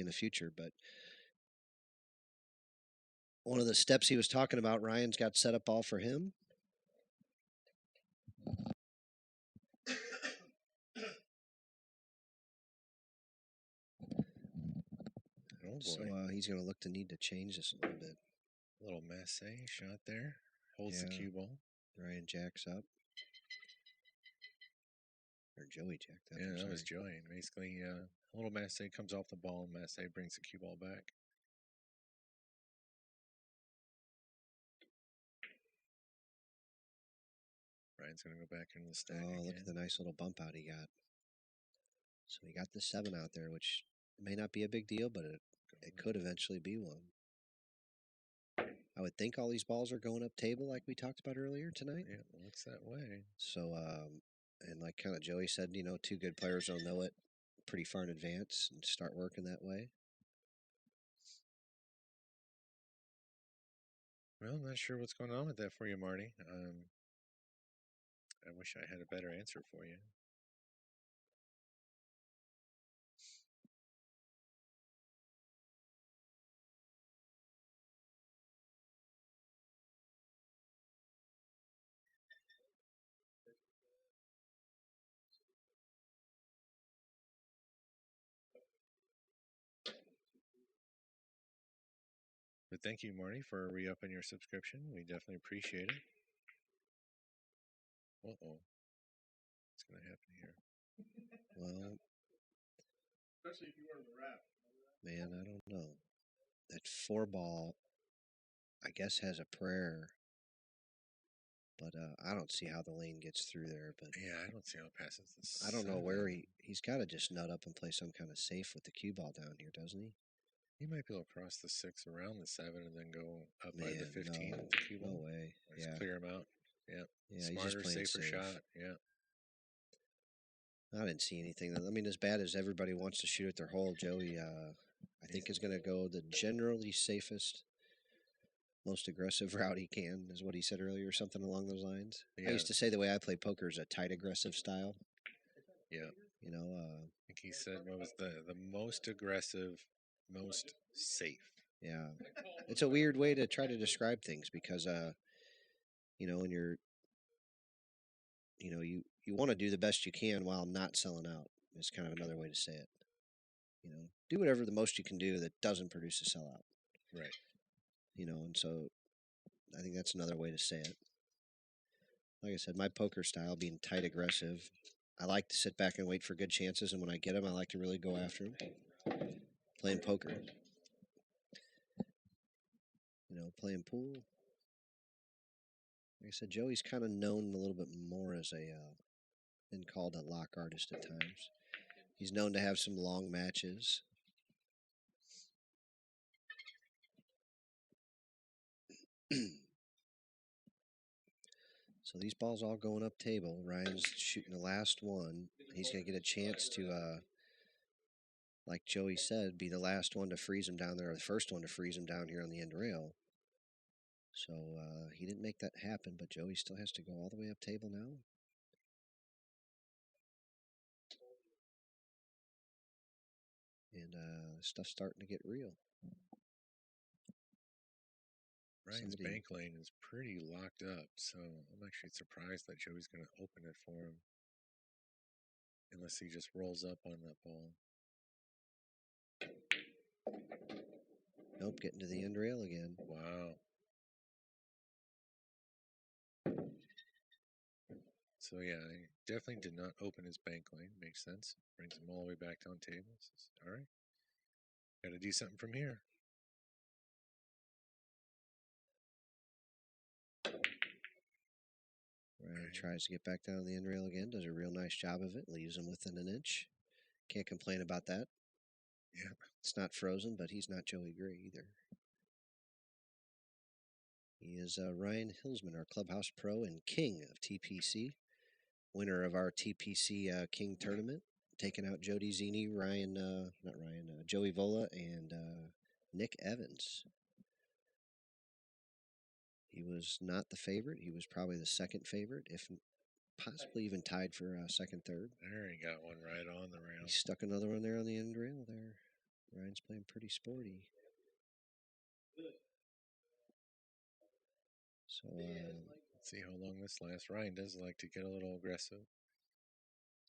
in the future. But one of the steps he was talking about, Ryan's got set up all for him. Oh So boy. he's going to look to need to change this a little bit. A little Masse shot there. Holds the cue ball. Ryan jacks up. Or Joey jacked up. Yeah, that was Joey. And basically, a little Masse comes off the ball, and Masse brings the cue ball back. Ryan's going to go back into the stack again. Look at the nice little bump out he got. So he got the 7 out there, which may not be a big deal, but it could eventually be one. I would think all these balls are going up table like we talked about earlier tonight. Yeah, it looks that way. So, and like kind of Joey said, you know, 2 good players will know it pretty far in advance and start working that way. Well, I'm not sure what's going on with that for you, Marty. I wish I had a better answer for you. But thank you, Marty, for re-upping your subscription. We definitely appreciate it. Uh-oh. What's going to happen here? Well, especially if you were in the wrap. Man, I don't know. That 4 ball, I guess, has a prayer. But I don't see how the lane gets through there. But yeah, I don't see how it passes this. I don't know where he's got to just nut up and play some kind of safe with the cue ball down here, doesn't he? He might be able to cross the 6 around the 7 and then go up by the 15 with the cue ball. No way. Just clear him out. Yeah. Smarter, he's just safer shot. Yeah. I didn't see anything. I mean, as bad as everybody wants to shoot at their hole, Joey, I think is going to go the generally safest, most aggressive route he can, is what he said earlier, something along those lines. Yeah. I used to say the way I play poker is a tight aggressive style. Yeah. You know, I think he said what was the most aggressive, most safe. Yeah. It's a weird way to try to describe things because, you know, when you're, you know, you want to do the best you can while not selling out is kind of another way to say it. You know, do whatever the most you can do that doesn't produce a sellout. Right. You know, and so I think that's another way to say it. Like I said, my poker style being tight aggressive, I like to sit back and wait for good chances, and when I get them, I like to really go after them. Playing poker. You know, playing pool. Like I said, Joey's kind of known a little bit more as a, been called a lock artist at times. He's known to have some long matches. So these balls all going up table. Ryan's shooting the last one. He's going to get a chance to, like Joey said, be the last one to freeze him down there, or the first one to freeze him down here on the end rail. So he didn't make that happen, but Joey still has to go all the way up table now. And stuff's starting to get real. Ryan's bank lane is pretty locked up, so I'm actually surprised that Joey's going to open it for him. Unless he just rolls up on that ball. Nope, getting to the end rail again. Wow. So yeah, he definitely did not open his bank lane. Makes sense. Brings him all the way back down tables. All right. Got to do something from here. Ryan tries to get back down to the end rail again. Does a real nice job of it. Leaves him within an inch. Can't complain about that. Yeah. It's not frozen, but he's not Joey Gray either. He is Ryan Huelsman, our clubhouse pro and king of TPC. Winner of our TPC King tournament. Taking out Jody Zini, Joey Vola, and Nick Evans. He was not the favorite. He was probably the second favorite, if possibly even tied for second, third. There he got one right on the rail. He stuck another one there on the end rail there. Ryan's playing pretty sporty. So, let's see how long this lasts. Ryan does like to get a little aggressive.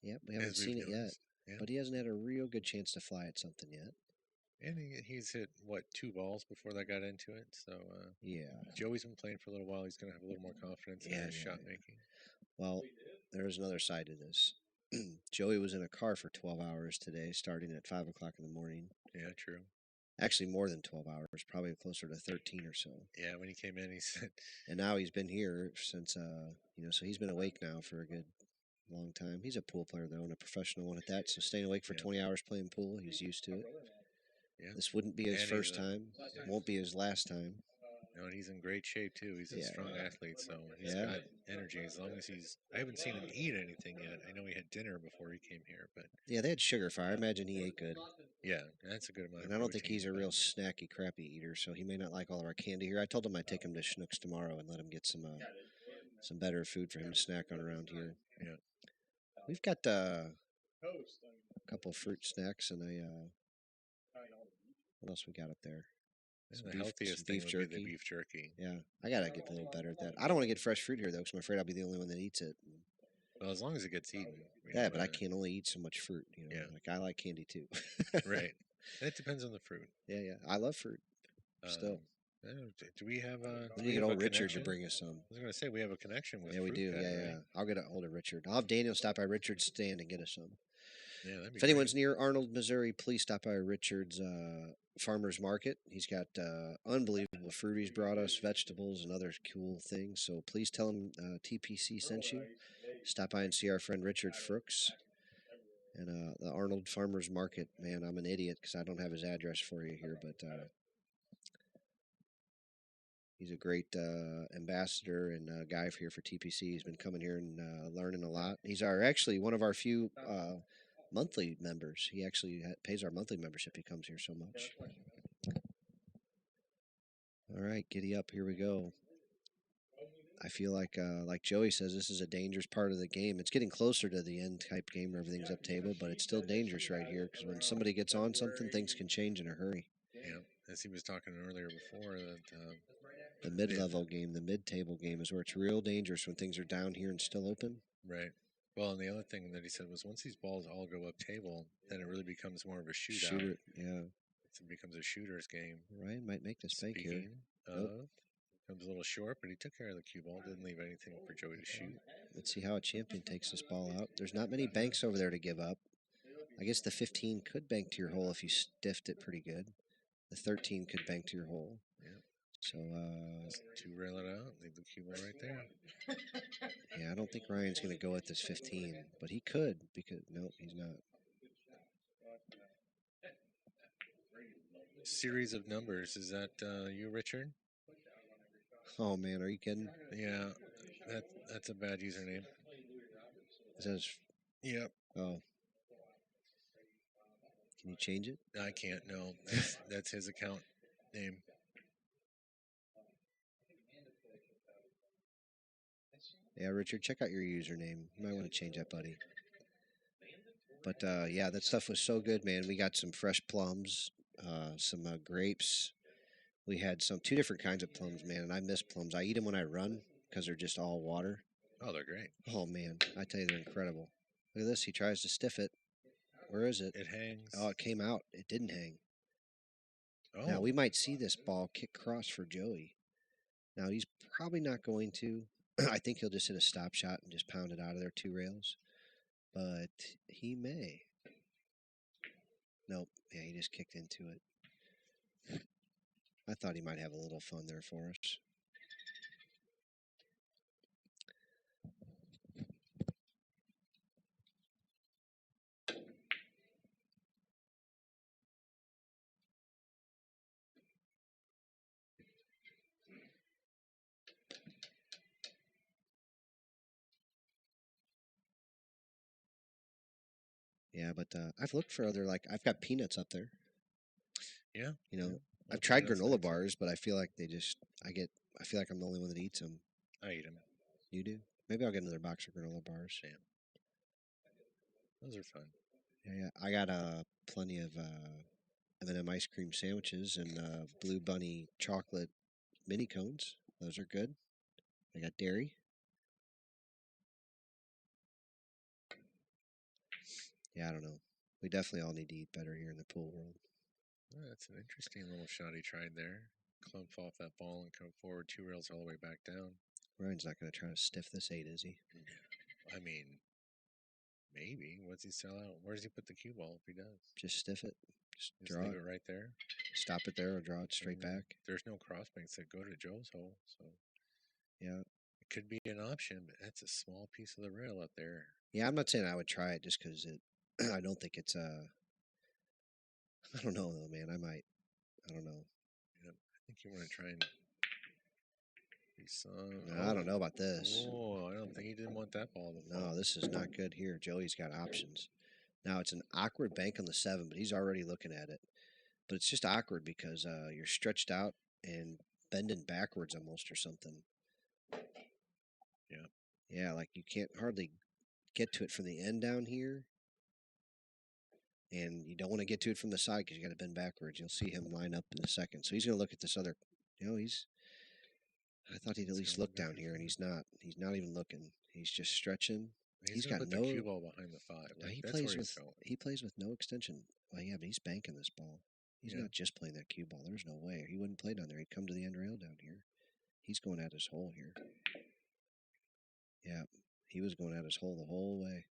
Yep, we haven't seen it yet. Yeah. But he hasn't had a real good chance to fly at something yet. And he's hit, what, 2 balls before that got into it. So, yeah. Joey's been playing for a little while. He's going to have a little more confidence in his shot making. Well, there's another side to this. Joey was in a car for 12 hours today, starting at 5 o'clock in the morning. Yeah, true. Actually, more than 12 hours, probably closer to 13 or so. Yeah, when he came in, he said. And now he's been here since, so he's been awake now for a good long time. He's a pool player, though, and a professional one at that. So staying awake for 20 hours playing pool, he's used to it. Yeah. This wouldn't be his first time. It won't be his last time. No, and he's in great shape, too. He's a strong athlete, so he's got energy as long as he's... I haven't seen him eat anything yet. I know he had dinner before he came here, but... Yeah, they had sugar fire. I imagine he ate good. Yeah, that's a good amount. And I don't think he's a real snacky, crappy eater, so he may not like all of our candy here. I told him I'd take him to Schnucks tomorrow and let him get some better food for him to snack on around here. Yeah. We've got a couple of fruit snacks and what else we got up there? The healthiest thing would be the beef jerky. Yeah, I gotta get a little better at that. I don't want to get fresh fruit here though, because I'm afraid I'll be the only one that eats it. Well, as long as it gets eaten. Yeah, but I can only eat so much fruit. Like I like candy too. Right. It depends on the fruit. Yeah. I love fruit. Still. Do we have a? We need to get old Richard to bring us some. I was going to say we have a connection with. Yeah, we do. Pet, yeah. I'll get a hold of Richard. I'll have Daniel stop by Richard's stand and get us some. Yeah, that'd be if anyone's near Arnold, Missouri, please stop by Richard's farmer's market. He's got unbelievable fruit he's brought us, vegetables, and other cool things. So please tell him TPC sent you. Stop by and see our friend Richard Frooks. And the Arnold Farmer's Market, man, I'm an idiot because I don't have his address for you here, but he's a great ambassador and guy here for TPC. He's been coming here and learning a lot. He's actually one of our few monthly members. He actually pays our monthly membership. He comes here so much. All right, giddy up. Here we go. I feel like Joey says, this is a dangerous part of the game. It's getting closer to the end type game where everything's up table, but it's still dangerous right here because when somebody gets on something, things can change in a hurry. Yeah, as he was talking earlier before, that the mid-level game, the mid-table game is where it's real dangerous when things are down here and still open. Right. Well, and the other thing that he said was once these balls all go up table, then it really becomes more of a shootout. Yeah. It becomes a shooter's game. Ryan might make this bank here. Nope. Comes a little short, but he took care of the cue ball. Didn't leave anything for Joey to shoot. Let's see how a champion takes this ball out. There's not many banks over there to give up. I guess the 15 could bank to your hole if you stiffed it pretty good. The 13 could bank to your hole. Yeah. So, just 2-rail it out. Leave the cue ball right there. Yeah, I don't think Ryan's going to go with this 15, but he could because, nope, he's not. Series of numbers. Is that you, Richard? Oh, man, are you kidding? Yeah, that's a bad username. Is that his... Yep. Oh. Can you change it? I can't, no. That's his account name. Yeah, Richard, check out your username. You might want to change that, buddy. But, yeah, that stuff was so good, man. We got some fresh plums, some grapes. We had 2 different kinds of plums, man, and I miss plums. I eat them when I run because they're just all water. Oh, they're great. Oh, man, I tell you, they're incredible. Look at this. He tries to stiff it. Where is it? It hangs. Oh, it came out. It didn't hang. Oh. Now, we might see this ball kick cross for Joey. Now, he's probably not going to. I think he'll just hit a stop shot and just pound it out of there 2 rails. But he may. Nope. Yeah, he just kicked into it. I thought he might have a little fun there for us. Yeah, but I've looked for other, like, I've got peanuts up there. Yeah. You know, I've tried granola bars, but I feel like I feel like I'm the only one that eats them. I eat them. You do? Maybe I'll get another box of granola bars. Yeah. Those are fun. Yeah. I got plenty of M&M ice cream sandwiches and Blue Bunny chocolate mini cones. Those are good. I got dairy. Yeah, I don't know. We definitely all need to eat better here in the pool world. Oh, that's an interesting little shot he tried there. Clump off that ball and come forward 2 rails all the way back down. Ryan's not going to try to stiff this 8, is he? I mean, maybe. What's he sell out? Where does he put the cue ball if he does? Just stiff it. Just draw leave it right there. Stop it there or draw it straight back. There's no crossbanks that go to Joe's hole, so yeah, it could be an option, but that's a small piece of the rail up there. Yeah, I'm not saying I would try it just because it. I don't think it's I don't know though, man. I might. I don't know. Yeah, I think you want to try and. No, I don't know about this. Oh, I don't think he didn't want that ball to fall. No, this is not good here. Joey's got options. Now it's an awkward bank on the 7, but he's already looking at it. But it's just awkward because you're stretched out and bending backwards almost or something. Yeah. Yeah, like you can't hardly get to it from the end down here. And you don't want to get to it from the side because you got to bend backwards. You'll see him line up in a second. So he's going to look at this other. I thought he'd at least look down here, and he's not. He's not even looking. He's just stretching. He's got no cue ball behind the 5. No, he plays with no extension. Well, yeah, but he's banking this ball. He's not just playing that cue ball. There's no way he wouldn't play down there. He'd come to the end rail down here. He's going at his hole here. Yeah, he was going at his hole the whole way.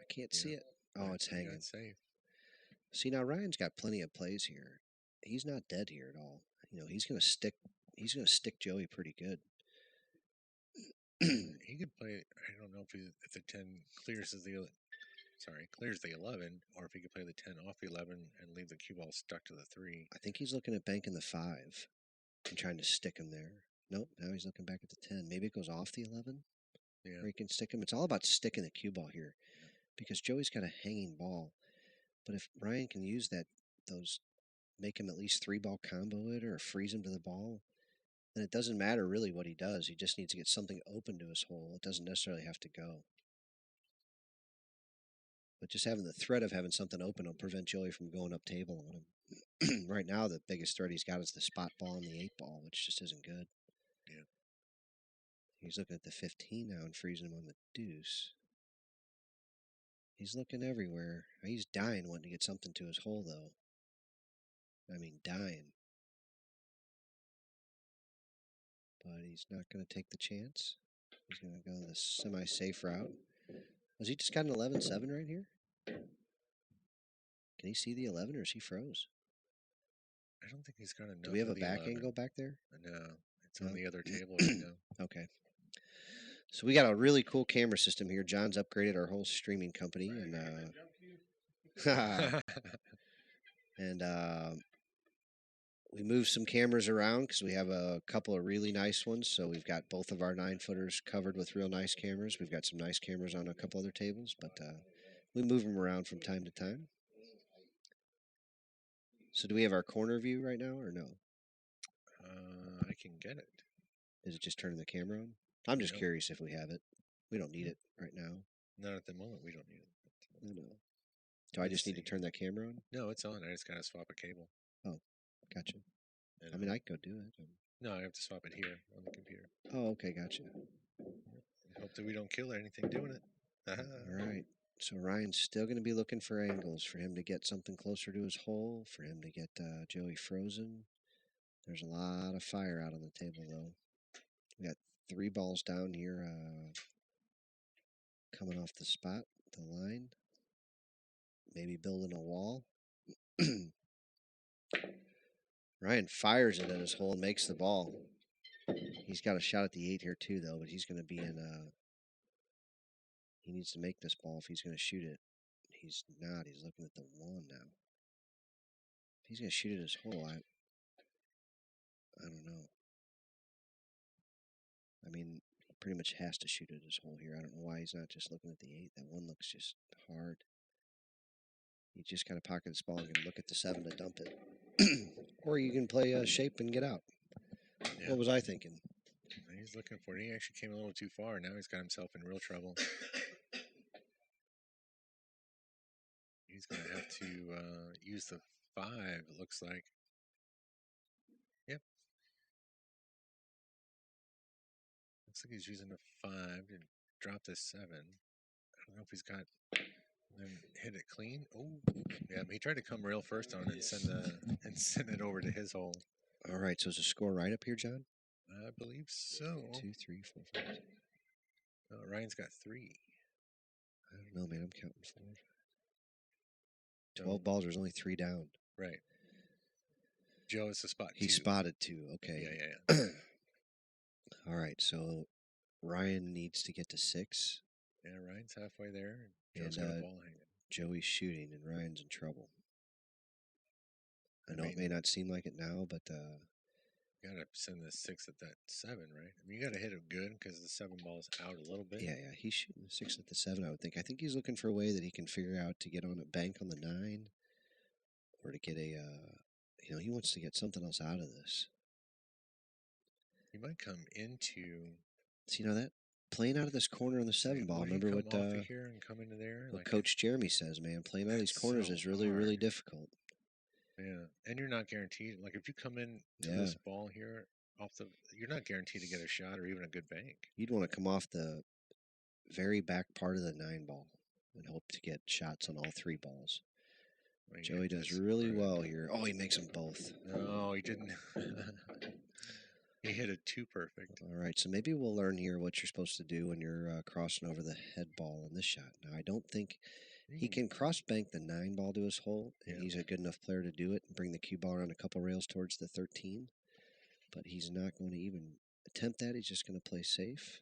I can't see it. Oh, it's hanging. Safe. See, now Ryan's got plenty of plays here. He's not dead here at all. He's going to stick. He's going to stick Joey pretty good. He could play. I don't know if the 10 clears the 11, or if he could play the 10 off the 11 and leave the cue ball stuck to the 3. I think he's looking at banking the 5 and trying to stick him there. Nope. Now he's looking back at the 10. Maybe it goes off the 11. Yeah. Where he can stick him. It's all about sticking the cue ball here, because Joey's got a hanging ball. But if Ryan can use make him at least 3-ball combo it or freeze him to the ball, then it doesn't matter really what he does. He just needs to get something open to his hole. It doesn't necessarily have to go. But just having the threat of having something open will prevent Joey from going up table on him. Right now, the biggest threat he's got is the spot ball and the 8-ball, which just isn't good. Yeah. He's looking at the 15 now and freezing him on the deuce. He's looking everywhere. He's dying wanting to get something to his hole, though. I mean, dying. But he's not going to take the chance. He's going to go the semi-safe route. Was he just got an 11-7 right here? Can he see the 11, or is he froze? I don't think he's got enough. Do we have a back angle back there? No, it's on the other table right now. Okay. So we got a really cool camera system here. John's upgraded our whole streaming company, and we moved some cameras around because we have a couple of really nice ones. So we've got both of our 9-footers covered with real nice cameras. We've got some nice cameras on a couple other tables, but we move them around from time to time. So do we have our corner view right now or no? I can get it. Is it just turning the camera on? I'm just curious if we have it. We don't need it right now. Not at the moment. We don't need it. No. Do I just need to turn that camera on? No, it's on. I just got to swap a cable. Oh, gotcha. I mean, I could go do it. No, I have to swap it here on the computer. Oh, okay, gotcha. Hope that we don't kill anything doing it. All right. So Ryan's still going to be looking for angles for him to get something closer to his hole, for him to get Joey frozen. There's a lot of fire out on the table, though. We got 3 balls down here coming off the spot, the line. Maybe building a wall. Ryan fires it at his hole and makes the ball. He's got a shot at the 8 here, too, though, but he's going to be in he needs to make this ball if he's going to shoot it. He's not. He's looking at the 1 now. If he's going to shoot at his hole, I don't know. I mean, he pretty much has to shoot at his hole here. I don't know why he's not just looking at the 8. That 1 looks just hard. You just got to pocket this ball and look at the 7 to dump it. Or you can play shape and get out. Yeah. What was I thinking? He's looking for it. He actually came a little too far. Now he's got himself in real trouble. He's going to have to use the 5, it looks like. Yep. Looks like he's using the 5 to drop the 7. I don't know if he's got then hit it clean. Oh, yeah. He tried to come rail first on it and send it over to his hole. All right. So is the score right up here, John? I believe so. 2, 3, 4, 5. Ryan's got 3. I don't know, man. I'm counting 4. 12 balls. There's only 3 down. Right. Joe is the spot 2. He spotted 2. Okay. Yeah. All right. So Ryan needs to get to 6. Yeah, Ryan's halfway there. Joe's got a ball hanging. Joey's shooting, and Ryan's in trouble. I know it may not seem like it now, but you got to send the 6 at that 7, right? I mean, you got to hit it good because the 7 ball's out a little bit. Yeah. He's shooting the 6 at the 7, I would think. I think he's looking for a way that he can figure out to get on a bank on the 9 or to get a, he wants to get something else out of this. He might come into. See, that playing out of this corner on the 7 ball. Remember what off of here and come into there? What Coach Jeremy says, man. Playing out of these corners is really, really difficult. Yeah, and you're not guaranteed. Like if you come in to this ball here you're not guaranteed to get a shot or even a good bank. You'd want to come off the very back part of the 9 ball and hope to get shots on all 3 balls. Joey does really well here. Oh, he makes them both. No, he didn't. He hit it too perfect. All right, so maybe we'll learn here what you're supposed to do when you're crossing over the head ball in this shot. Now, I don't think he can cross bank the 9 ball to his hole, and he's a good enough player to do it and bring the cue ball around a couple rails towards the 13. But he's not going to even attempt that. He's just going to play safe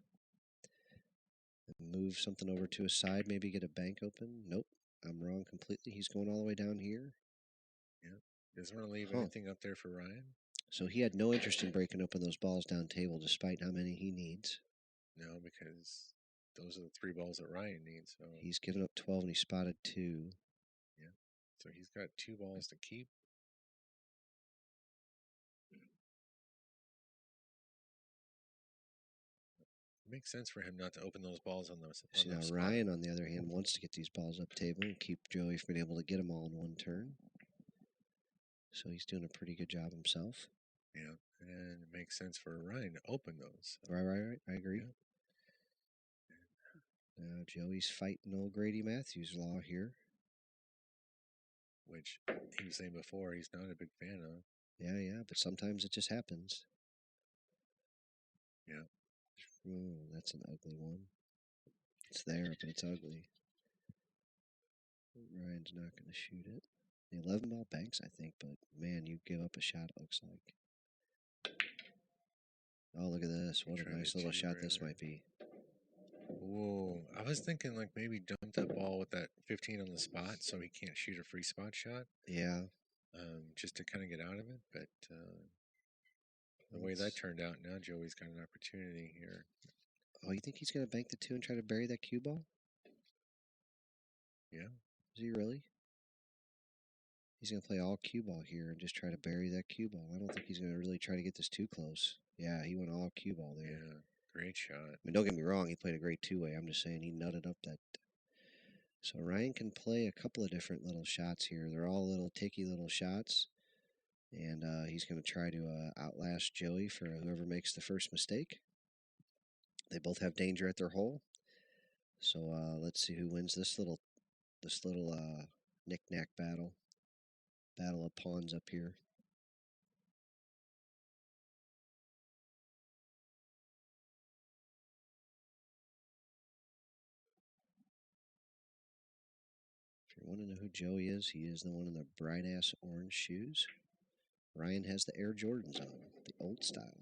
and move something over to his side, maybe get a bank open. Nope, I'm wrong completely. He's going all the way down here. Yeah, doesn't want to leave anything up there for Ryan. So he had no interest in breaking open those balls down table, despite how many he needs. No, because those are the 3 balls that Ryan needs. So he's given up 12 and he spotted 2. Yeah, so he's got 2 balls to keep. It makes sense for him not to open those balls on those. See, now Ryan, on the other hand, wants to get these balls up table and keep Joey from being able to get them all in one turn. So he's doing a pretty good job himself. Yeah, and it makes sense for Ryan to open those. So. Right. I agree. Yeah. Now Joey's fighting old Grady Matthews law here. Which he was saying before he's not a big fan of. Yeah, but sometimes it just happens. Yeah. Oh, that's an ugly one. It's there, but it's ugly. Ryan's not going to shoot it. The 11 ball banks, I think, but man, you give up a shot, it looks like. Oh, look at this. What a nice little shot this might be. Whoa. I was thinking like maybe dump that ball with that 15 on the spot so he can't shoot a free spot shot. Yeah. Just to kind of get out of it. But the way that turned out, now Joey's got an opportunity here. Oh, you think he's going to bank the 2 and try to bury that cue ball? Yeah. Is he really? He's going to play all cue ball here and just try to bury that cue ball. I don't think he's going to really try to get this too close. Yeah, he went all cue ball there. Yeah, great shot. I mean, don't get me wrong, he played a great 2-way. I'm just saying he nutted up that. So Ryan can play a couple of different little shots here. They're all little ticky little shots. And he's going to try to outlast Joey for whoever makes the first mistake. They both have danger at their hole. So let's see who wins this little knick-knack battle. Battle of pawns up here. If you want to know who Joey is, he is the one in the bright-ass orange shoes. Ryan has the Air Jordans on, the old style.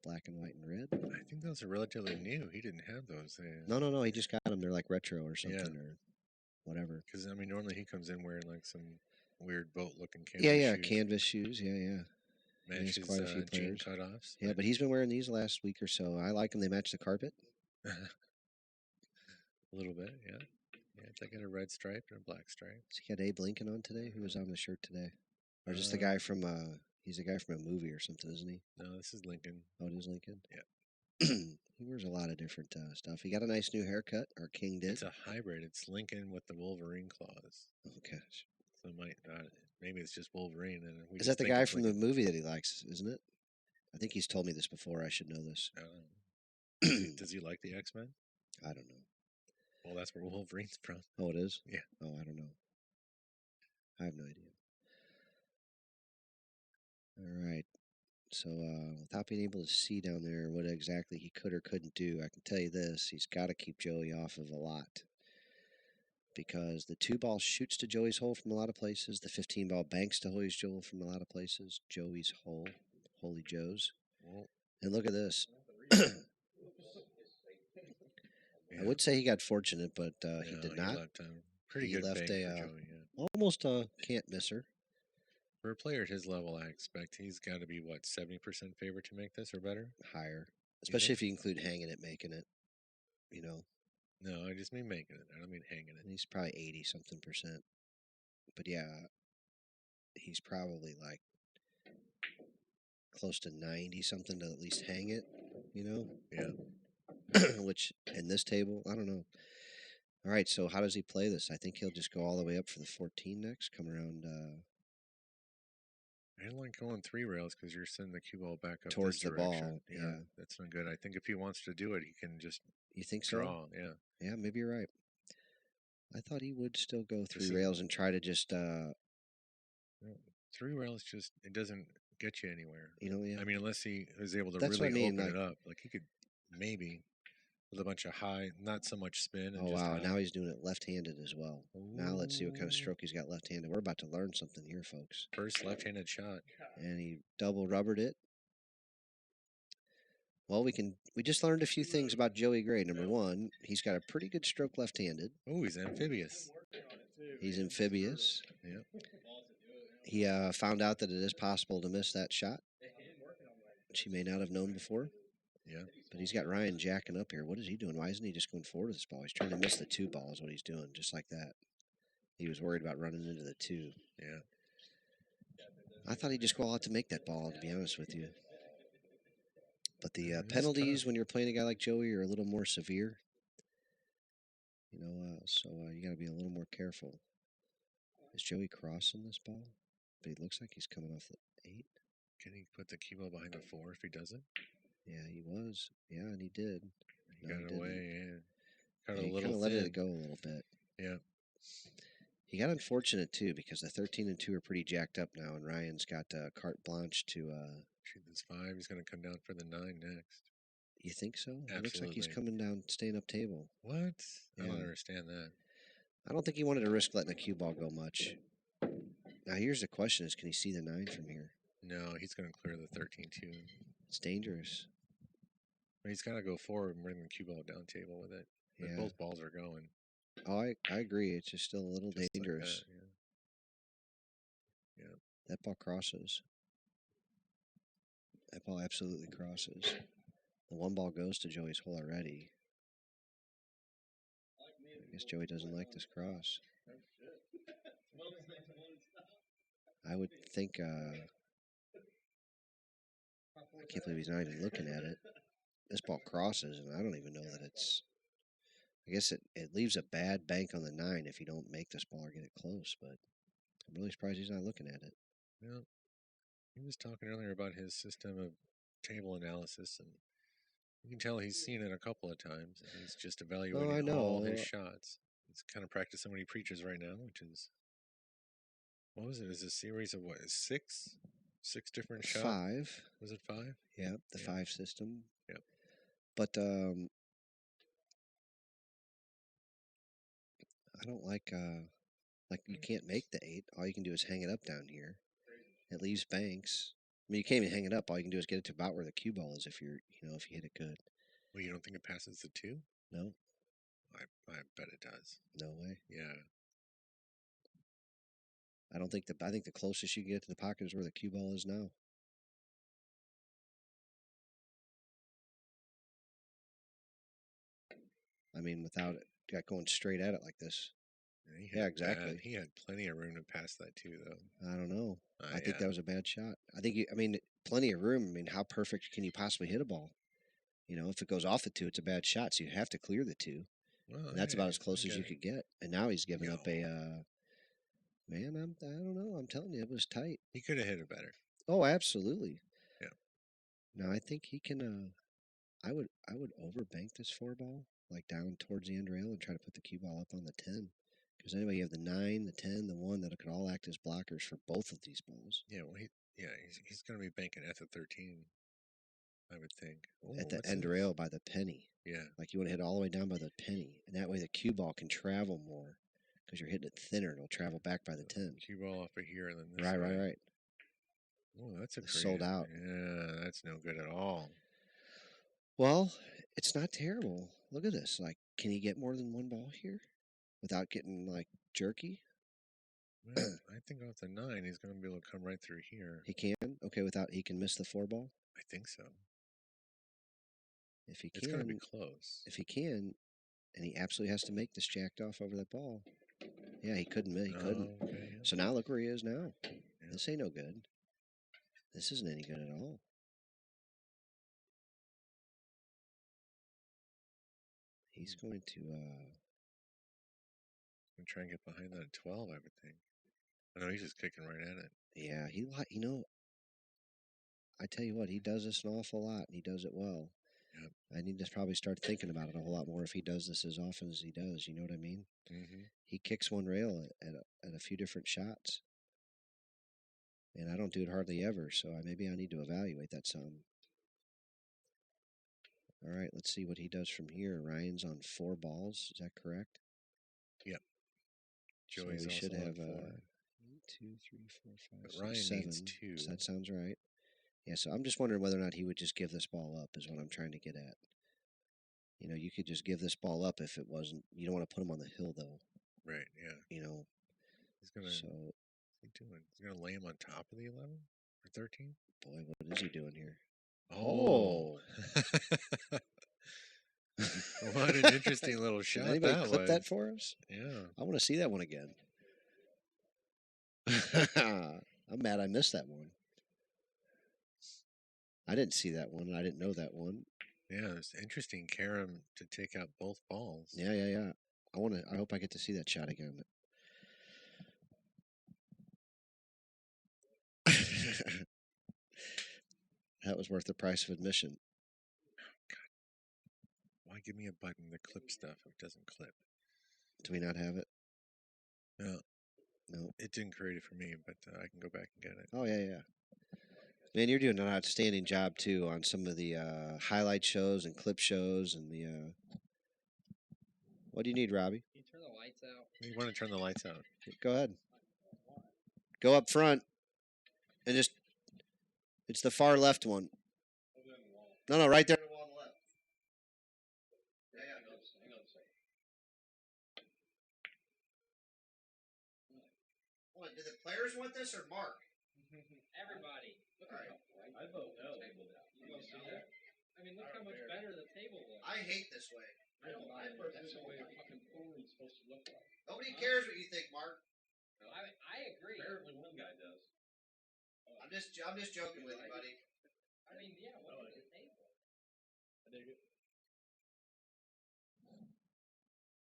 Black and white and red. I think those are relatively new. He didn't have those. No. He just got them. They're like retro or something or whatever. Because, I mean, normally he comes in wearing like some weird boat-looking canvas shoes. Yeah, canvas shoes. Yeah. Matches quite a few players. Jean cutoffs. Yeah, but he's been wearing these last week or so. I like them. They match the carpet. A little bit, yeah. Yeah, they got a red stripe and a black stripe. So he had Abe Lincoln on today? Who was on the shirt today? Or just the guy from, he's a guy from a movie or something, isn't he? No, this is Lincoln. Oh, it is Lincoln? Yeah. He wears a lot of different stuff. He got a nice new haircut. Our king did. It's a hybrid. It's Lincoln with the Wolverine claws. Oh gosh. So it might not. Maybe it's just Wolverine, and we Is just that the think guy it's from the Lincoln. movie that he likes? Isn't it? I think he's told me this before. I should know this. I don't know. Does he like the X-Men? I don't know. Well, that's where Wolverine's from. Oh, it is. Yeah. Oh, I don't know. I have no idea. All right. So, without being able to see down there what exactly he could or couldn't do, I can tell you this: he's got to keep Joey off of a lot. Because the 2 ball shoots to Joey's hole from a lot of places. The 15 ball banks to Joey's hole from a lot of places. Joey's hole. Holy Joe's. Well, And look at this. yeah. I would say he got fortunate, but he No, did not. Left a pretty He good left bank a for Joey. Yeah. almost a can't misser. For a player at his level, I expect he's got to be what 70% favorite to make this or better. Higher. Especially if you include hanging it, making it. You know. No, I just mean making it. I don't mean hanging it. And he's probably 80-something%. But yeah, he's probably like close to 90-something to at least hang it, you know? Yeah. Which, in this table, I don't know. All right, so how does he play this? I think he'll just go all the way up for the 14 next, come around I don't like going 3 rails because you're sending the cue ball back up towards this the direction. ball. Yeah. That's not good. I think if he wants to do it, he can just You think draw. so? Yeah. Yeah, maybe you're right. I thought he would still go 3 is- rails and try to just, No, 3 rails just it doesn't get you anywhere. you know, yeah. I mean, unless he is able to That's what really I mean, open like, it up, like he could maybe with a bunch of high, not so much spin and oh, just wow. high. Now he's doing it left-handed as well. Now let's see what kind of Ooh. stroke he's got left-handed. We're about to learn something here, folks. First left-handed shot. And he double rubbered it. Well, we just learned a few things about Joey Gray. Number one, he's got a pretty good stroke left-handed. Oh, he's amphibious. He's amphibious. Yep. He found out that it is possible to miss that shot, which he may not have known before. Yeah. But he's got Ryan jacking up here. What is he doing? Why isn't he just going forward with this ball? He's trying to miss the 2 ball is what he's doing, just like that. He was worried about running into the 2. Yeah. I thought he'd just go all out to make that ball, to be honest with you. But the It's penalties tough. when you're playing a guy like Joey are a little more severe. You know, so you got to be a little more careful. Is Joey crossing this ball? But he looks like he's coming off the 8. Can he put the key ball behind the 4 if he doesn't? Yeah, he was. Yeah, and he did. He No, got he it didn't. away and cut Yeah, it a he little kind of let thin. it go a little bit. Yeah. He got unfortunate too because the 13 and 2 are pretty jacked up now, and Ryan's got carte blanche to. Shoot this 5. He's going to come down for the 9 next. You think so? It looks like he's Absolutely. coming down, staying up table. What? I Yeah. don't understand that. I don't think he wanted to risk letting the cue ball go much. Now here's the question: is can he see the 9 from here? No, he's going to clear the 13-2. It's dangerous. But he's got to go forward and bring the cue ball down table with it. But Yeah. both balls are going. Oh, I agree. It's just still a little Just dangerous. Like that, yeah. That ball crosses. That ball absolutely crosses. The 1 ball goes to Joey's hole already. I guess Joey doesn't like this cross. I would think. I can't believe he's not even looking at it. This ball crosses, and I don't even know that it's. I guess it leaves a bad bank on the 9 if you don't make this ball or get it close, but I'm really surprised he's not looking at it. Yeah. He was talking earlier about his system of table analysis, and you can tell he's seen it a couple of times. And he's just evaluating all his shots. He's kind of practicing what he preaches right now, which is what was it? Is a series of what? 6 different shots? 5. Was it 5? Yeah, the 5 system. Yep. But I don't like you can't make the 8. All you can do is hang it up down here. It leaves banks. I mean, you can't even hang it up. All you can do is get it to about where the cue ball is if if you hit it good. Well, you don't think it passes the 2? No. I bet it does. No way. Yeah. I think the closest you can get to the pocket is where the cue ball is now. I mean, without it going straight at it like this. Yeah, exactly. He had plenty of room to pass that too, though. I don't know. I think that was a bad shot. I think plenty of room. I mean, how perfect can you possibly hit a ball? You know, if it goes off the 2, it's a bad shot, so you have to clear the 2. Well, And that's about as I close as get you it. could get. And now he's giving up No. a. Man, I don't know. I'm telling you, it was tight. He could have hit it better. Oh, absolutely. Yeah. Now I think he can. I would overbank this 4 ball, like down towards the end rail, and try to put the cue ball up on the 10. Because anyway, you have the 9, the 10, the 1 that could all act as blockers for both of these balls. Yeah. Well, he's going to be banking at the 13. I would think. Oh, At the what's end this? rail by the penny. Yeah. Like you want to hit all the way down by the penny, and that way the cue ball can travel more. Because you're hitting it thinner, it'll travel back by the 10. Cue ball off of here and then this Right, way. right. Oh, that's a It's creative. sold out. Yeah, that's no good at all. Well, it's not terrible. Look at this. Like, can he get more than 1 ball here without getting like jerky? Well, I think off the 9, he's going to be able to come right through here. He can. Okay, without he can miss the 4 ball. I think so. If he It's going to be can, close. if he can, and he absolutely has to make this jacked off over that ball. Yeah, he couldn't. He couldn't. Okay, yeah. So now look where he is now. This ain't no good. This isn't any good at all. He's going to try and get behind that 12, I would think. I know he's just kicking right at it. Yeah, you know, I tell you what, he does this an awful lot, and he does it well. Yep. I need to probably start thinking about it a whole lot more if he does this as often as he does. You know what I mean? Mm-hmm. He kicks one rail at a few different shots, and I don't do it hardly ever. So maybe I need to evaluate that some. All right, let's see what he does from here. Ryan's on 4 balls. Is that correct? Yep. So Joey's we should also have on 4. 1, 2, 3, 4, 5, But 6, Ryan 7. needs 2. So that sounds right. Yeah, so I'm just wondering whether or not he would just give this ball up is what I'm trying to get at. You know, you could just give this ball up if it wasn't. You don't want to put him on the hill, though. Right, yeah. You know. He's going to. So. What's he doing? He's going to lay him on top of the 11 or 13? Boy, what is he doing here? Oh. What an interesting little shot. Did anybody that clip was. that for us? Yeah. I want to see that one again. I'm mad I missed that one. I didn't see that one. I didn't know that one. Yeah, it's interesting, Karam, to take out both balls. Yeah. I hope I get to see that shot again. That was worth the price of admission. God. Why give me a button to clip stuff if it doesn't clip? Do we not have it? No. It didn't create it for me, but I can go back and get it. Oh, yeah. Man, you're doing an outstanding job, too, on some of the highlight shows and clip shows and the... What do you need, Robbie? Can you turn the lights out? You want to turn the lights out? Go ahead. Go up front and just... It's the far left one. No, right there. Hang on a second. What, did the players want this or Mark? Everybody. All right. I vote no. You don't see that? I mean, look how much better the table looks. I hate this way. I don't mind. That's the way a fucking pool is supposed to look like. Nobody cares what you think, Mark. I agree. Apparently one guy does. I'm just joking with you, buddy. I mean, yeah, what is the table? I dig it.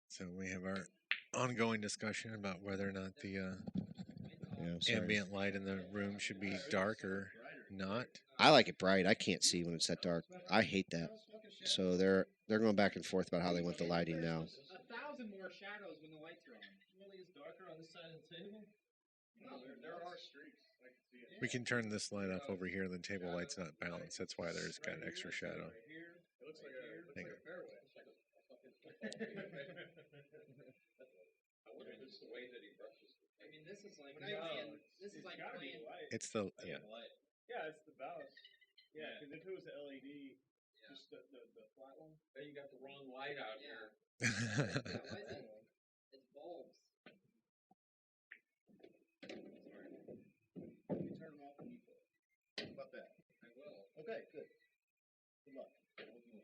So we have our ongoing discussion about whether or not the ambient light in the room should be dark or not. I like it bright. I can't see when it's that dark. I hate that. So they're going back and forth about how they want the lighting now. 1,000 more shadows when the lights are on. It really is darker on this side of the table? No, there are streaks. I can see it. We can turn this light off over here. The table light's not balanced. That's why there's got an extra shadow. It looks like a fairway. I wonder if it's the way that he brushes. I mean, this is like playing. It's the Yeah, it's the balance. Yeah, because if it was the LED, just the flat one. Then you got the wrong light out here. It's bulbs. You turn them off when you play. How about that? I will. Okay, good. Good luck. Thank you.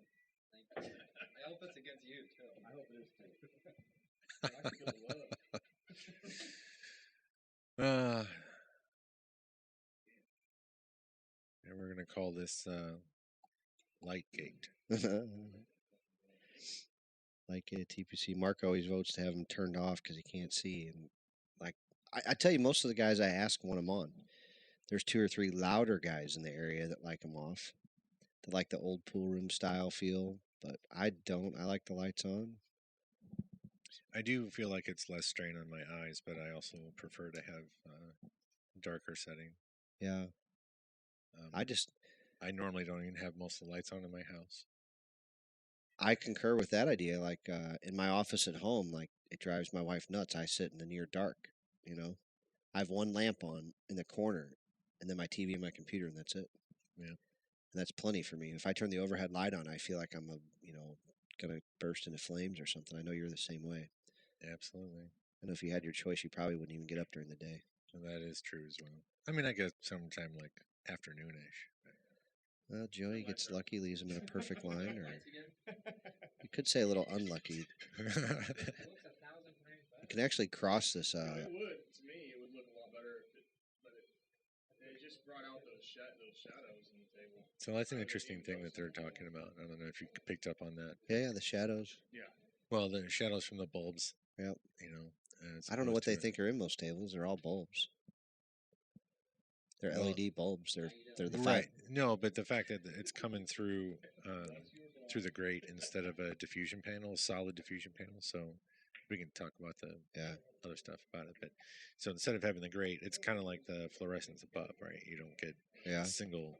I hope it's against you too. I hope it is too. I feel love. And we're gonna call this light gate. Like a TPC, Mark always votes to have him turned off because he can't see. And like I tell you, most of the guys I ask want him on. There's 2 or 3 louder guys in the area that like him off. That like the old pool room style feel, but I don't. I like the lights on. I do feel like it's less strain on my eyes, but I also prefer to have darker setting. Yeah. I normally don't even have most of the lights on in my house. I concur with that idea. Like in my office at home, like it drives my wife nuts. I sit in the near dark. You know, I have one lamp on in the corner, and then my TV and my computer, and that's it. Yeah. And that's plenty for me. If I turn the overhead light on, I feel like I'm gonna burst into flames or something. I know you're the same way. Absolutely. I know if you had your choice, you probably wouldn't even get up during the day. Well, that is true as well. I mean, I guess sometime like afternoonish. Well, Joey gets lucky, leaves him in a perfect line, or you could say a little unlucky. You can actually cross this. It would, to me, it would look a lot better if it just brought out those shadows in the table. So that's an interesting thing that they're talking about. I don't know if you picked up on that. Yeah, the shadows. Yeah. Well, the shadows from the bulbs. Yep. You know. I don't know what they think are in most tables. They're all bulbs. They're LED bulbs. They're the right. No, but the fact that it's coming through the grate instead of a diffusion panel, solid diffusion panel. So we can talk about the other stuff about it. But so instead of having the grate, it's kind of like the fluorescence above, right? You don't get a single.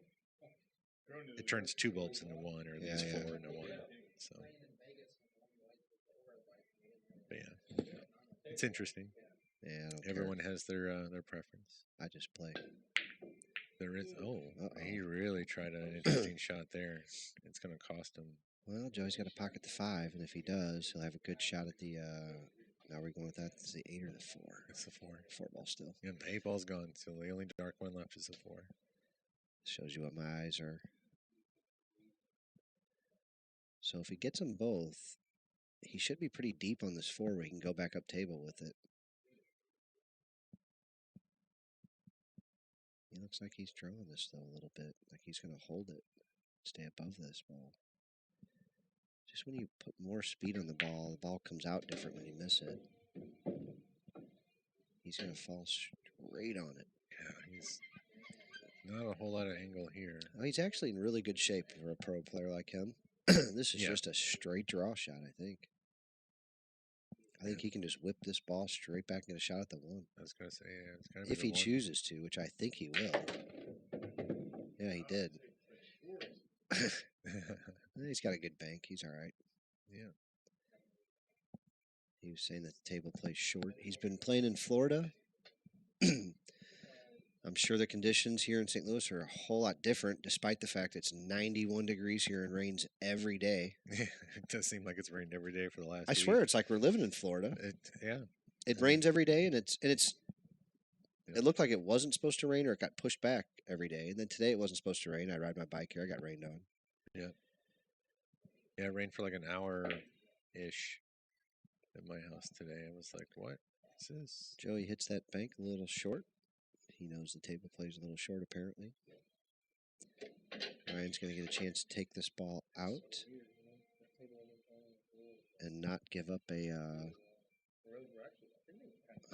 It turns 2 bulbs into one, or these 4 into one. So, but yeah, it's interesting. Yeah, everyone has their preference. I just play. There is. He really tried an interesting shot there. It's going to cost him. Well, Joey's got to pocket the 5, and if he does, he'll have a good shot at the. Now we're going with that. It's the 8 or the 4. It's the 4. 4 ball still. Yeah, the 8 ball's gone. So the only dark one left is the 4. Shows you what my eyes are. So if he gets them both, he should be pretty deep on this 4 where he can go back up table with it. He looks like he's throwing this, though, a little bit. Like he's going to hold it, stay above this ball. Just when you put more speed on the ball comes out different when you miss it. He's going to fall straight on it. Yeah, he's not a whole lot of angle here. Well, he's actually in really good shape for a pro player like him. This is just a straight draw shot, I think. I think he can just whip this ball straight back and get a shot at the 1. I was going to say, yeah, it's kind of if he chooses to, which I think he will. Yeah, he did. He's got a good bank. He's all right. Yeah. He was saying that the table plays short. He's been playing in Florida. I'm sure the conditions here in St. Louis are a whole lot different, despite the fact it's 91 degrees here and rains every day. It does seem like it's rained every day for the last I swear, it's like we're living in Florida. It rains every day, and it looked like it wasn't supposed to rain, or it got pushed back every day. And then today it wasn't supposed to rain. I ride my bike here. I got rained on. Yeah. Yeah, it rained for like an hour-ish at my house today. I was like, what is this? Joey hits that bank a little short. He knows the table plays a little short, apparently. Ryan's going to get a chance to take this ball out and not give up a...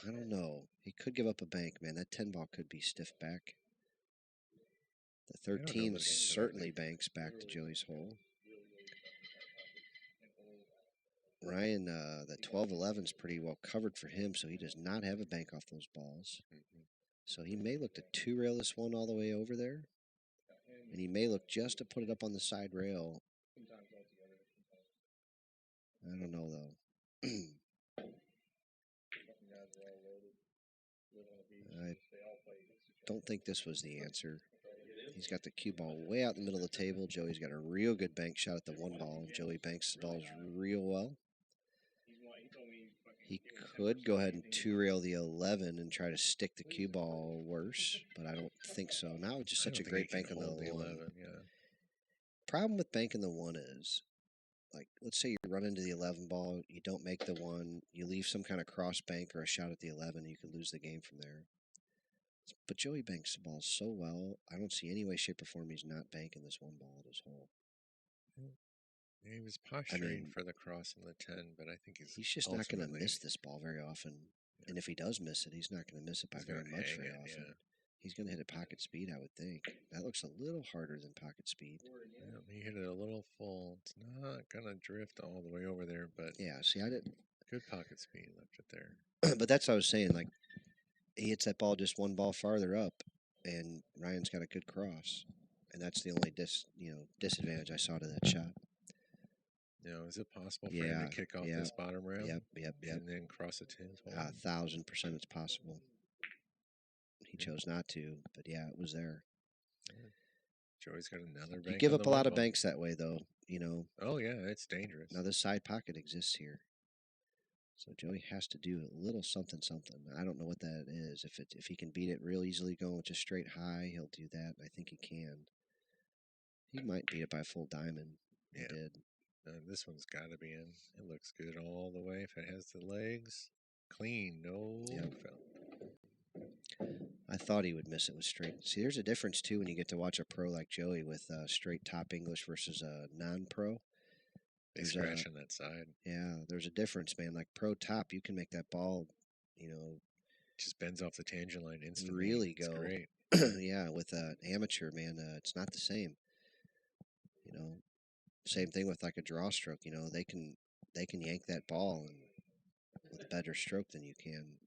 I don't know. He could give up a bank, man. That 10 ball could be stiff back. The 13 certainly banks back to Joey's hole. Ryan, the 12-11 is pretty well covered for him, so he does not have a bank off those balls. So he may look to 2-rail this one all the way over there. And he may look just to put it up on the side rail. I don't know, though. I don't think this was the answer. He's got the cue ball way out in the middle of the table. Joey's got a real good bank shot at the 1 ball. Joey banks the balls real well. He could go ahead and 2-rail the 11 and try to stick the cue ball worse, but I don't think so. Now it's just such a great bank on the 1. 11, yeah. Problem with banking the 1 is, like, let's say you run into the 11 ball, you don't make the 1, you leave some kind of cross bank or a shot at the 11, you could lose the game from there. But Joey banks the ball so well, I don't see any way, shape, or form he's not banking this 1 ball at his hole. He was posturing mean, for the cross in the 10, but I think he's just not going to ultimately miss this ball very often. And if he does miss it, he's not going to miss it by he's very gonna much hang very it, often. yeah. He's going to hit at pocket speed, I would think. That looks a little harder than pocket speed. Yeah, he hit it a little full. It's not gonna drift all the way over there, but Yeah, see, I didn't. good pocket speed left it there. But that's what I was saying. Like, he hits that ball just one ball farther up, and Ryan's got a good cross. And that's the only disadvantage I saw to that shot. Is it possible for him Yeah, to kick off yeah, this bottom rail yep. and then cross it to his hole? 1,000% it's possible. He chose not to, but yeah, it was there. Joey's got another bank. You give on up the a lot one of ball. banks that way, though. Oh yeah, it's dangerous. Now this side pocket exists here, so Joey has to do a little something. I don't know what that is. If he can beat it real easily, going with just straight high, he'll do that. I think he can. He might beat it by a full diamond. He Yeah. did. This one's got to be in. It looks good all the way. If it has the legs, clean, no foul. I thought he would miss it with straight. See, there's a difference too when you get to watch a pro like Joey with straight top English versus a non-pro. They scratch on that side. Yeah, there's a difference, man. Like pro top, you can make that ball, just bends off the tangent line instantly. really it's go. Great. Yeah, with an amateur, man, it's not the same. Same thing with like a draw stroke. They can yank that ball with a better stroke than you can.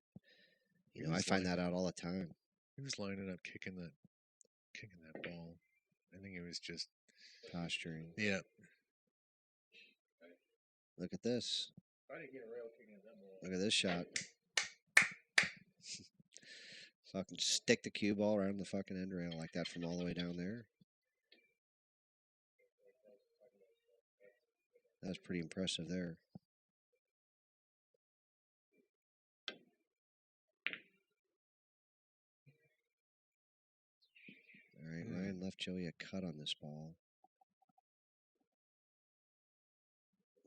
I find that out all the time. He was lining up, kicking that ball. I think it was just posturing. Yeah. Look at this. I didn't get a rail kicking at that ball. Look at this shot. Fucking stick the cue ball around the fucking end rail like that from all the way down there. That was pretty impressive there. All right, Ryan left Joey a cut on this ball.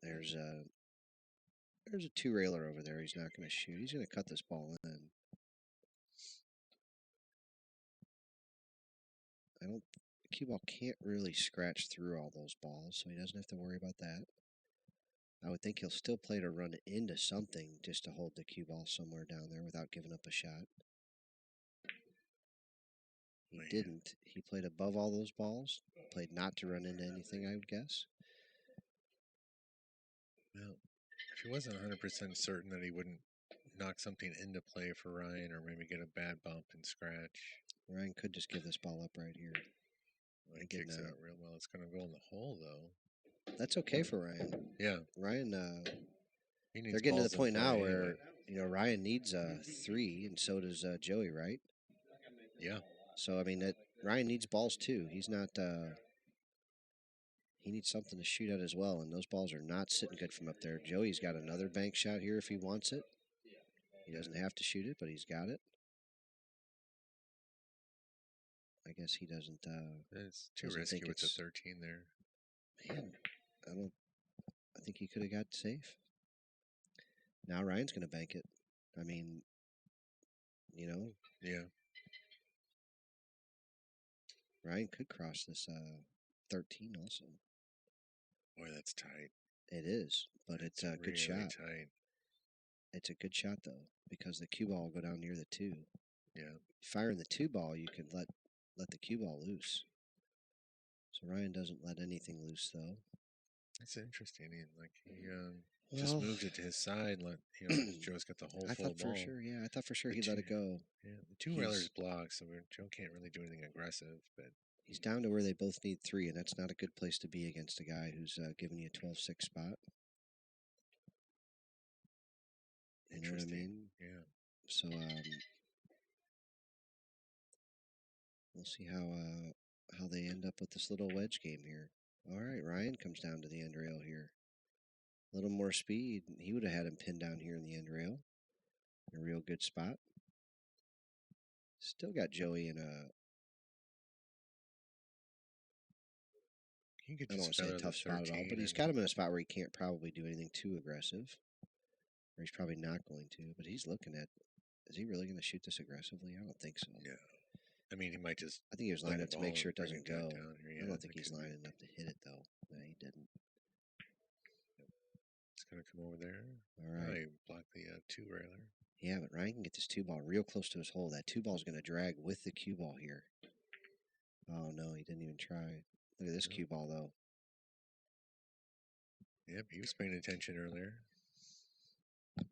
There's a two-railer over there. He's not going to shoot. He's going to cut this ball in. The cue ball can't really scratch through all those balls, so he doesn't have to worry about that. I would think he'll still play to run into something just to hold the cue ball somewhere down there without giving up a shot. He didn't. He played above all those balls. Played not to run into anything, I would guess. Well, if he wasn't 100% certain that he wouldn't knock something into play for Ryan or maybe get a bad bump and scratch. Ryan could just give this ball up right here. He kicks it out real well. It's going to go in the hole, though. That's okay for Ryan. Yeah. Ryan, they're getting to the point now where, Ryan needs a 3, and so does Joey, right? Yeah. So, I mean, Ryan needs balls, too. He's not... he needs something to shoot at as well, and those balls are not sitting good from up there. Joey's got another bank shot here if he wants it. He doesn't have to shoot it, but he's got it. I guess he doesn't. It's too risky with the 13 there. Man, I think he could have got safe. Now Ryan's going to bank it. I mean, Yeah. Ryan could cross this 13 also. Boy, that's tight. It is, but it's a good shot. Tight. It's a good shot though, because the cue ball will go down near the 2. Yeah. Firing the 2 ball, you can let the cue ball loose. So Ryan doesn't let anything loose though. That's interesting. He just moved it to his side. Joe's got the whole full ball. I thought for sure he'd let it go. Yeah, the 2-railer's blocked, so Joe can't really do anything aggressive. But he's down to where they both need 3, and that's not a good place to be against a guy who's giving you a 12-6 spot. You know what I mean? Yeah. So we'll see how they end up with this little wedge game here. All right, Ryan comes down to the end rail here. A little more speed. He would have had him pinned down here in the end rail. A real good spot. Still got Joey in a... I don't want to say a tough spot at all, but he's got him in a spot where he can't probably do anything too aggressive. Or he's probably not going to, but he's looking at... Is he really going to shoot this aggressively? I don't think so. Yeah. I mean, he might just. I think he was let lining it up to fall make sure and it bring doesn't it go. down here. I Yeah, don't think that he's could be. lining up to hit it though. No, he didn't. It's gonna come over there. All right. Probably block the 2 railer. Yeah, but Ryan can get this 2 ball real close to his hole. That 2 ball is going to drag with the cue ball here. Oh no, he didn't even try. Look at this No. cue ball though. Yep, he was paying attention earlier.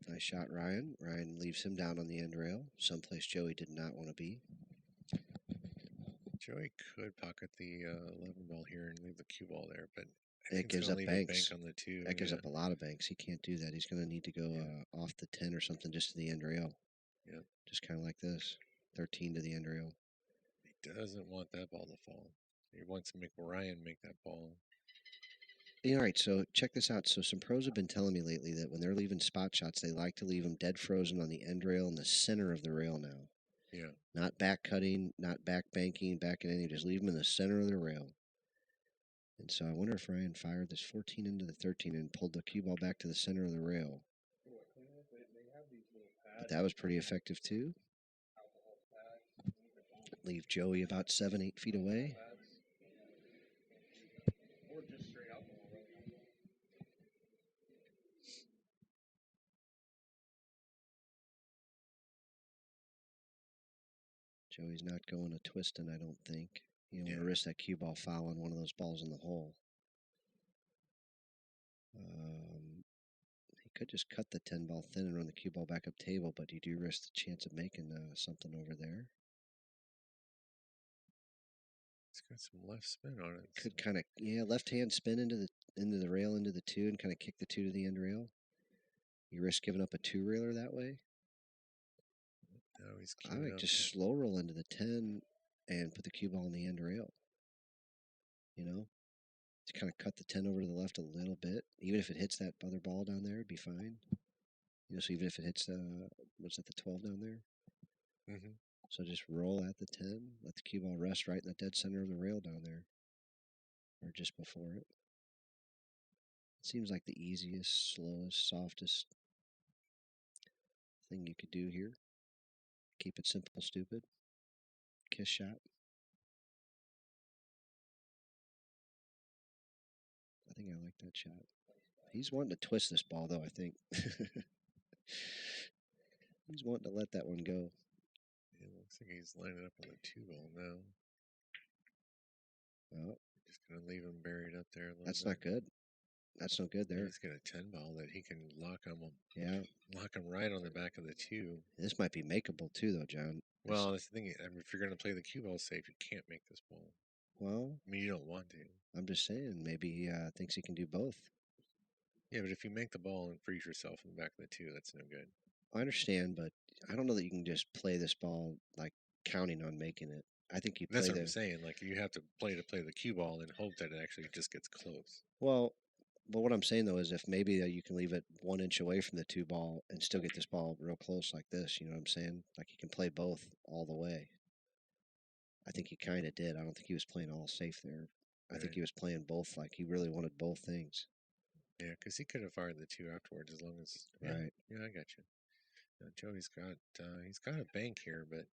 Nice shot, Ryan. Ryan leaves him down on the end rail, someplace Joey did not want to be. Joey could pocket the 11 ball here and leave the cue ball there, but I It think it's gives gonna up leave banks. a bank on the 2. That gives yeah. up a lot of banks. He can't do that. He's going to need to go Yeah. off the 10 or something just to the end rail. Yep. Just kind of like this. 13 to the end rail. He doesn't want that ball to fall. He wants to make Ryan make that ball. Yeah, all right, so check this out. So some pros have been telling me lately that when they're leaving spot shots, they like to leave them dead frozen on the end rail in the center of the rail now. Yeah. Not back cutting, not back banking, back in any. Just leave them in the center of the rail. And so I wonder if Ryan fired this 14 into the 13 and pulled the cue ball back to the center of the rail. But that was pretty effective too. Leave Joey about 7, 8 feet away. Or just straight alcohol. Joey's not going to twisting, I don't think. You don't want Yeah. to risk that cue ball fouling one of those balls in the hole. He could just cut the 10 ball thin and run the cue ball back up table, but you do risk the chance of making something over there. It's got some left spin on it. Could kind of left hand spin into the rail into the 2 and kind of kick the 2 to the end rail. You risk giving up a 2 railer that way. Now he's I might just slow roll into the 10 and put the cue ball in the end rail. You know, to kind of cut the 10 over to the left a little bit. Even if it hits that other ball down there, it'd be fine. You know, so even if it hits what's that, the 12 down there? Mm-hmm. So just roll at the 10, let the cue ball rest right in the dead center of the rail down there, or just before it. It seems like the easiest, slowest, softest thing you could do here. Keep it simple, stupid. Kiss shot. I think I like that shot. He's wanting to twist this ball, though, I think. He's wanting to let that one go. It looks like he's lining up on the 2 ball now. Oh, Just going to leave him buried up there a little that's bit. not good. That's no good there. He's got a 10 ball that he can lock him. Yeah. Lock him right on the back of the 2. This might be makeable, too, though, John. Well, that's the thing. I mean, if you're going to play the cue ball safe, you can't make this ball. Well, I mean, you don't want to. I'm just saying, maybe he thinks he can do both. Yeah, but if you make the ball and freeze yourself in the back of the 2, that's no good. I understand, but I don't know that you can just play this ball like counting on making it. I think you play That's what I'm saying. Like, you have to play the cue ball and hope that it actually just gets close. Well, but what I'm saying though is if maybe you can leave it 1 inch away from the 2 ball and still get this ball real close like this, you know what I'm saying? Like you can play both all the way. I think he kind of did. I don't think he was playing all safe there. I think he was playing both. Like he really wanted both things. Yeah, because he could have fired the 2 afterwards as long as. Yeah, Right. Yeah, I got you. Joey's got a bank here, but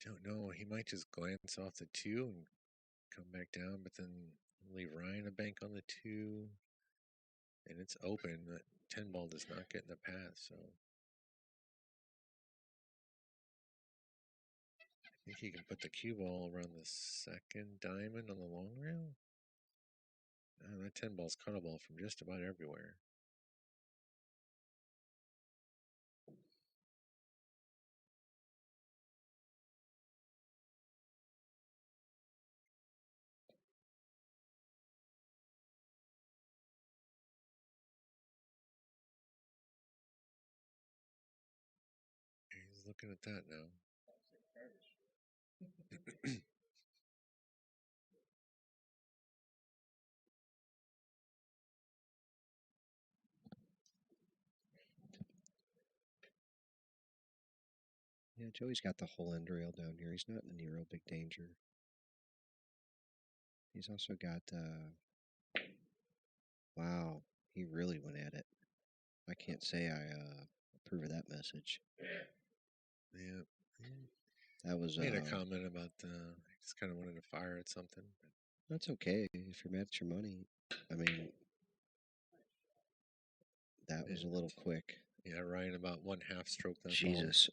don't know. He might just glance off the 2 and come back down, but then leave Ryan a bank on the 2, and it's open. That 10 ball does not get in the path, so I think he can put the cue ball around the 2nd diamond on the long rail. That 10 ball's cuttable from just about everywhere. He's looking at that now. Yeah, Joey's got the whole end rail down here. He's not in any real big danger. He's also got, wow, he really went at it. I can't say I approve of that message. Yeah. That was Made a comment about he just kind of wanted to fire at something. that's okay if you're mad at your money. I mean, that was a little quick. Yeah, Ryan about 1/2 stroke that Jesus.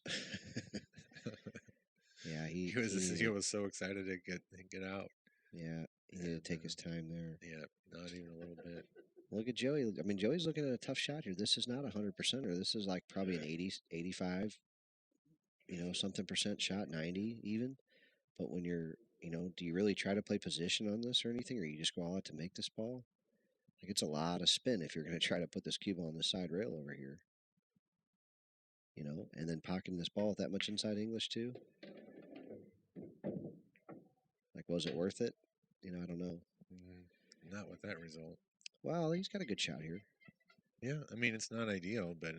Yeah, ball. he He was so excited to get out. yeah, he needed to take his time there. Yeah, not even a little bit. Look at Joey. I mean, Joey's looking at a tough shot here. This is not 100%er. This is like probably an 80, 85, something percent shot, 90 even. But when you're, do you really try to play position on this or anything, or you just go all out to make this ball? Like, it's a lot of spin if you're going to try to put this cue ball on this side rail over here. And then pocketing this ball with that much inside English too. Like, was it worth it? I don't know. Not with that result. Well, he's got a good shot here. Yeah, I mean it's not ideal, but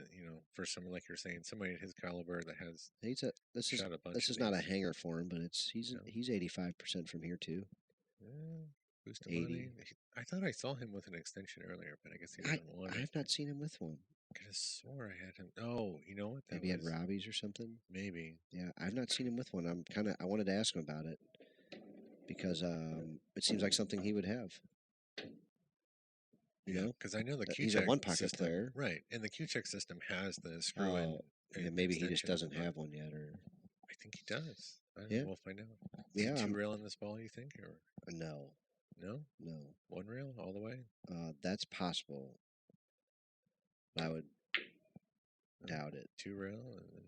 for someone like you're saying, somebody at his caliber that has This shot a bunch this of is not a these. hanger for him, but he's 85% from here too. Bustamante. I thought I saw him with an extension earlier, but I guess he doesn't want I it. have not seen him with one. I could have swore I had him. Oh, you know what? Maybe he had Robbie's or something. Maybe. Yeah, I've not seen him with one. I wanted to ask him about it because it seems like something he would have. Because I know the Q-Check he's a one pocket system, player, right? And the Q-Check system has the screw-in. Yeah, maybe he just extension, doesn't have one yet, or I think he does. Yeah. We'll find out. Yeah, Two rail in this ball, you think, or no, no? One rail all the way. That's possible. I would doubt it. Two rail and then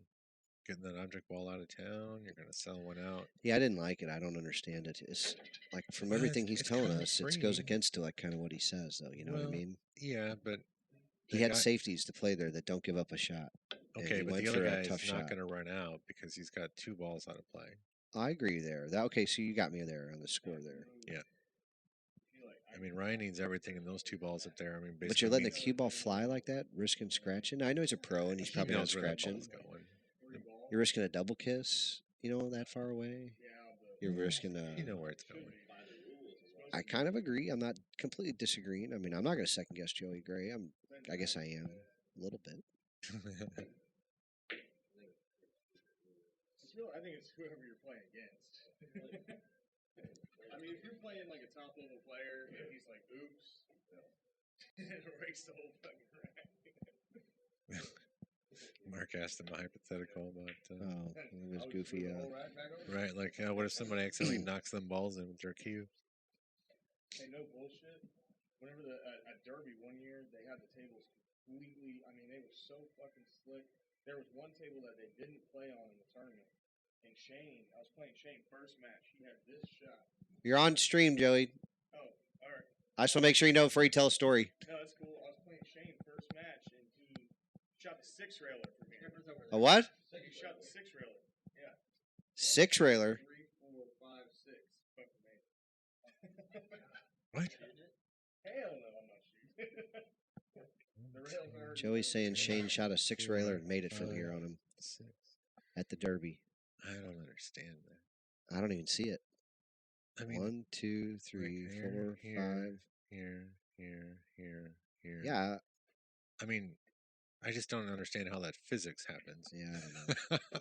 getting that object ball out of town. You're going to sell one out. Yeah, I didn't like it. I don't understand it. It's like from everything he's telling us, it goes against to like kind of what he says, though. You know what I mean? Yeah, but he had safeties to play there that don't give up a shot. Okay, but the other guy is not going to run out because he's got two balls out of play. I agree there. Okay, so you got me there on the score there. Yeah. I mean, Ryan needs everything in those two balls up there. I mean, but you're letting the cue ball fly like that, risking scratching. Now, I know he's a pro and he's probably not scratching. You're risking a double kiss, that far away. You're risking a. You know where it's going. I kind of agree. I'm not completely disagreeing. I mean, I'm not going to second guess Joey Gray. I guess I am a little bit. I think it's whoever you're playing against. I mean, if you're playing like a top level player and he's like, "Oops," erase the whole fucking rack. Mark asked him a hypothetical about. It was goofy. Right, like what if somebody accidentally knocks them balls in with their cue? Hey, no bullshit. Whenever at Derby one year, they had the tables completely. I mean, they were so fucking slick. There was one table that they didn't play on in the tournament. And Shane, I was playing Shane first match. He had this shot. You're on stream, Joey. Oh, all right. I just want to make sure you know before you tell a story. No, that's cool. I was playing Shane first match, and he shot the six railer from here. A what? He shot the six railer. Yeah. Six railer. 3, 4, 5, 6. Fucking made it. What? Hell no, I'm not shooting. The rails are. Joey's saying Shane shot a six railer and made it from here on him at the Derby. I don't understand that. I don't even see it. I mean, 1, 2, 3, 4, 5. Here. Yeah. I mean, I just don't understand how that physics happens. Yeah, I don't know.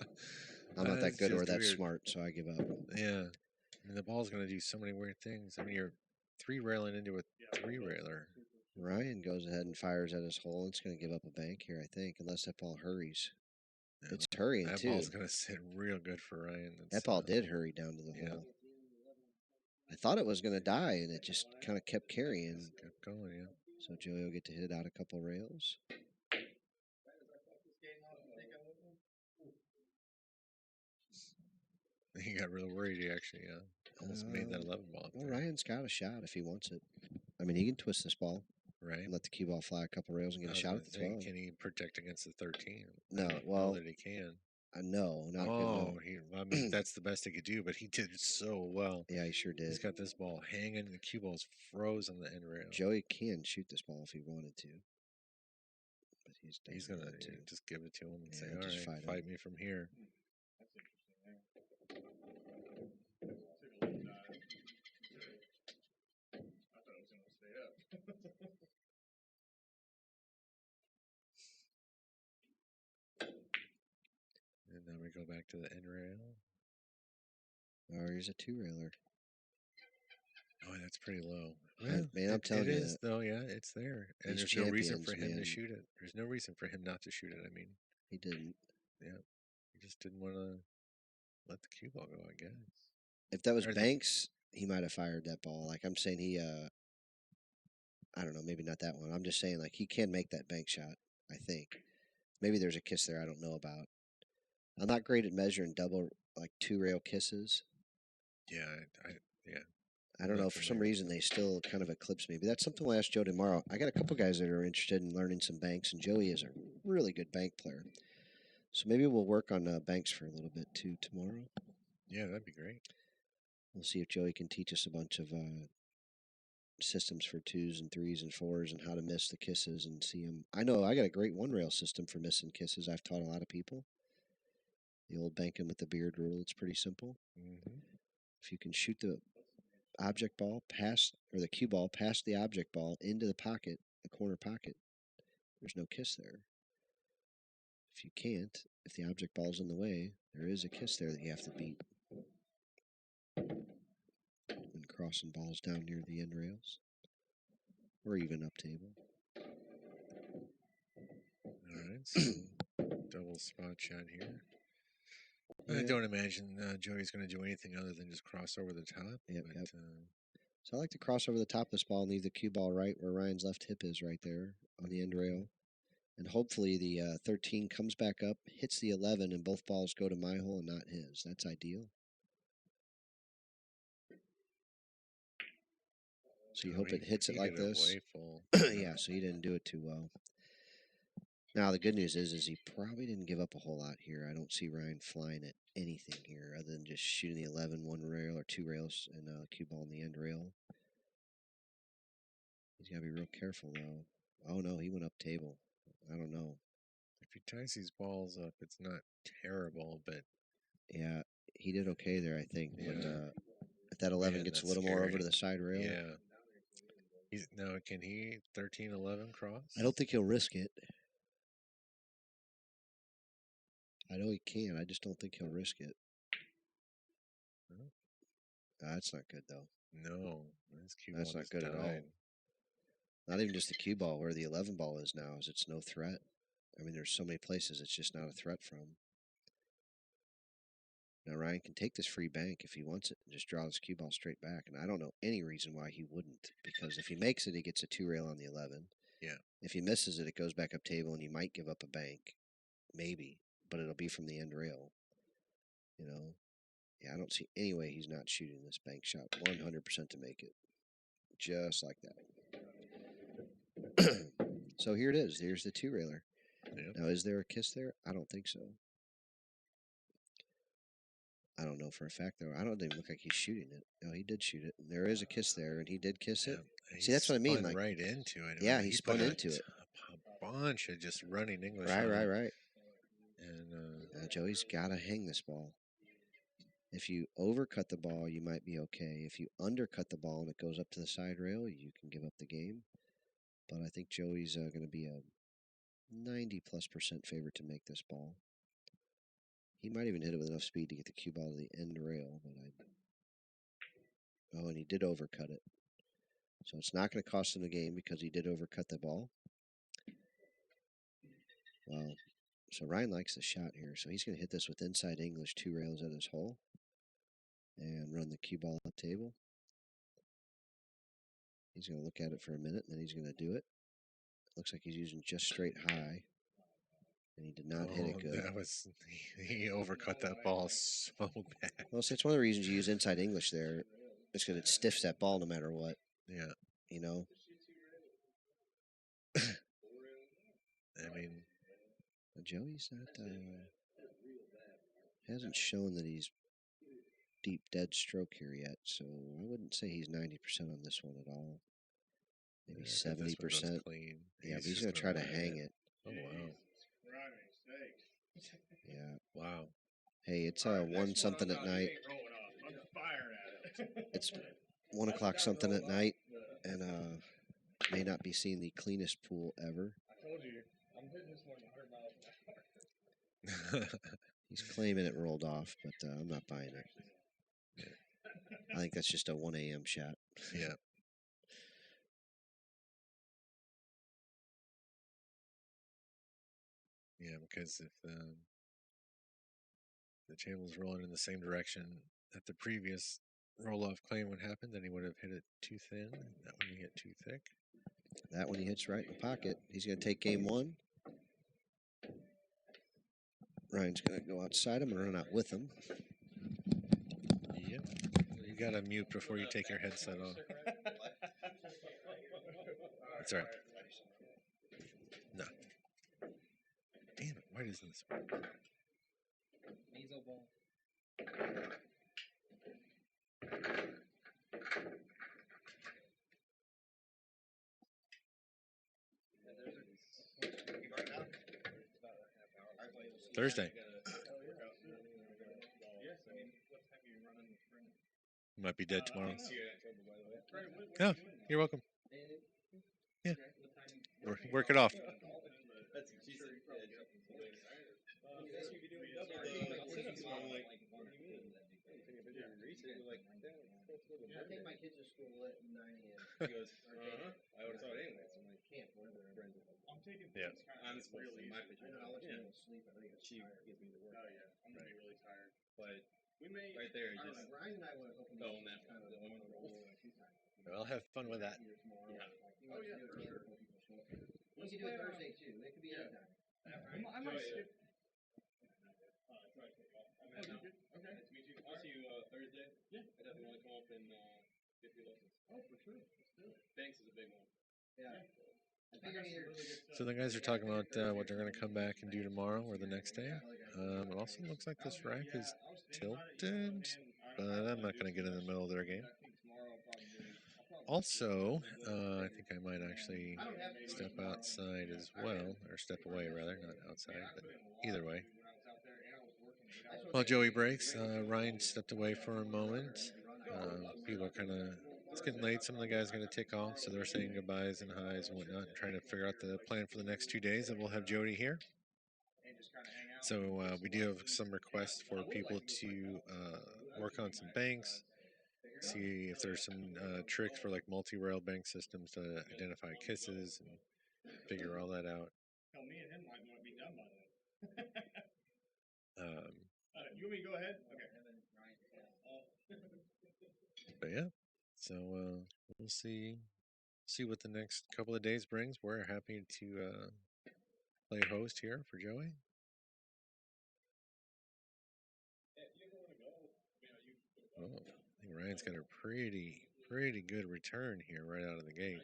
I'm not that good or that smart, so I give up. Yeah. I mean, the ball's going to do so many weird things. I mean, you're three railing into a three railer. Ryan goes ahead and fires at his hole. It's going to give up a bank here, I think, unless that ball hurries. Yeah, it's hurrying, that too. That ball's going to sit real good for Ryan. That ball did hurry down to the hole. I thought it was going to die, and it just kind of kept carrying. Just kept going, yeah. So Joey will get to hit out a couple rails. He got real worried. He actually almost made that 11 ball. Well, Ryan's got a shot if he wants it. I mean, he can twist this ball. Right. And let the cue ball fly a couple rails and get a shot at the 12. Can he protect against the 13? No, well. that he can. No, not good. No. I mean, that's the best he could do, but he did so well. Yeah, he sure did. He's got this ball hanging, and the cue ball's froze on the end rail. Joey can shoot this ball if he wanted to. But he's going to just give it to him and say, all right, fight me from here. And then we go back to the end rail. Or here's a 2-railer. Oh, that's pretty low. Man, I'm it, telling it you, is though. Yeah, it's there, and these there's no reason champions, for him man. to shoot it. There's no reason for him not to shoot it. I mean, He didn't. yeah, he just didn't want to let the cue ball go. I guess. If that was Or the- Banks, he might have fired that ball. Like I'm saying, he. I don't know. Maybe not that one. I'm just saying, like he can make that bank shot. I think. Maybe there's a kiss there I don't know about. I'm not great at measuring double, like 2-rail kisses. Yeah, yeah. I don't Not know. For some familiar. reason, they still kind of eclipse me. But that's something we'll ask Joe tomorrow. I got a couple guys that are interested in learning some banks, and Joey is a really good bank player. So maybe we'll work on banks for a little bit too tomorrow. Yeah, that'd be great. We'll see if Joey can teach us a bunch of systems for 2s and 3s and 4s and how to miss the kisses and see them. I know I got a great 1-rail system for missing kisses. I've taught a lot of people. The old banking with the beard rule. It's pretty simple. Mm-hmm. If you can shoot the object ball past, or the cue ball past the object ball into the pocket, the corner pocket, there's no kiss there. If you can't, if the object ball's in the way, there is a kiss there that you have to beat. And crossing balls down near the end rails, or even up table. All right, so double spot shot here. I don't imagine Joey's going to do anything other than just cross over the top. Yep, but, yep. So I like to cross over the top of this ball and leave the cue ball right where Ryan's left hip is, right there on the end rail. And hopefully the 13 comes back up, hits the 11, and both balls go to my hole and not his. That's ideal. So you hope it hits it like did this. Way full. Yeah, so he didn't do it too well. Now the good news is he probably didn't give up a whole lot here. I don't see Ryan flying at anything here other than just shooting the 11 1 rail or 2 rails and cue ball in the end rail. He's got to be real careful though. Oh no, he went up table. I don't know. If he ties these balls up, it's not terrible, but yeah, he did okay there, I think. Yeah. But if that 11 gets a little more over to the side rail, yeah. Now, can he 13-11 cross? I don't think he'll risk it. I know he can. I just don't think he'll risk it. No. That's not good though. No, his cue That's ball not good at all. Not even just the cue ball, where the 11 ball is now, is it's no threat. I mean, there's so many places it's just not a threat from. Now Ryan can take this free bank if he wants it and just draw his cue ball straight back. And I don't know any reason why he wouldn't, because if he makes it, he gets a 2-rail on the 11. Yeah. If he misses it, it goes back up table, and he might give up a bank, maybe, but it'll be from the end rail. You know, yeah, I don't see any way he's not shooting this bank shot 100% to make it, just like that. So here it is. Here's the 2-railer. Yep. Now, is there a kiss there? I don't think so. I don't know for a fact, though. I don't even look like he's shooting it. No, he did shoot it. There is a kiss there, and he did kiss it. See, that's what I mean. Like, like right into it. Yeah, he spun into it. A bunch of just running English. Right. And Joey's got to hang this ball. If you overcut the ball, you might be okay. If you undercut the ball and it goes up to the side rail, you can give up the game. But I think Joey's going to be a 90+% favorite to make this ball. He might even hit it with enough speed to get the cue ball to the end rail. Oh, and he did overcut it. So it's not going to cost him the game because he did overcut the ball. Well, so Ryan likes the shot here. So he's going to hit this with inside English 2 rails at his hole and run the cue ball up table. He's going to look at it for a minute, and then he's going to do it. Looks like he's using just straight high, and he did not hit it good. He overcut that ball so bad. Well, so it's one of the reasons you use inside English there. It's because it stiffs that ball no matter what. Yeah. You know? I mean, Joey's not, hasn't shown that he's deep dead stroke here yet, so I wouldn't say he's 90% on this one at all. Maybe 70%. Yeah, but he's going to try to hang it. Oh, wow. Yeah. Wow. Hey, it's 1 something at night. It's 1 o'clock something at night, and may not be seeing the cleanest pool ever. I told you, I'm hitting this one 100 miles an hour. He's claiming it rolled off, but I'm not buying it. Yeah. I think that's just a 1 a.m. shot. Yeah. Yeah, because if the table's rolling in the same direction that the previous roll-off claim would happen, then he would have hit it too thin. That one he hit too thick. That one he hits right in the pocket. He's going to take game one. Ryan's going to go outside him and run out with him. Yep. You got to mute before you take your headset off. That's all right. No. Damn it. Why doesn't this work? Nasal ball. Thursday. You might be dead tomorrow. Yeah, you're welcome. Yeah. Work it off. I take my kids to school at 9 a.m. He goes, I would have thought anyways. I'm like, camp, whatever. I'm taking Yeah. honestly really my easy. picture. I'll let you know sleep. I think she gives me the work. Oh yeah, I'm gonna be really tired. But We may right there, I don't just know. Ryan and I went hoping Go on that kind of on the roll like 2 times. Well, have fun with that. Yeah. Oh, yeah, for sure. We could do it Thursday too. It could be Yeah. anytime. I might skip. Okay. Okay. Nice to meet you. I'll see you Thursday. Yeah. I definitely want to come up and get your lessons. Oh, for sure. Let's do it. Thanks is a big one. Yeah. I figured either. So the guys are talking about what they're going to come back and do tomorrow or the next day. It also looks like this rack is tilted, but I'm not going to get in the middle of their game. Also, I think I might actually step outside as well, or step away rather, not outside, but either way. While Joey breaks, Ryan stepped away for a moment. People are kind of, it's getting late. Some of the guys are going to take off, so they're saying goodbyes and highs and whatnot, and trying to figure out the plan for the next 2 days. And we'll have Jody here. So we do have some requests for people to work on some banks, see if there's some tricks for like multi-rail bank systems to identify kisses and figure all that out. Tell me and him might be done by then. You want me to go ahead? Okay. But yeah, so we'll see what the next couple of days brings. We're happy to play host here for Joey. Oh, I think Ryan's got a pretty good return here right out of the gate.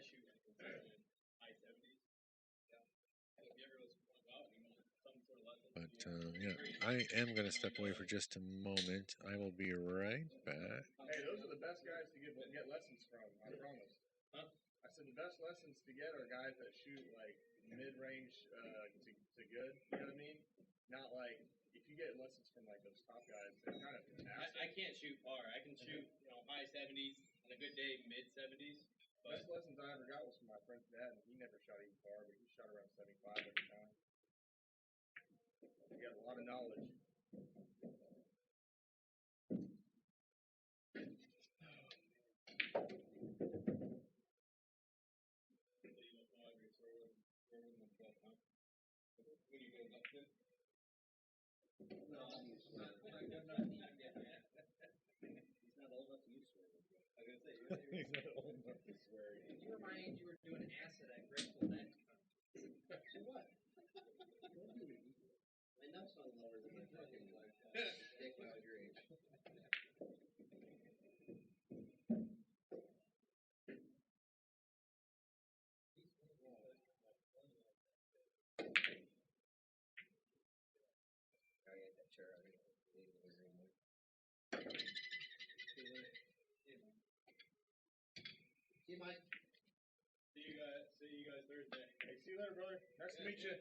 But yeah, I am going to step away for just a moment. I will be right back. Hey, those are the best guys to get lessons from. I promise. Huh? I said the best lessons to get are guys that shoot like mid-range to good. You know what I mean? Not like if you get lessons from like those top guys, they're kind of fantastic. I can't shoot far. I can shoot high 70s on a good day, mid 70s. Best lessons I ever got was from my friend's dad, and he never shot even far, but he shot around 75 every time. He got a lot of knowledge. He's not old enough to swear. You were my age, you were doing acid at Grateful Dead. So what? My nuts on lower than my fucking dick when I was your age. See you, Mike. See you guys Thursday. Hey, see you later, brother. Nice to meet you.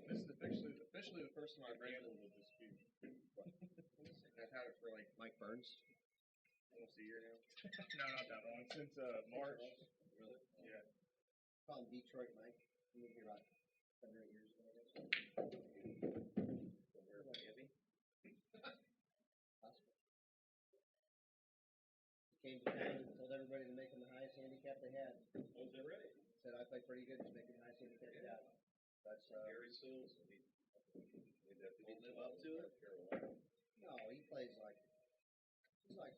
This is officially the first time I've handled a dispute. I've had it for like Mike Burns. almost a year now. No, not that long. Since March. Really? Yeah. Call him Detroit Mike. He moved here about 7 or 8 years ago, I guess. So where about Gibby? Hospital. came to town and told everybody to make him the highest handicap they had. Oh, is that right? Said I played pretty good to make him the highest handicap they got. That's Gary Sills. Did he live up to it? no, he plays like he's like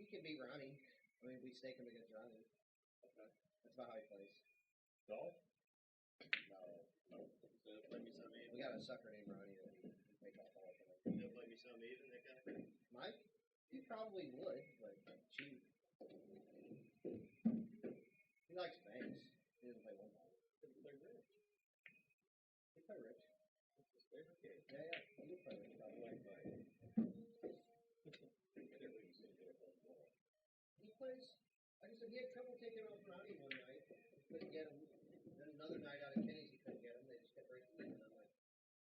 he can beat Ronnie. I mean, we stake him against Ronnie. Okay. That's about how he plays. Golf? No, So it'll play me some we even. got a sucker named Ronnie that he make all ball for. He'll play me some even, that guy? Mike, he probably would, but cheap. He likes banks. He doesn't play one ball. He'll play rich. He play rich. That's his favorite game. Yeah, yeah. He would play rich probably. I can't believe he's gonna get a home ball. He plays. Like I said, he had trouble taking off Ronnie one night. Couldn't get him. Then another night out of Kenny's, he couldn't get him. They just kept breaking in. And I'm like,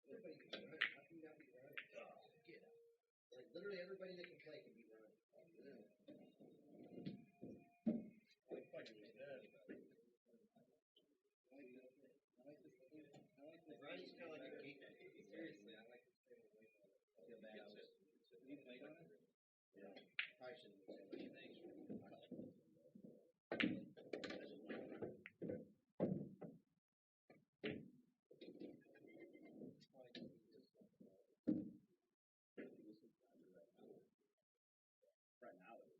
everybody can beat Ronnie. How can you not beat Ronnie? Oh, get him. Like literally everybody that can play can beat Ronnie. Literally. Looks like he was dead. Ronnie's kind of like a geek. Seriously, I like his favorite way. I feel bad. You played on it? Yeah. Probably shouldn't say much. Right now it is.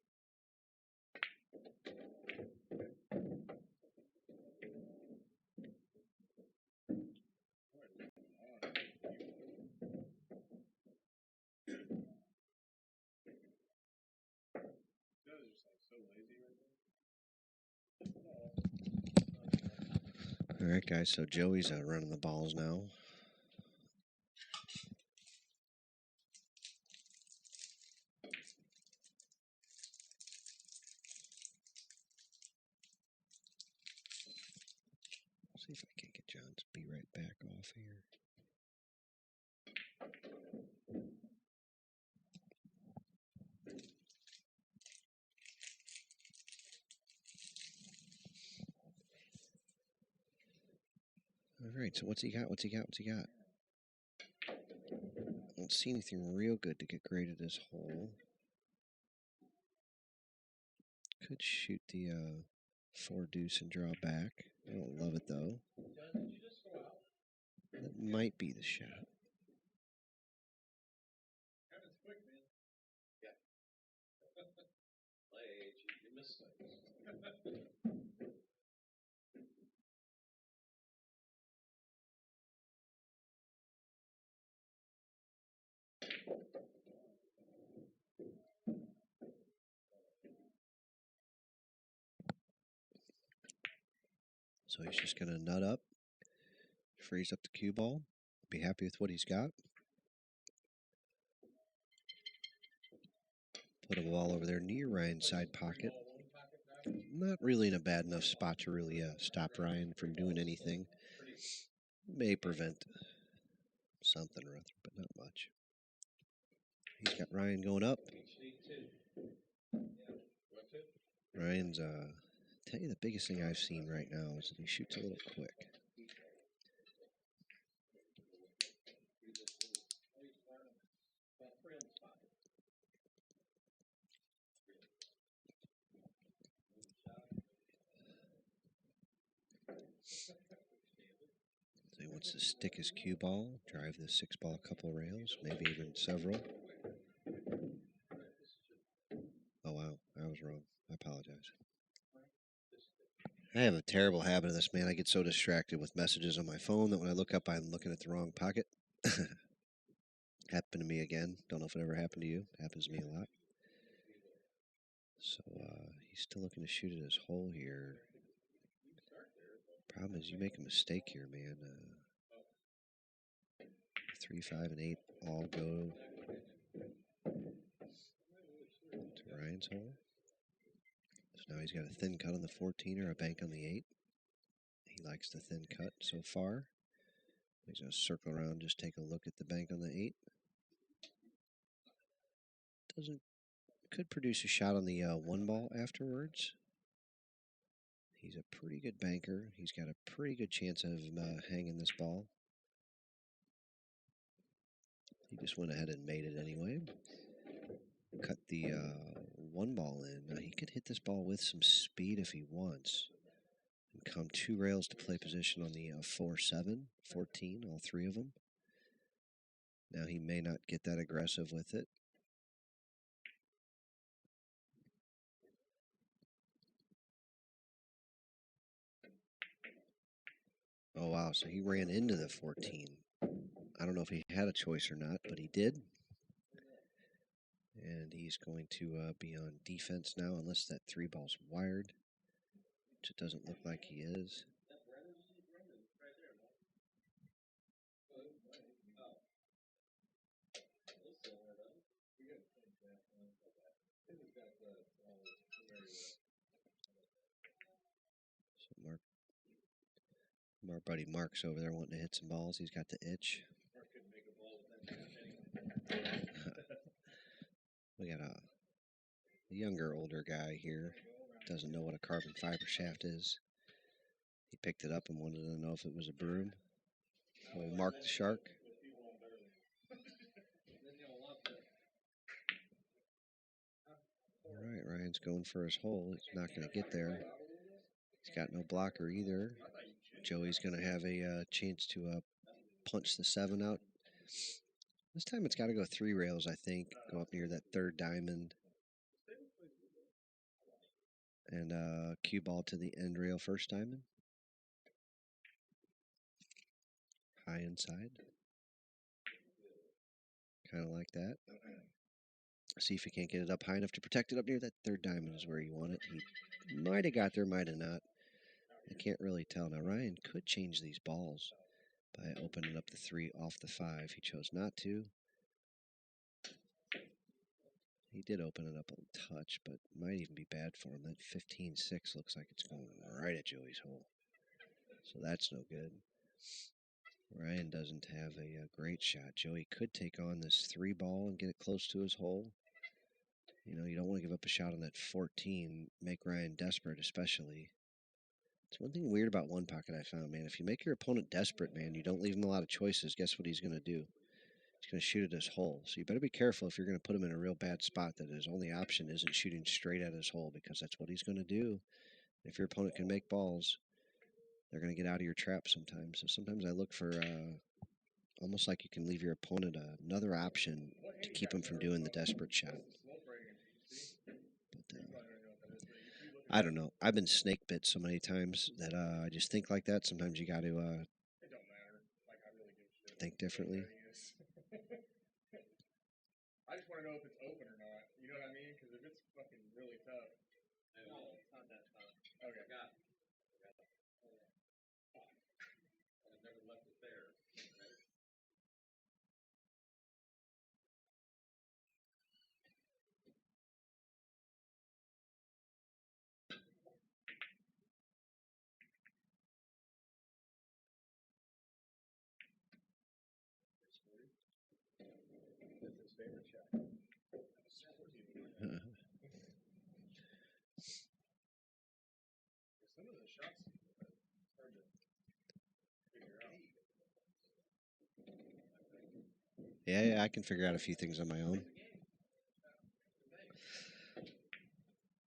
Joe's just like so lazy right All right, guys. So Joey's running the balls now. See if I can get John to be right back off here. All right, so what's he got? What's he got? What's he got? I don't see anything real good to get graded as hole. Could shoot the 4 deuce and draw back. I don't love it though. John, did you just go out? That might be the shot. Kevin's quick, man. Yeah. My age, you miss things. So he's just going to nut up, freeze up the cue ball, be happy with what he's got. Put a ball over there near Ryan's side pocket. Not really in a bad enough spot to really stop Ryan from doing anything. May prevent something or other, but not much. He's got Ryan going up. Ryan's, tell you the biggest thing I've seen right now is that he shoots a little quick. So he wants to stick his cue ball, drive the 6-ball a couple rails, maybe even several. Oh wow, I was wrong. I apologize. I have a terrible habit of this, man. I get so distracted with messages on my phone that when I look up, I'm looking at the wrong pocket. Happened to me again. Don't know if it ever happened to you. Happens to me a lot. So he's still looking to shoot at his hole here. Problem is, you make a mistake here, man. 3, 5, and 8 all go to Ryan's hole. So now he's got a thin cut on the 14er, a bank on the 8. He likes the thin cut so far. He's going to circle around, just take a look at the bank on the 8. Could produce a shot on the 1 ball afterwards. He's a pretty good banker. He's got a pretty good chance of hanging this ball. He just went ahead and made it anyway. Cut the one ball in. Now he could hit this ball with some speed if he wants. And come 2 rails to play position on the 4-7, 14, all 3 of them. Now he may not get that aggressive with it. Oh, wow. So he ran into the 14. I don't know if he had a choice or not, but he did. And he's going to be on defense now, unless that 3 ball's wired, which it doesn't look like he is. So our buddy Mark's over there wanting to hit some balls. He's got the itch. We got a younger, older guy here. Doesn't know what a carbon fiber shaft is. He picked it up and wanted to know if it was a broom. We'll Mark the Shark. All right, Ryan's going for his hole. He's not going to get there. He's got no blocker either. Joey's going to have a chance to punch the 7 out. This time it's got to go 3 rails, I think. Go up near that 3rd diamond. And cue ball to the end rail 1st diamond. High inside. Kind of like that. See if he can't get it up high enough to protect it up near that 3rd diamond is where you want it. He might have got there, might have not. I can't really tell. Now, Ryan could change these balls by opening up the 3 off the 5. He chose not to. He did open it up a touch, but might even be bad for him. That 15-6 looks like it's going right at Joey's hole. So that's no good. Ryan doesn't have a great shot. Joey could take on this 3 ball and get it close to his hole. You know, you don't want to give up a shot on that 14. Make Ryan desperate, especially. It's one thing weird about one pocket I found, man. If you make your opponent desperate, man, you don't leave him a lot of choices. Guess what he's going to do? He's going to shoot at his hole. So you better be careful if you're going to put him in a real bad spot that his only option isn't shooting straight at his hole, because that's what he's going to do. If your opponent can make balls, they're going to get out of your trap sometimes. So sometimes I look for almost like you can leave your opponent another option to keep him from doing the desperate shot. But I don't know. I've been snake bit so many times that I just think like that. Sometimes you got to think differently. I just want to know if it's open or not. You know what I mean? Because if it's fucking really tough. No, it's not that tough. Okay. Got it. I never left it there. Right? That's his favorite shot. Some of the shots it's hard to figure out. Yeah, I can figure out a few things on my own.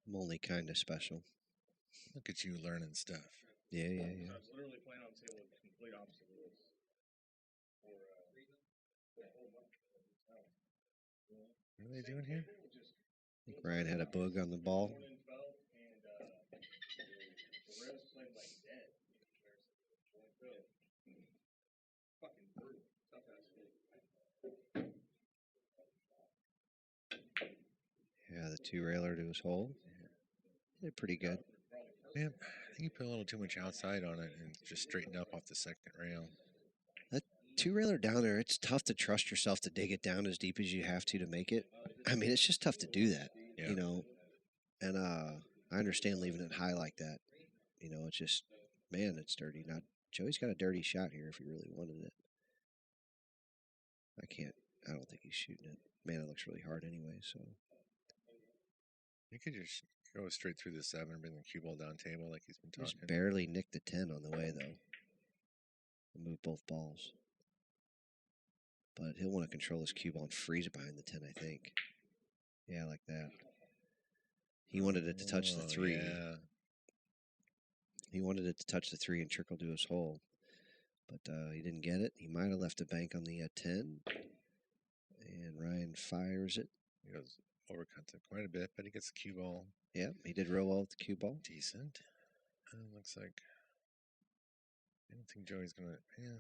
I'm only kind of special. Look at you learning stuff. Yeah. So I was literally playing on a table with complete opposite rules for a whole month. What are they doing here? I think Ryan had a bug on the ball. And the rails played like dead. Fucking brutal. Tough ass game. Yeah, the 2 railer to his hole. They're pretty good. Yeah, I think you put a little too much outside on it and just straightened up off the 2nd rail. That 2 railer down there, it's tough to trust yourself to dig it down as deep as you have to make it. I mean, it's just tough to do that, Yeah. you know. And I understand leaving it high like that. You know, it's just, man, it's dirty. Not Joey's got a dirty shot here if he really wanted it. I don't think he's shooting it. Man, it looks really hard anyway, so. You could just go straight through the 7 and bring the cue ball down table like he's been Just talking. barely nicked the 10 on the way, though. And move both balls. But he'll want to control his cue ball and freeze it behind the 10, I think. Yeah, like that. He wanted it to touch the Oh, 3. Yeah. He wanted it to touch the 3 and trickle to his hole. But he didn't get it. He might have left a bank on the 10. And Ryan fires it. He goes overcuts it quite a bit, but he gets the cue ball Yep, he did real well with the cue ball. decent. Looks like I don't think Joey's gonna. Yeah,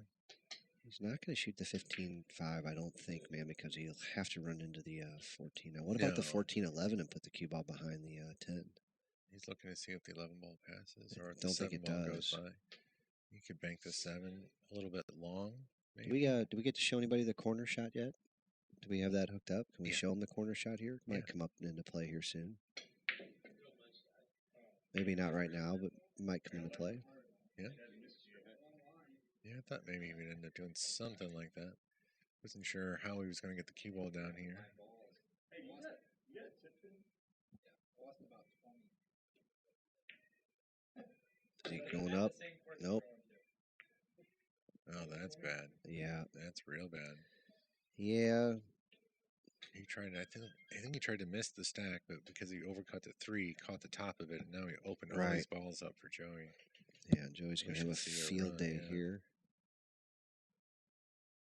He's not going to shoot the 15-5, I don't think, man, because he'll have to run into the 14. Now, what about the No. 14-11 and put the cue ball behind the 10? he's looking to see if the 11 ball passes or if the Don't think 7 it ball goes does. by. You could bank the 7 a little bit long. Do Maybe. we get to show anybody the corner shot yet? Do we have that hooked up? Can we Yeah. show them the corner shot here? It might Yeah. come up into play here soon. Maybe not right now, but it might come into play. Yeah, I thought maybe we'd end up doing something like that. Wasn't sure how he was going to get the cue ball down here. Is he going up? Nope. Oh, that's bad. Yeah. That's real bad. Yeah. He tried. I think he tried to miss the stack, but because he overcut the 3, caught the top of it, and now he opened all these balls up for Joey. Yeah, Joey's going to have a field day here.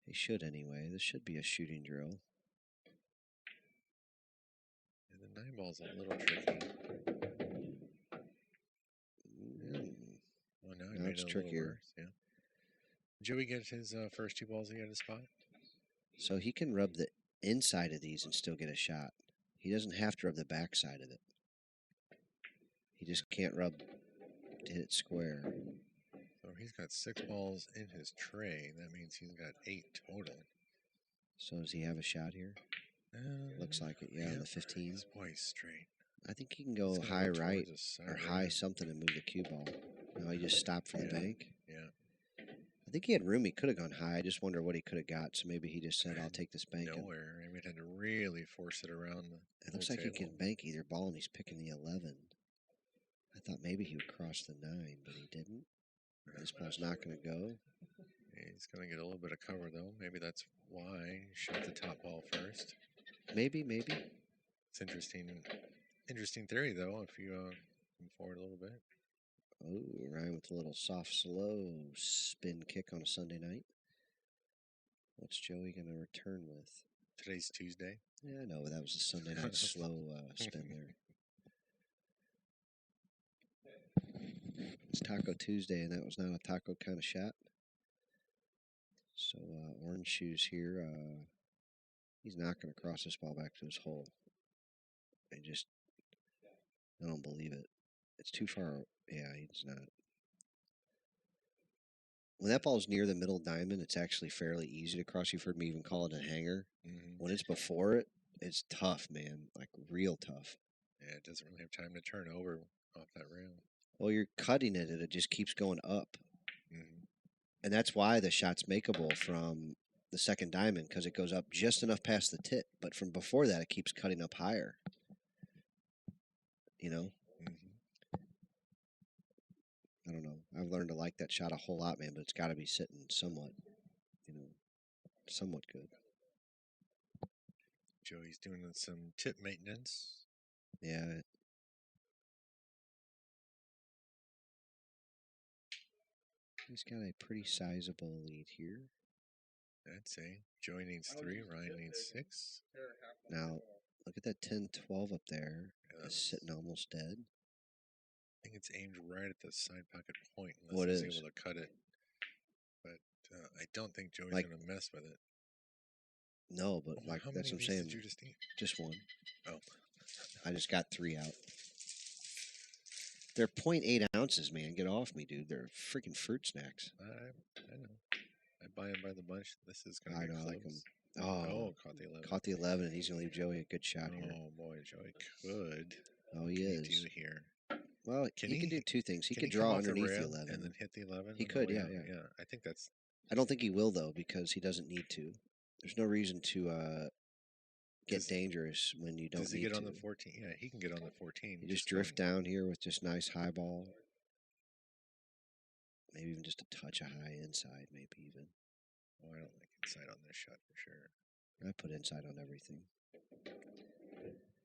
He should anyway. This should be a shooting drill. And the 9 ball's a little tricky. Well, now it's trickier. Yeah. Joey gets his first 2 balls he had a spot. So he can rub the inside of these and still get a shot. He doesn't have to rub the back side of it. He just can't rub to hit it square. So he's got 6 balls in his tray. That means he's got 8 total. So does he have a shot here? Looks like it. Yeah, the 15. Boy, he's straight. I think he can go high right or high something and move the cue ball. No, he just stopped for the bank. Yeah. I think he had room. He could have gone high. I just wonder what he could have got. So maybe he just said, "I'll take this bank." Nowhere. I mean, had to really force it around the. It looks like he can bank either ball, and he's picking the 11. I thought maybe he would cross the 9, but he didn't. This ball's not going to go. He's going to get a little bit of cover, though. Maybe that's why he shot the top ball first. Maybe. It's interesting theory, though, if you come forward a little bit. Oh, Ryan with a little soft, slow spin kick on a Sunday night. What's Joey going to return with? Today's Tuesday. Yeah, I know. That was a Sunday night slow spin there. It's Taco Tuesday, and that was not a taco kind of shot. So Orange Shoes here. He's not going to cross this ball back to his hole. I don't believe it. It's too far. Yeah, he's not. When that ball's near the middle diamond, it's actually fairly easy to cross. You've heard me even call it a hanger. Mm-hmm. When it's before it, it's tough, man. Like real tough. Yeah, it doesn't really have time to turn over off that rail. Well, you're cutting it, and it just keeps going up. Mm-hmm. And that's why the shot's makeable from the second diamond, because it goes up just enough past the tip. But from before that, it keeps cutting up higher. You know? Mm-hmm. I don't know. I've learned to like that shot a whole lot, man, but it's got to be sitting somewhat good. Joey's doing some tip maintenance. Yeah. He's got a pretty sizable lead here. I'd say Joey needs 3, Ryan needs 6. Now, look at that 10-12 up there. It's sitting almost dead. I think it's aimed right at the side pocket point unless he's able to cut it. But I don't think Joey's going to mess with it. No, but that's what I'm saying. Did you just eat? Just one. Oh. I just got 3 out. They're 0.8 ounces, man. Get off me, dude. They're freaking fruit snacks. I know. I buy them by the bunch. This is going to be I close. like them. Oh, caught the 11. Caught the 11, and he's going to leave Joey a good shot here. Oh, boy, Joey could. Oh, he is. Do here? Well, he can do 2 things. He could draw underneath the 11. And then hit the 11? He could, yeah. I think that's... I don't think he will, though, because he doesn't need to. There's no reason to get dangerous when you don't need to. Does he get on the 14? Yeah, he can get on the 14. You just drift down here with just nice high ball. Maybe even just a touch of high inside, maybe even. Oh, I don't like inside on this shot for sure. I put inside on everything.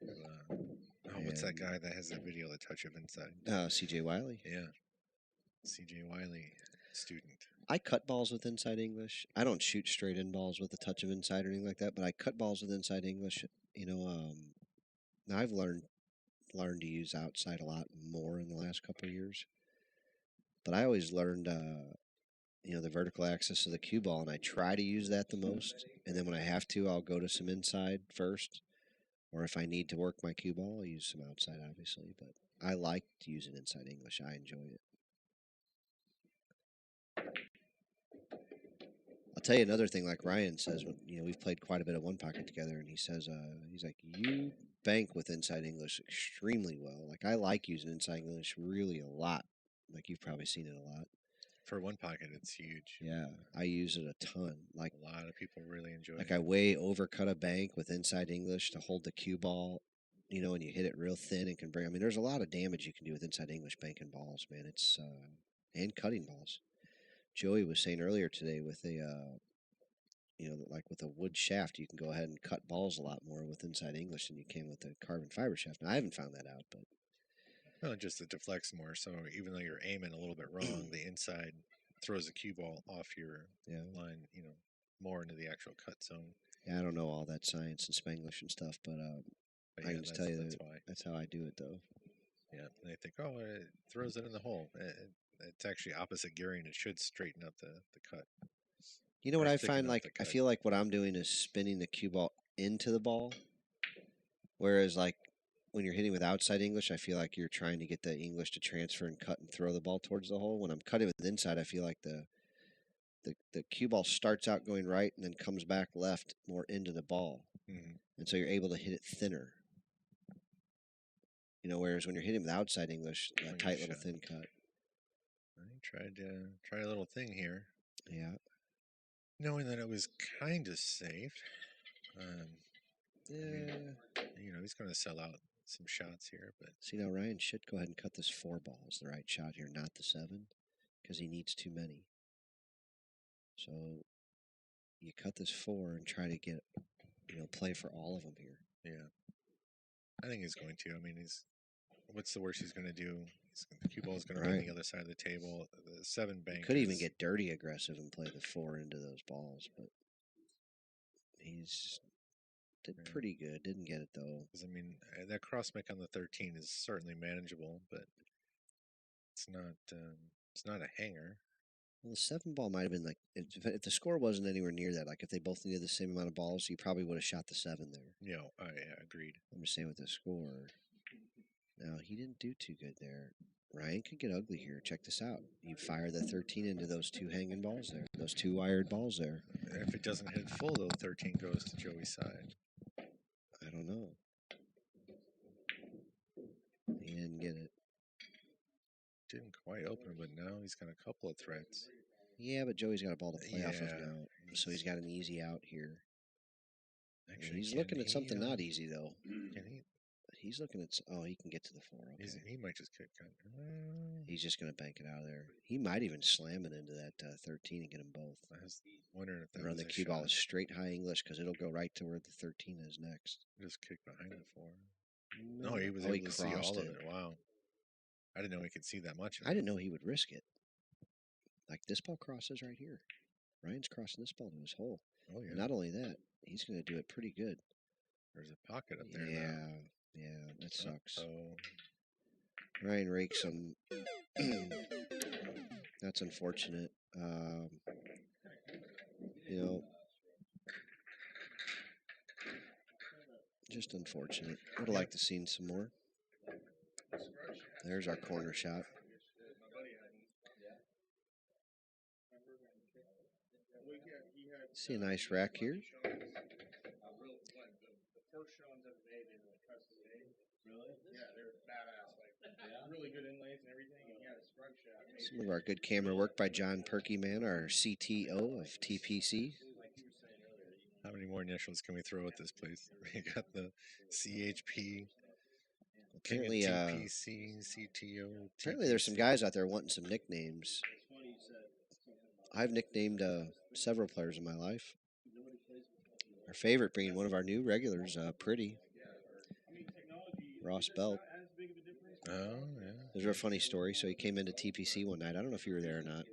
What's that And- guy that has that video, The Touch of Inside? C.J. Wiley. Yeah. C.J. Wiley, student. I cut balls with inside English. I don't shoot straight in balls with a touch of inside or anything like that, but I cut balls with inside English. Now I've learned to use outside a lot more in the last couple of years. But I always learned, the vertical axis of the cue ball, and I try to use that the most. And then when I have to, I'll go to some inside first. Or if I need to work my cue ball, I'll use some outside, obviously. But I like to use it inside English. I enjoy it. I'll tell you another thing, like Ryan says, when we've played quite a bit of one pocket together, and he says, he's like, you bank with inside English extremely well. Like I like using inside English really a lot. Like you've probably seen it a lot. For one pocket, it's huge. Yeah, I use it a ton. Like a lot of people really enjoy like it. I way overcut a bank with inside English to hold the cue ball, and you hit it real thin and can bring. I mean, there's a lot of damage you can do with inside English banking balls, man. It's and cutting balls. Joey was saying earlier today with like with a wood shaft, you can go ahead and cut balls a lot more with inside English than you can with a carbon fiber shaft. Now, I haven't found that out, but Well, just it deflects more. So even though you're aiming a little bit wrong, the inside throws the cue ball off your line, more into the actual cut zone. Yeah, I don't know all that science and Spanglish and stuff, but I can just tell you that's how I do it, though. Yeah, they think, oh, it throws it in the hole. It's actually opposite gearing. It should straighten up the cut. You know what I find? Like I feel like what I'm doing is spinning the cue ball into the ball, whereas like when you're hitting with outside English, I feel like you're trying to get the English to transfer and cut and throw the ball towards the hole. When I'm cutting with inside, I feel like the cue ball starts out going right and then comes back left more into the ball, and so you're able to hit it thinner. Whereas when you're hitting with outside English, that tight little thin cut. I tried a little thing here. Yeah. Knowing that it was kind of safe. Yeah. He's going to sell out some shots here, but see now Ryan should go ahead and cut this 4 ball as the right shot here, not the 7, because he needs too many. So you cut this 4 and try to get play for all of them here. Yeah, I think he's going to. I mean, what's the worst he's going to do? The cue ball is going to be on the other side of the table. The 7 bank. He could even get dirty aggressive and play the 4 into those balls, but he's did pretty good. Didn't get it though. I mean, that cross make on the 13 is certainly manageable, but it's not a hanger. Well, the 7 ball might have been like if the score wasn't anywhere near that. Like if they both needed the same amount of balls, you probably would have shot the 7 there. Yeah, I agreed. I'm just saying with the score. Now he didn't do too good there. Ryan could get ugly here. Check this out. You fire the 13 into those 2 hanging balls there. Those 2 wired balls there. If it doesn't hit full, though, 13 goes to Joey's side. I don't know. He didn't get it. Didn't quite open, but now he's got a couple of threats. Yeah, but Joey's got a ball to play off of now. So he's got an easy out here. Actually, he's looking at something not easy, though. Can he? He's looking at... Oh, he can get to the 4. Okay. He might just kick. He's just going to bank it out of there. He might even slam it into that 13 and get them both. I was wondering if that run was the cue ball is straight high English because it'll go right to where the 13 is next. Just kick behind the 4. No, he was able to see all of it. Wow. I didn't know he could see that much. I didn't know he would risk it. Like this ball crosses right here. Ryan's crossing this ball to his hole. Oh, yeah. And not only that, he's going to do it pretty good. There's a pocket up there. Yeah, that sucks. Ryan rakes him. That's unfortunate. Just unfortunate. Would have liked to seen some more. There's our corner shot. See a nice rack here. Really good inlays and everything, and he had a scrub shot. Some of our good camera work by John Perkyman, our CTO of TPC. How many more initials can we throw at this place? We got the CHP. Apparently, TPC, CTO. Apparently, there's some guys out there wanting some nicknames. I've nicknamed several players in my life. Our favorite being one of our new regulars, Pretty. Ross Belt. Oh, yeah. There's a funny story. So he came into TPC one night. I don't know if you were there or not.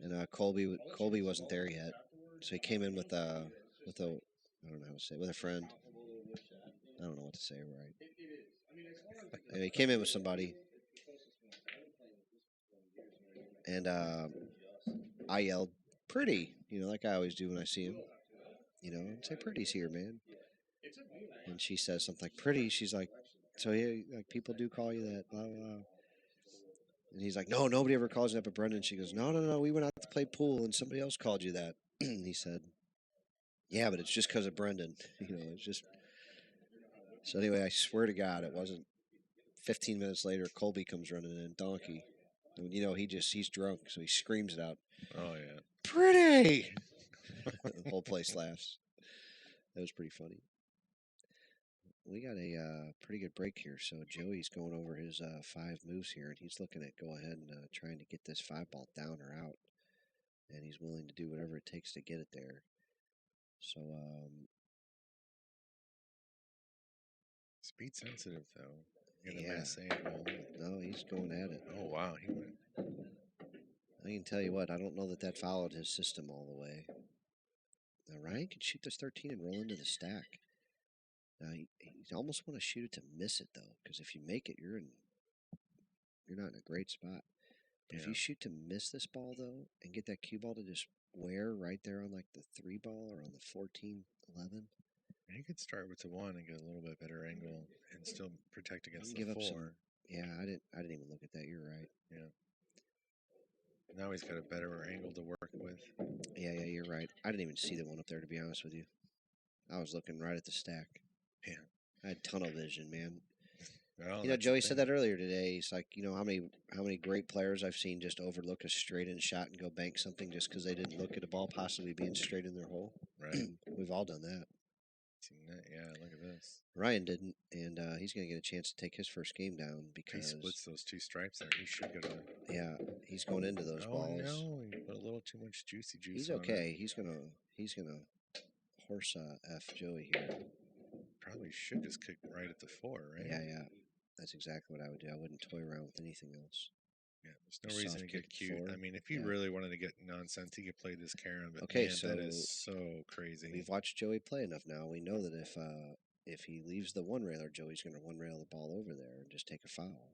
And Colby wasn't there yet. So he came in with a I don't know how to say, with a friend. I don't know what to say right. And he came in with somebody, and I yelled, "Pretty!" Like I always do when I see him. And say, "Pretty's here, man." And she says something like, "Pretty." She's like, "So yeah, like people do call you that, blah blah." And he's like, "No, nobody ever calls you that but Brendan." She goes, "No, no, no. We went out to play pool and somebody else called you that." And he said, "Yeah, but it's just because of Brendan." It's just. So anyway, I swear to God, it wasn't. 15 minutes later, Colby comes running in, donkey. And, he's drunk, so he screams it out, Oh, yeah. "Pretty!" The whole place laughs. That was pretty funny. We got a pretty good break here. So Joey's going over his 5 moves here, and he's looking at go ahead and trying to get this 5-ball down or out. And he's willing to do whatever it takes to get it there. So, Speed sensitive, though. yeah. No, he's going at it. Oh, wow. He went. I can tell you what, I don't know that followed his system all the way. Now, Ryan can shoot this 13 and roll into the stack. Now, you almost want to shoot it to miss it, though, because if you make it, you're not in a great spot. But if you shoot to miss this ball, though, and get that cue ball to just wear right there on like the 3 ball or on the 14-11. You could start with the 1 and get a little bit better angle and still protect against the give 4. Up some, yeah, I didn't even look at that. You're right. Yeah. Now he's got a better angle to work with. Yeah, you're right. I didn't even see the one up there, to be honest with you. I was looking right at the stack. Yeah. I had tunnel vision, man. Well, Joey said that earlier today. He's like, how many great players I've seen just overlook a straight-in shot and go bank something just because they didn't look at a ball possibly being straight in their hole. Right. We've all done that. Yeah, look at this. Ryan didn't, and he's going to get a chance to take his first game down because he splits those 2 stripes there. He should get a. Yeah, he's going into those balls. No, he put a little too much juicy juice. He's okay. He's gonna horse F Joey here. Probably should just kick right at the 4, right? Yeah. That's exactly what I would do. I wouldn't toy around with anything else. Yeah, there's no reason to get cute. 4. I mean, if he really wanted to get nonsense, he could play this Karen. But okay, man, so that is so crazy. We've watched Joey play enough now. We know that if he leaves the 1-railer, Joey's going to 1-rail the ball over there and just take a foul.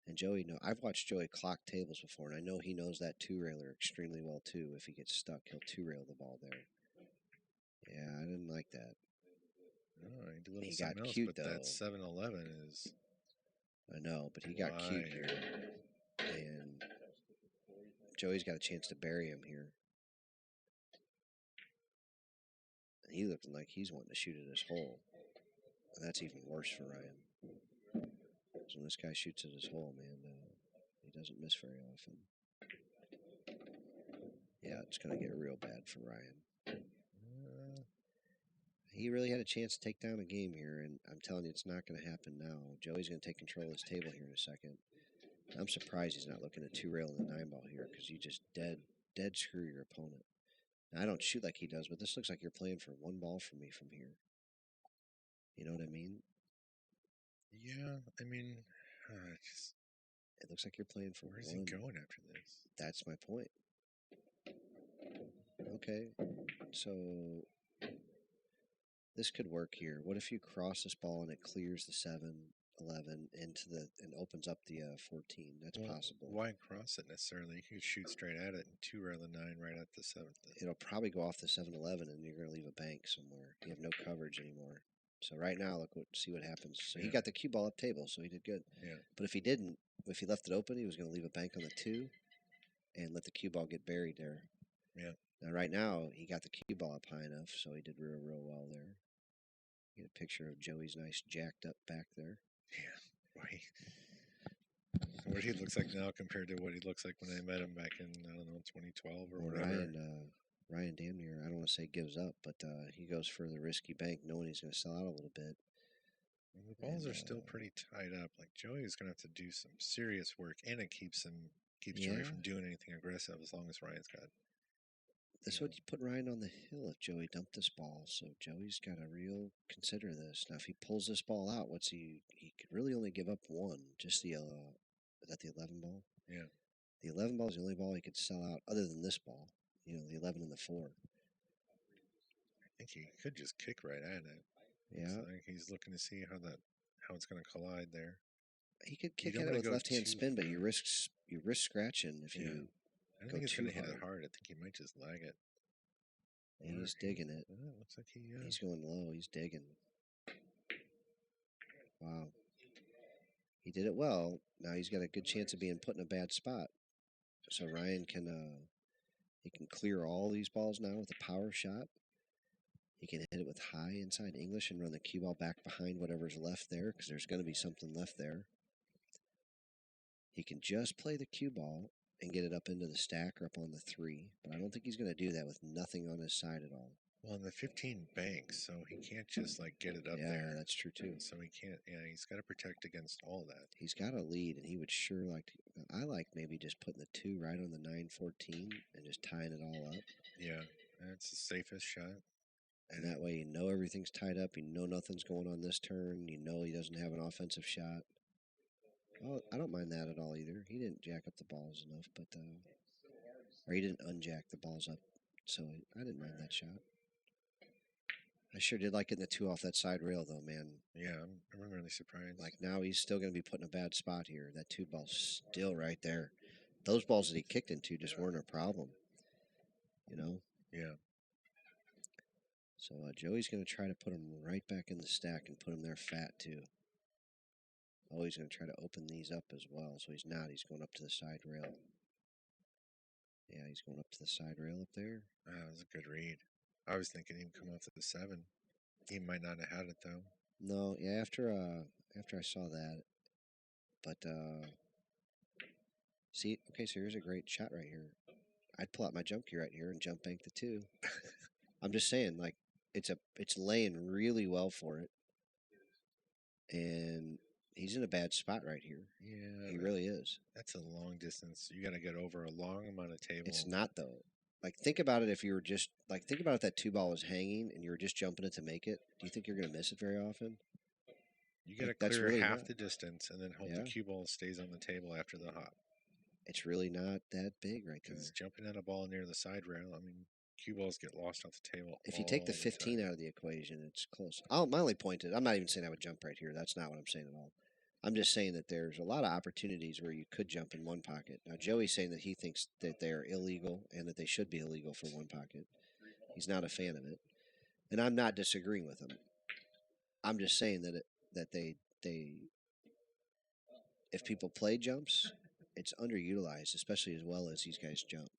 And Joey, I've watched Joey clock tables before, and I know he knows that 2-railer extremely well too. If he gets stuck, he'll 2-rail the ball there. Yeah, I didn't like that. No, he did a little he got else, cute but though. That 7-11 is. I know, but he got cute here, and Joey's got a chance to bury him here. And he looking like he's wanting to shoot at his hole, and that's even worse for Ryan. So when this guy shoots at his hole, man, he doesn't miss very often. Yeah, it's going to get real bad for Ryan. He really had a chance to take down a game here, and I'm telling you, it's not going to happen now. Joey's going to take control of this table here in a second. I'm surprised he's not looking at 2-rail in the 9-ball here, because you just dead screw your opponent. Now, I don't shoot like he does, but this looks like you're playing for 1 ball from me from here. You know what I mean? Yeah, I mean, it looks like you're playing for where's 1. he going after this? That's my point. Okay, so this could work here. What if you cross this ball and it clears the 7-11 and opens up the 14? That's possible. Why cross it necessarily? You could shoot straight at it and 2-rail the 9 right at the 7th. It'll probably go off the 7-11 and you're going to leave a bank somewhere. You have no coverage anymore. So right now, see what happens. So he got the cue ball up table, so he did good. Yeah. But if he didn't, if he left it open, he was going to leave a bank on the 2 and let the cue ball get buried there. Yeah. Now right now, he got the cue ball up high enough, so he did real well there. Get a picture of Joey's nice jacked up back there. Yeah. What he looks like now compared to what he looks like when I met him back in, 2012 or whatever. Ryan damn near, I don't want to say gives up, but he goes for the risky bank knowing he's going to sell out a little bit. The balls are still pretty tied up. Like Joey's going to have to do some serious work, and it keeps Joey from doing anything aggressive as long as Ryan's got This would put Ryan on the hill if Joey dumped this ball. So Joey's got to real consider this. Now, if he pulls this ball out, what's he could really only give up one. Just the is that the 11 ball? Yeah. The 11 ball is the only ball he could sell out, other than this ball. You know, the 11 and the 4. I think he could just kick right at it. Yeah, It's like he's looking to see how it's going to collide there. he could You kick don't at it wanna with go left hand too spin, but far. you risk scratching if Yeah. you. I don't Go think he's too going to hit it hard. hard. I think he might just lag it. He's Or digging it. Oh, it looks like He's going low. He's digging. Wow. He did it well. Now he's got a good chance of being put in a bad spot. So Ryan can he can clear all these balls now with a power shot. He can hit it with high inside English and run the cue ball back behind whatever's left there, because there's going to be something left there. He can just play the cue ball and get it up into the stack or up on the 3, but I don't think he's going to do that with nothing on his side at all. Well, in the 15 banks, so he can't just like get it up Yeah, there. that's true too. So he can't. Yeah, he's got to protect against all that. He's got a lead, and he would sure like to. I like maybe just putting the 2 right on the 9-14 and just tying it all up. Yeah, that's the safest shot. And that way you know everything's tied up. You know nothing's going on this turn. You know he doesn't have an offensive shot. Oh, I don't mind that at all either. He didn't jack up the balls enough, but or he didn't unjack the balls up, so I didn't mind that shot. I sure did like getting the 2 off that side rail, though, man. Yeah, I'm really surprised. Like now he's still going to be put in a bad spot here. That 2 ball's still right there. Those balls that he kicked into just weren't a problem. You know? Yeah. So Joey's going to try to put him right back in the stack and put him there fat, too. Oh, he's going to try to open these up as well. So he's not. He's going up to the side rail. Yeah, he's going up to the side rail up there. That was a good read. I was thinking he'd come off to the 7. He might not have had it though. No, yeah, after I saw that. But see, okay, so here's a great shot right here. I'd pull out my jump key right here and jump bank the 2. I'm just saying, like, it's laying really well for it. And he's in a bad spot right here. Yeah, He really is. that's a long distance. You got to get over a long amount of table. It's not, though. Like, think about it if you were just, like, think about if that 2 ball was hanging and you were just jumping it to make it. Do you think you're going to miss it very often? You got to That's clear really half not. the distance and then hope the Yeah. cue ball stays on the table after the hop. It's really not that big right there. Because jumping at a ball near the side rail, I mean, cue balls get lost off the table. If you take the all 15 time. out of the equation, it's close. My only point is, I'm not even saying I would jump right here. That's not what I'm saying at all. I'm just saying that there's a lot of opportunities where you could jump in one pocket. Now, Joey's saying that he thinks that they're illegal and that they should be illegal for one pocket. He's not a fan of it. And I'm not disagreeing with him. I'm just saying that they if people play jumps, it's underutilized, especially as well as these guys jump.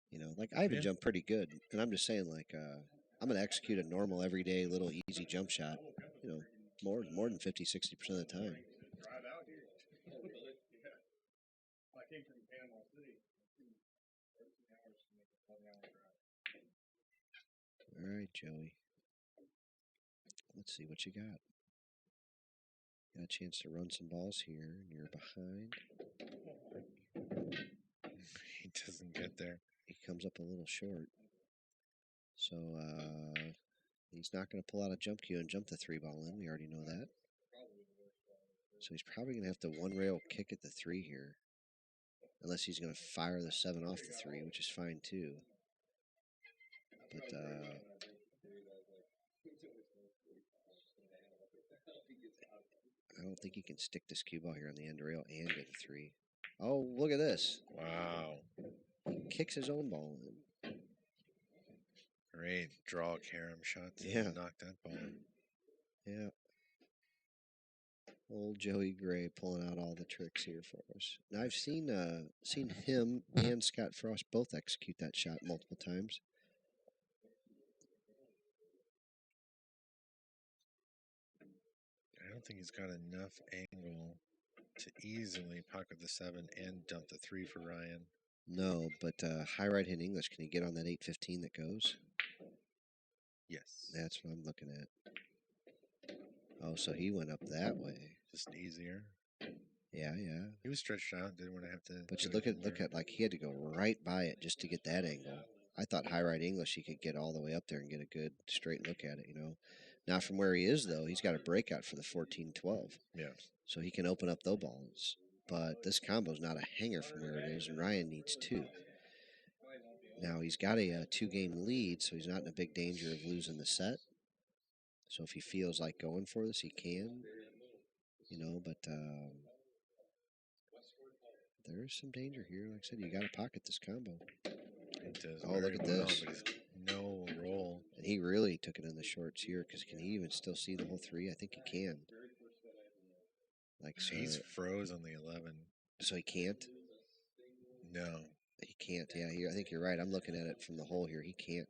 You know, like I even Yeah. jump pretty good, and I'm just saying, like, I'm going to execute a normal, everyday, little easy jump shot, you know, more than 50, 60% of the time. Drive out here. Yeah. I came from Panama City. 13 hours to make a 12-hour drive. All right, Joey. Let's see what you got. Got a chance to run some balls here, and you're behind. He doesn't get there. He comes up a little short. So he's not going to pull out a jump cue and jump the 3 ball in. We already know that. So he's probably going to have to 1 rail kick at the 3 here. Unless he's going to fire the 7 off the 3, which is fine too. But I don't think he can stick this cue ball here on the end rail and get a 3. Oh, look at this. Wow. He kicks his own ball in. Great draw carom shot to Yeah. knock that ball in. Yeah. Old Joey Gray pulling out all the tricks here for us. Now I've seen him and Scott Frost both execute that shot multiple times. I don't think he's got enough angle to easily pocket the 7 and dump the 3 for Ryan. No, but high right hand English, can he get on that 8-15 that goes? Yes. That's what I'm looking at. Oh, so he went up that way. Just easier. Yeah. He was stretched out. Didn't want to have to. But you go look even at like he had to go right by it just to get that angle. I thought high right English he could get all the way up there and get a good straight look at it. Not from where he is though. He's got a breakout for the 14-12. Yeah. So he can open up those balls. But this combo's not a hanger from where it is, and Ryan needs 2. Now he's got a 2-game lead, so he's not in a big danger of losing the set. So if he feels like going for this, he can. But there is some danger here. Like I said, you got to pocket this combo. He does Oh, look very at well, this. but he's no roll. And he really took it in the shorts here, because can he even still see the whole 3? I think he can. So He's froze on the 11. So he can't? No. He can't, yeah. I think you're right. I'm looking at it from the hole here. He can't.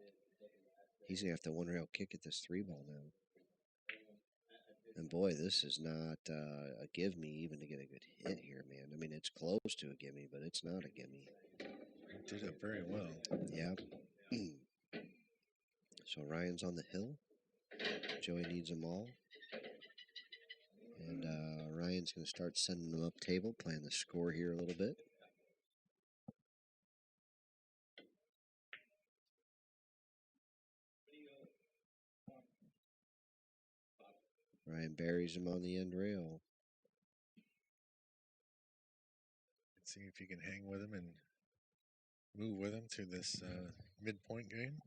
He's going to have to one-rail kick at this 3-ball now. And boy, this is not a give-me even to get a good hit here, man. I mean, it's close to a gimme, but it's not a gimme. He did it very well. Yeah. So Ryan's on the hill. Joey needs them all. And Ryan's going to start sending them up table, playing the score here a little bit. Ryan buries him on the end rail. Let's see if he can hang with him and move with him to this midpoint game.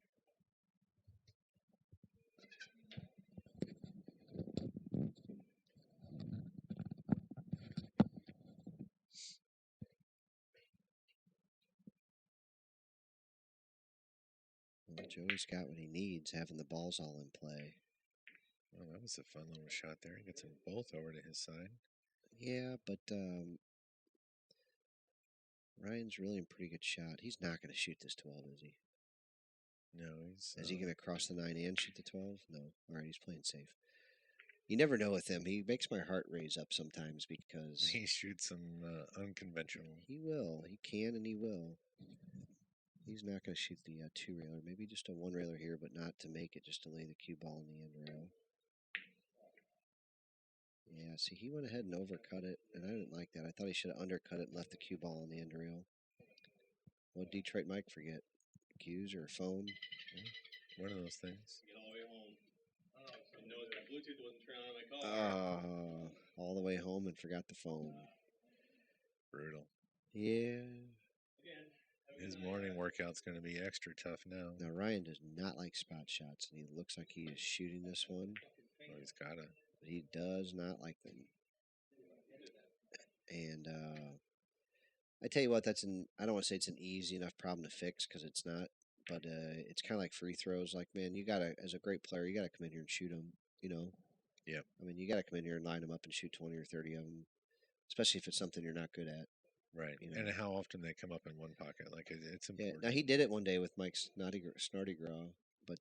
Well, Joey's got what he needs, having the balls all in play. Well, that was a fun little shot there. He gets them both over to his side. Yeah, but Ryan's really in pretty good shot. He's not going to shoot this 12, is he? No, he's... Is he going to cross the 9 and shoot the 12? No. All right, he's playing safe. You never know with him. He makes my heart raise up sometimes because... He shoots some unconventional. He will. He can and he will. He's not going to shoot the 2-railer. Maybe just a 1-railer here, but not to make it, just to lay the cue ball in the end rail. Yeah, see, he went ahead and overcut it, and I didn't like that. I thought he should have undercut it and left the cue ball on the end rail. What did Detroit Mike forget? Cues or a phone? Yeah, one of those things. Get all the way home. I know that Bluetooth wasn't turned on my car. All the way home and forgot the phone. Brutal. Yeah. His morning workout's going to be extra tough now. Now, Ryan does not like spot shots, and he looks like he is shooting this one. Well, he's got to. But he does not like them. And I tell you what, I don't want to say it's an easy enough problem to fix, because it's not. But it's kind of like free throws. Like, man, you got to, as a great player, you got to come in here and shoot them, Yeah. I mean, you got to come in here and line them up and shoot 20 or 30 of them, especially if it's something you're not good at. Right. And how often they come up in one pocket. Like, it's important. Yeah, now, he did it one day with Mike Snarty Graw, but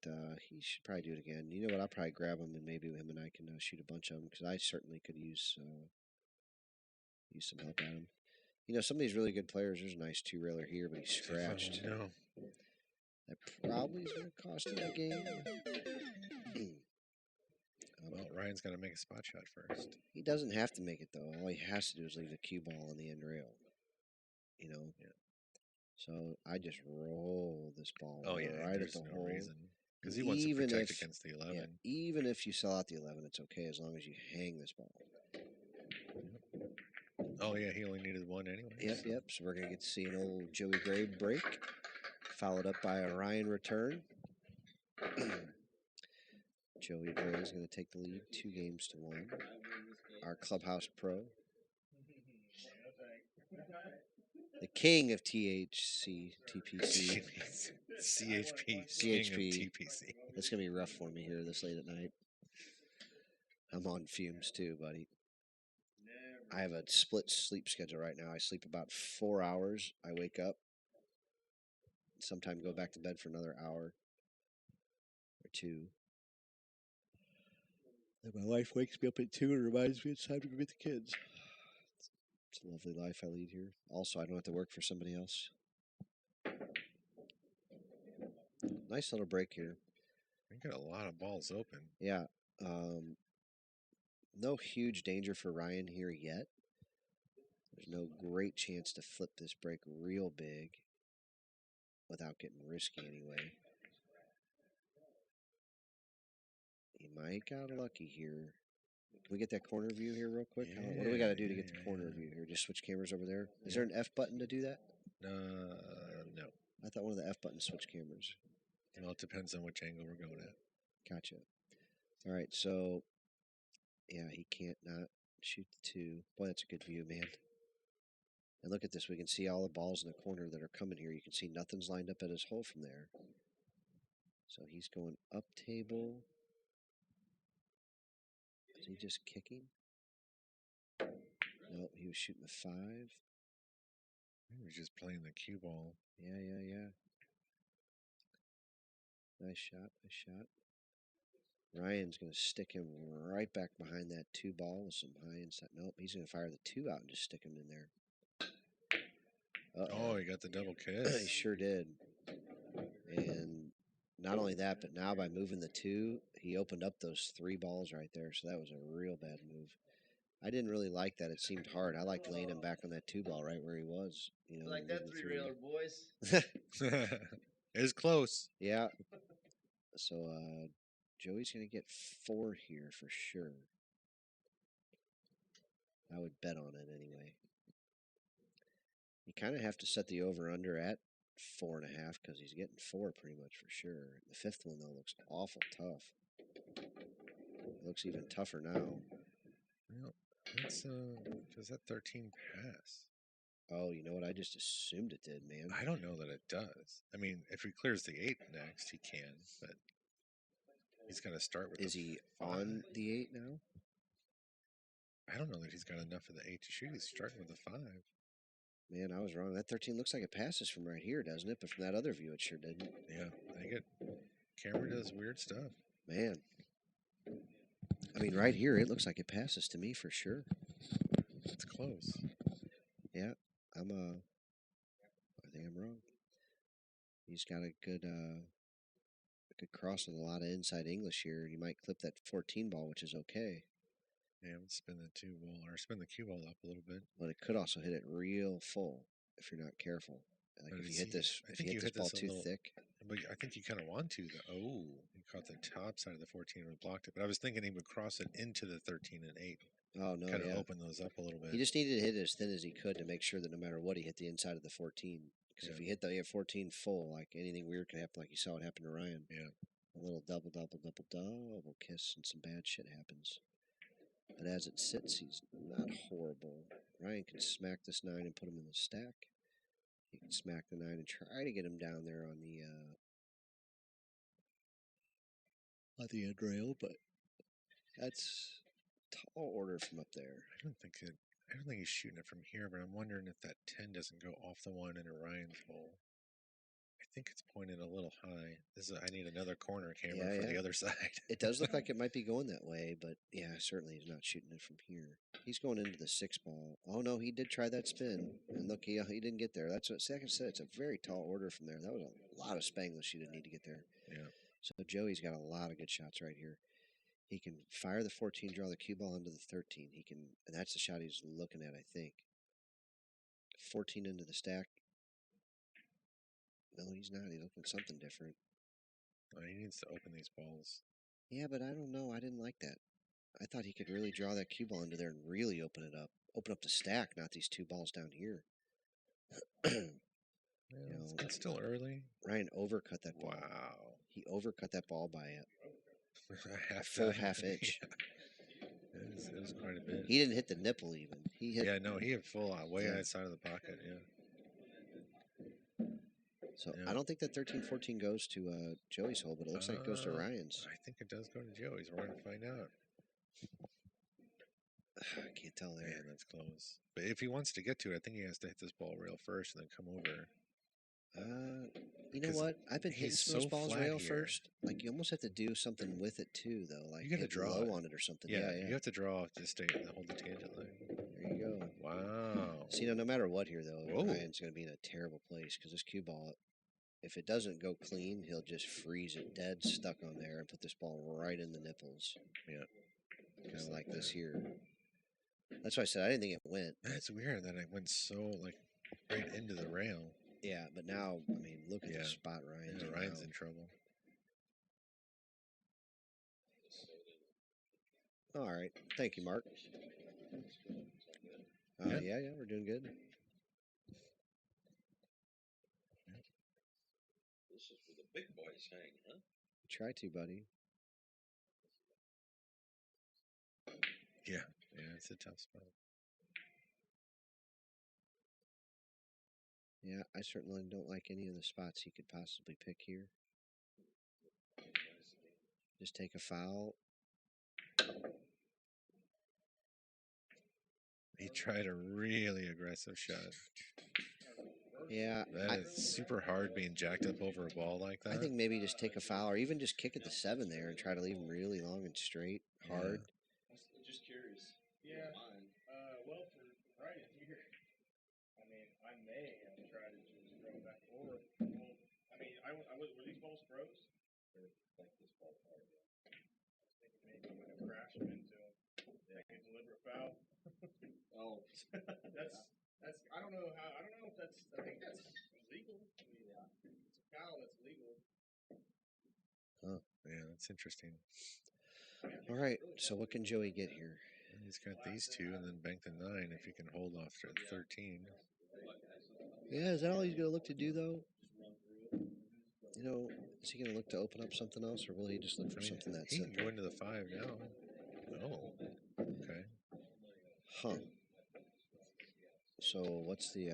he should probably do it again. You know what? I'll probably grab him, and maybe him and I can shoot a bunch of them, because I certainly could use some help at him. Some of these really good players, there's a nice 2-railer here, but he's scratched. No. That probably is going to cost him the game. Well, Ryan's got to make a spot shot first. He doesn't have to make it, though. All he has to do is leave the cue ball on the end rail. Yeah. So I just roll this ball right there's at the no hole. reason. Because he wants to protect against the 11. Yeah, even if you sell out the 11, it's okay as long as you hang this ball. Oh, yeah, he only needed one anyway. Yep. So we're going to get to see an old Joey Gray break, followed up by a Ryan return. Joey Gray is going to take the lead 2-1. Our clubhouse pro. The king of TPC. CHP. King of TPC. It's going to be rough for me here this late at night. I'm on fumes too, buddy. I have a split sleep schedule right now. I sleep about 4 hours. I wake up. Sometime go back to bed for another hour or 2. Then my wife wakes me up at 2 and reminds me it's time to go get the kids. It's a lovely life I lead here. Also, I don't have to work for somebody else. Nice little break here. We got a lot of balls open. Yeah. No huge danger for Ryan here yet. There's no great chance to flip this break real big. without getting risky anyway. He might got lucky here. Can we get that corner view here real quick? What do we got to do to get the corner view here? Just switch cameras over there? Is there an F button to do that? No. I thought one of the F buttons switch cameras. Well, it depends on which angle we're going at. Gotcha. All right, so yeah, he can't not shoot the 2. Boy, that's a good view, man. And look at this. We can see all the balls in the corner that are coming here. You can see nothing's lined up at his hole from there. So he's going up table. Is he just kicking? Nope, he was shooting the 5. He was just playing the cue ball. Yeah. Nice shot. Ryan's going to stick him right back behind that 2 ball with some high inside. Nope, he's going to fire the 2 out and just stick him in there. Oh, he got the double kiss. He sure did. And not only that, but now by moving the 2, he opened up those 3 balls right there. So that was a real bad move. I didn't really like that. It seemed hard. I liked laying him back on that 2 ball right where he was. You know, Like that 3-railer, boys. It was close. Yeah. So Joey's going to get 4 here for sure. I would bet on it anyway. You kind of have to set the over-under at 4.5 because he's getting 4 pretty much for sure. The 5th one, though, looks awful tough. It looks even tougher now. Well, that's does that 13 pass? Oh, you know what? I just assumed it did, man. I don't know that it does. I mean, if he clears the 8 next, he can, but he's going to start with. Is he on the 8 now? I don't know that he's got enough of the 8 to shoot. He's starting with a 5. Man, I was wrong. That 13 looks like it passes from right here, doesn't it? But from that other view, it sure didn't. Yeah, I think camera does weird stuff. Man. I mean, right here, it looks like it passes to me for sure. It's close. Yeah, I think I'm wrong. He's got a good cross with a lot of inside English here. You might clip that 14 ball, which is okay. Yeah, spin the 2 ball or spin the cue ball up a little bit. But it could also hit it real full if you're not careful. Like if you hit this, ball too thick. But I think you kind of want to. Oh, he caught the top side of the 14 and blocked it. But I was thinking he would cross it into the 13 and 8. Oh no, kind of open those up a little bit. He just needed to hit it as thin as he could to make sure that no matter what, he hit the inside of the 14. Because if he hit the 14 full, like anything weird could happen. Like you saw it happen to Ryan. Yeah, a little double kiss and some bad shit happens. But as it sits, he's not horrible. Ryan can smack this 9 and put him in the stack. He can smack the 9 and try to get him down there on the end rail, but that's tall order from up there. I don't think he's shooting it from here, but I'm wondering if that 10 doesn't go off the one into Ryan's hole. I think it's pointed a little high. I need another corner camera for the other side. It does look like it might be going that way, but yeah, certainly he's not shooting it from here. He's going into the 6 ball. Oh no, he did try that spin, and look, he didn't get there. That's what Second said. It's a very tall order from there. That was a lot of Spanglish you didn't need to get there. Yeah. So Joey's got a lot of good shots right here. He can fire the 14, draw the cue ball into the 13. He can, and that's the shot he's looking at, I think. 14 into the stack. No, he's not. He's looking something different. Oh, he needs to open these balls. Yeah, but I don't know. I didn't like that. I thought he could really draw that cue ball into there and really open it up. Open up the stack, not these 2 balls down here. It's still early. Ryan overcut that ball. Wow. He overcut that ball by a full half inch. Yeah. It was quite a bit. He didn't hit the nipple even. He hit. He hit full out, way outside of the pocket. Yeah. So I don't think that 13-14 goes to Joey's hole, but it looks like it goes to Ryan's. I think it does go to Joey's. We're going to find out. I can't tell there. Man, that's close. But if he wants to get to it, I think he has to hit this ball rail first and then come over. You know what? I've been hitting some of those balls rail first. Like you almost have to do something with it too, though. Like you got to draw low on it or something. Yeah, you have to draw to stay hold the tangent line. There you go. Wow. See, no matter what here, though, Ryan's going to be in a terrible place because this cue ball, if it doesn't go clean, he'll just freeze it dead stuck on there and put this ball right in the nipples. Yeah. Kind of like this here. That's why I said I didn't think it went. That's weird that it went so right into the rail. Yeah, but now, I mean, look at Yeah. the spot Ryan's in Ryan's now. in trouble. All right. Thank you, Mark. Yeah. Yeah, we're doing good. This is where the big boys hang, huh? Try to, buddy. Yeah, it's a tough spot. Yeah, I certainly don't like any of the spots he could possibly pick here. Just take a foul. He tried a really aggressive shot. Yeah, That is super hard being jacked up over a ball like that. I think maybe just take a foul or even just kick at the 7 there and try to leave him really long and straight, hard. Just curious. Yeah. Well, for Ryan here, I mean, I may have to try to just throw it back forward. Well, I mean, were these balls froze? Like this ballpark. I was thinking maybe I'm going to crash them into him. Take a deliberate foul. Oh, that's. I don't know how. I don't know if that's. I think that's legal. I mean, it's a foul that's legal. Yeah, that's interesting. All right, so what can Joey get here? He's got these two and then bank the 9 if he can hold off to 13. Yeah, is that all he's going to look to do, though? You know, is he going to look to open up something else, or will he just look for something that's He can simple? go into the 5 now. Oh, okay. Huh. So what's the,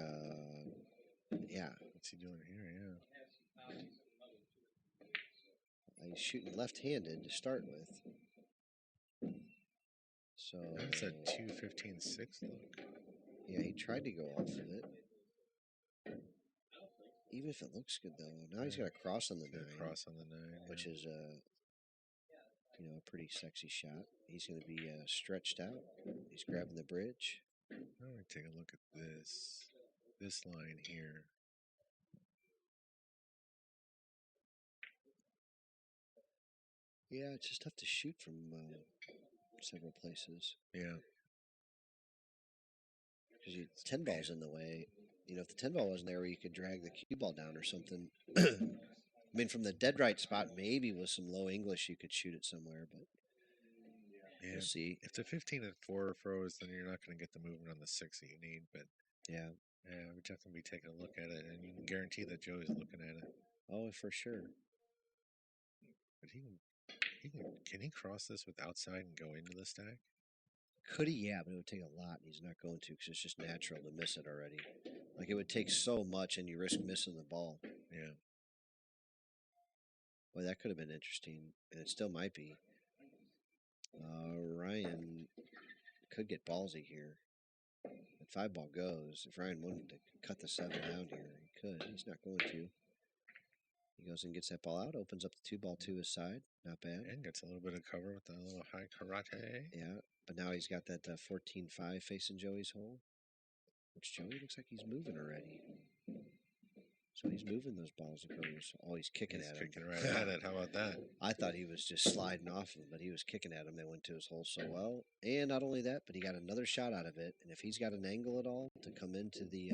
yeah. What's he doing here? Yeah. He's shooting left-handed to start with. So That's a 2-15-6 look. yeah, he tried to go off of it. Even if it looks good though, now he's got a cross on the 9, Cross on the 9, which is a pretty sexy shot. He's going to be stretched out. He's grabbing the bridge. Let me take a look at this line here. Yeah, it's just tough to shoot from several places. Yeah. Because 10 ball's in the way. You know, if the 10 ball wasn't there, where you could drag the cue ball down or something. I mean, from the dead right spot, maybe with some low English, you could shoot it somewhere, but we'll see. If the 15 and 4 froze, then you're not going to get the movement on the 6 that you need. But yeah, we definitely be taking a look at it, and you can guarantee that Joey's looking at it. Oh, for sure. But can he cross this with outside and go into the stack? Could he? Yeah, but it would take a lot, and he's not going to because it's just natural to miss it already. Like, it would take so much, and you risk missing the ball. Yeah. Well, that could have been interesting, and it still might be. Ryan could get ballsy here. If 5 ball goes, if Ryan wanted to cut the 7 down here, he could. He's not going to. He goes and gets that ball out, opens up the 2 ball to his side. Not bad. And gets a little bit of cover with that little high karate. Yeah, but now he's got that 14-5 facing Joey's hole, which Joey looks like he's moving already. So he's moving those balls across. Oh, he's kicking at him. Kicking right at it. How about that? I thought he was just sliding off of him, but he was kicking at him. They went to his hole so well. And not only that, but he got another shot out of it. And if he's got an angle at all to come into the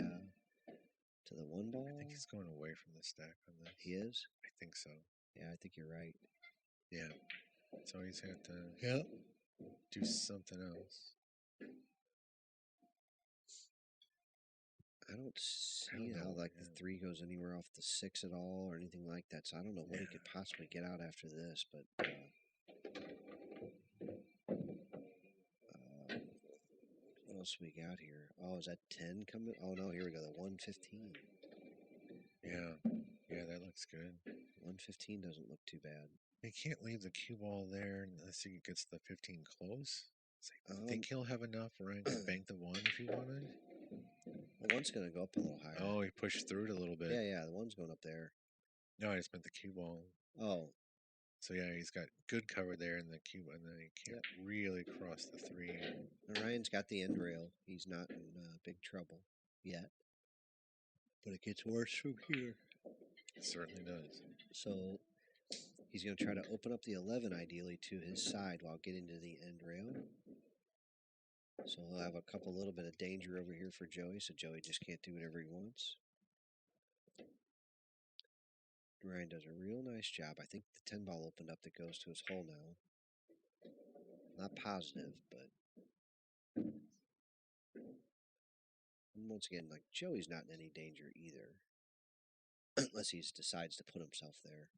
1 ball. I think he's going away from the stack on this. He is? I think so. Yeah, I think you're right. Yeah. So he's had to do something else. I don't see how the 3 goes anywhere off the 6 at all or anything like that. So I don't know what he could possibly get out after this. But what else we got here? Oh, is that 10 coming? Oh no, here we go. The 115. Yeah, that looks good. 115 doesn't look too bad. He can't leave the cue ball there unless he gets the 15 close. I think he'll have enough. Ryan could bank the 1 if he wanted. The 1's going to go up a little higher. Oh, he pushed through it a little bit. Yeah, the 1's going up there. No, I just meant the cue ball. Oh. So yeah, he's got good cover there in the cue, and then he can't really cross the 3. And Ryan's got the end rail. He's not in big trouble yet. But it gets worse from here. It certainly does. So he's going to try to open up the 11 ideally to his side while getting to the end rail. So he'll have a little bit of danger over here for Joey. So Joey just can't do whatever he wants. Ryan does a real nice job. I think the 10 ball opened up that goes to his hole now. Not positive, but and once again, like Joey's not in any danger either, unless he decides to put himself there.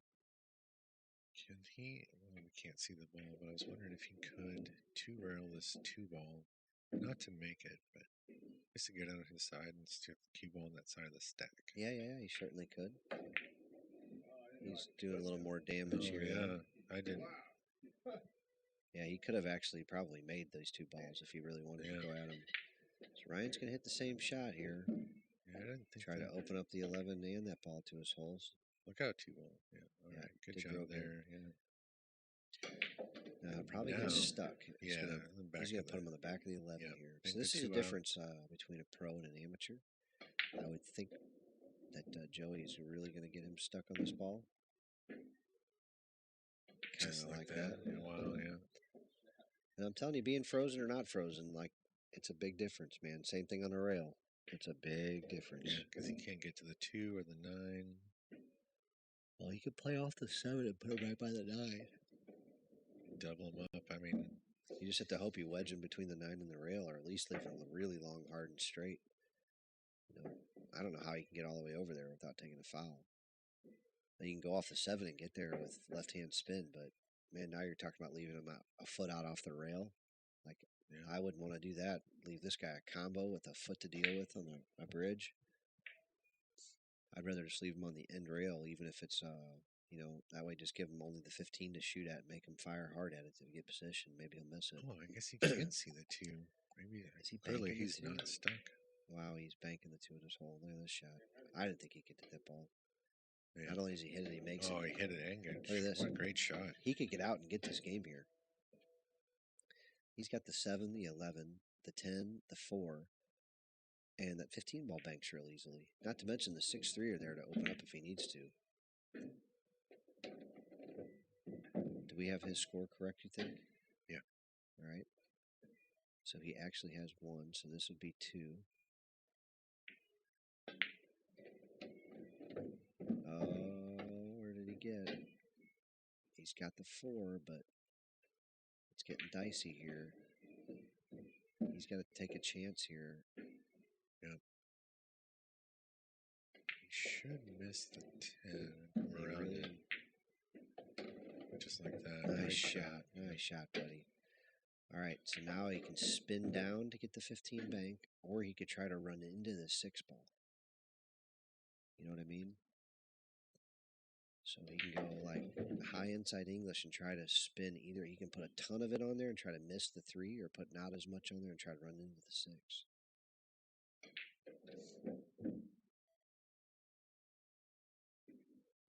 Can he? Well, we can't see the ball, but I was wondering if he could two-rail this two-ball, not to make it, but just to get out of his side and stick the cue ball on that side of the stack. Yeah, he certainly could. He's doing a little more damage Oh here. yeah, Though. I didn't. Yeah, he could have actually probably made these two balls if he really wanted to go at him. So Ryan's going to hit the same shot here. Yeah, I didn't think Try to open up the 11 and that ball to his holes. Look out, two-ball. Yeah, all Yeah, right, good did job real good. there. Yeah. Probably Now- gets stuck. He's Yeah, gonna in the back he's gonna of put the- him on the back of the 11 yeah, here. bank So the this is the two out. difference between a pro and an amateur. I would think that Joey's really going to get him stuck on this ball. Just Kinda like that. Yeah, wow, yeah. And I'm telling you, being frozen or not frozen, like it's a big difference, man. Same thing on a rail. It's a big difference. Yeah, because he can't get to the 2 or the 9. Well, he could play off the 7 and put him right by the 9. Double him up. I mean, You just have to hope you wedge him between the 9 and the rail, or at least leave him really long, hard, and straight. You know, I don't know how you can get all the way over there without taking a foul. Now, you can go off the 7 and get there with left-hand spin, but man, now you're talking about leaving him a foot out off the rail. Like, yeah. I wouldn't want to do that. Leave this guy a combo with a foot to deal with on a bridge. I'd rather just leave him on the end rail, even if it's that way just give him only the 15 to shoot at and make him fire hard at it to get position. Maybe he'll miss it. Oh, I guess he can see the 2. Maybe Is he early banking the he's 2? not stuck. Wow, he's banking the 2 in his hole. Look at this shot. I didn't think he could hit that ball. Yeah. Not only does he hit it, he makes it. Oh, he hit it and good. Look at this. What a great shot. He could get out and get this game here. He's got the 7, the 11, the 10, the 4, and that 15 ball banks real easily. Not to mention the 6-3 are there to open up if he needs to. Do we have his score correct, you think? Yeah. All right. So he actually has 1, so this would be 2. Where did he get? He's got the 4, but it's getting dicey here. He's got to take a chance here. Yep. He should miss the 10 around Really? it. Just like that. Nice Great shot. Nice shot, buddy. All right, so now he can spin down to get the 15 bank, or he could try to run into the 6 ball. You know what I mean? So he can go like high inside English and try to spin either. He can put a ton of it on there and try to miss the 3, or put not as much on there and try to run into the 6.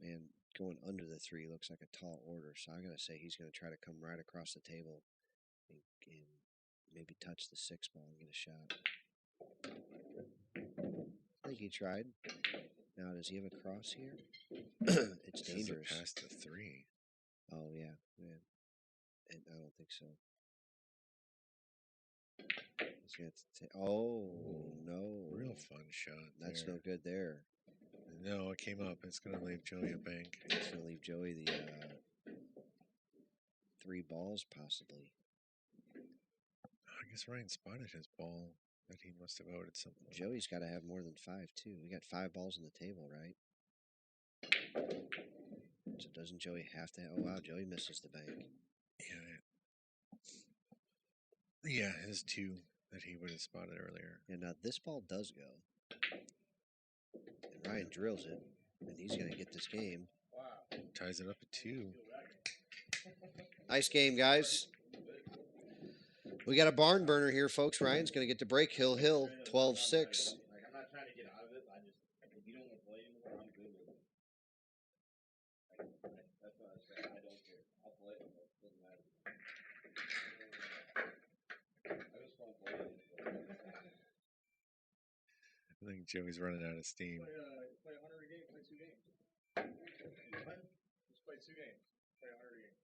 Man, going under the 3 looks like a tall order, so I'm going to say he's going to try to come right across the table and maybe touch the 6 ball and get a shot. I think he tried. Now, does he have a cross here? It's dangerous. Past the 3. Oh, yeah. And I don't think so. He's gonna oh, no. Real fun shot. That's there. no good there. No, it came up. It's going to leave Joey a bank. It's going to leave Joey the 3 balls, possibly. I guess Ryan spotted his ball that he must have outed something. Joey's got to have more than 5, too. We got 5 balls on the table, right? So doesn't Joey have to? Oh, wow, Joey misses the bank. Yeah, his 2 that he would have spotted earlier. And now this ball does go. And Ryan drills it, and he's going to get this game. Ties it up at 2. Nice game, guys. We got a barn burner here, folks. Ryan's going to get the break. Hill, 12-6. Like, I'm not trying to get out of it. If you don't want to play anymore, I'm good with it. That's what I say. I don't care. I'll play it. It doesn't matter. I just want to play it. I think Joey's running out of steam. Play 100 a game, play 2 games. What? Just play 2 games. Play 100 a game.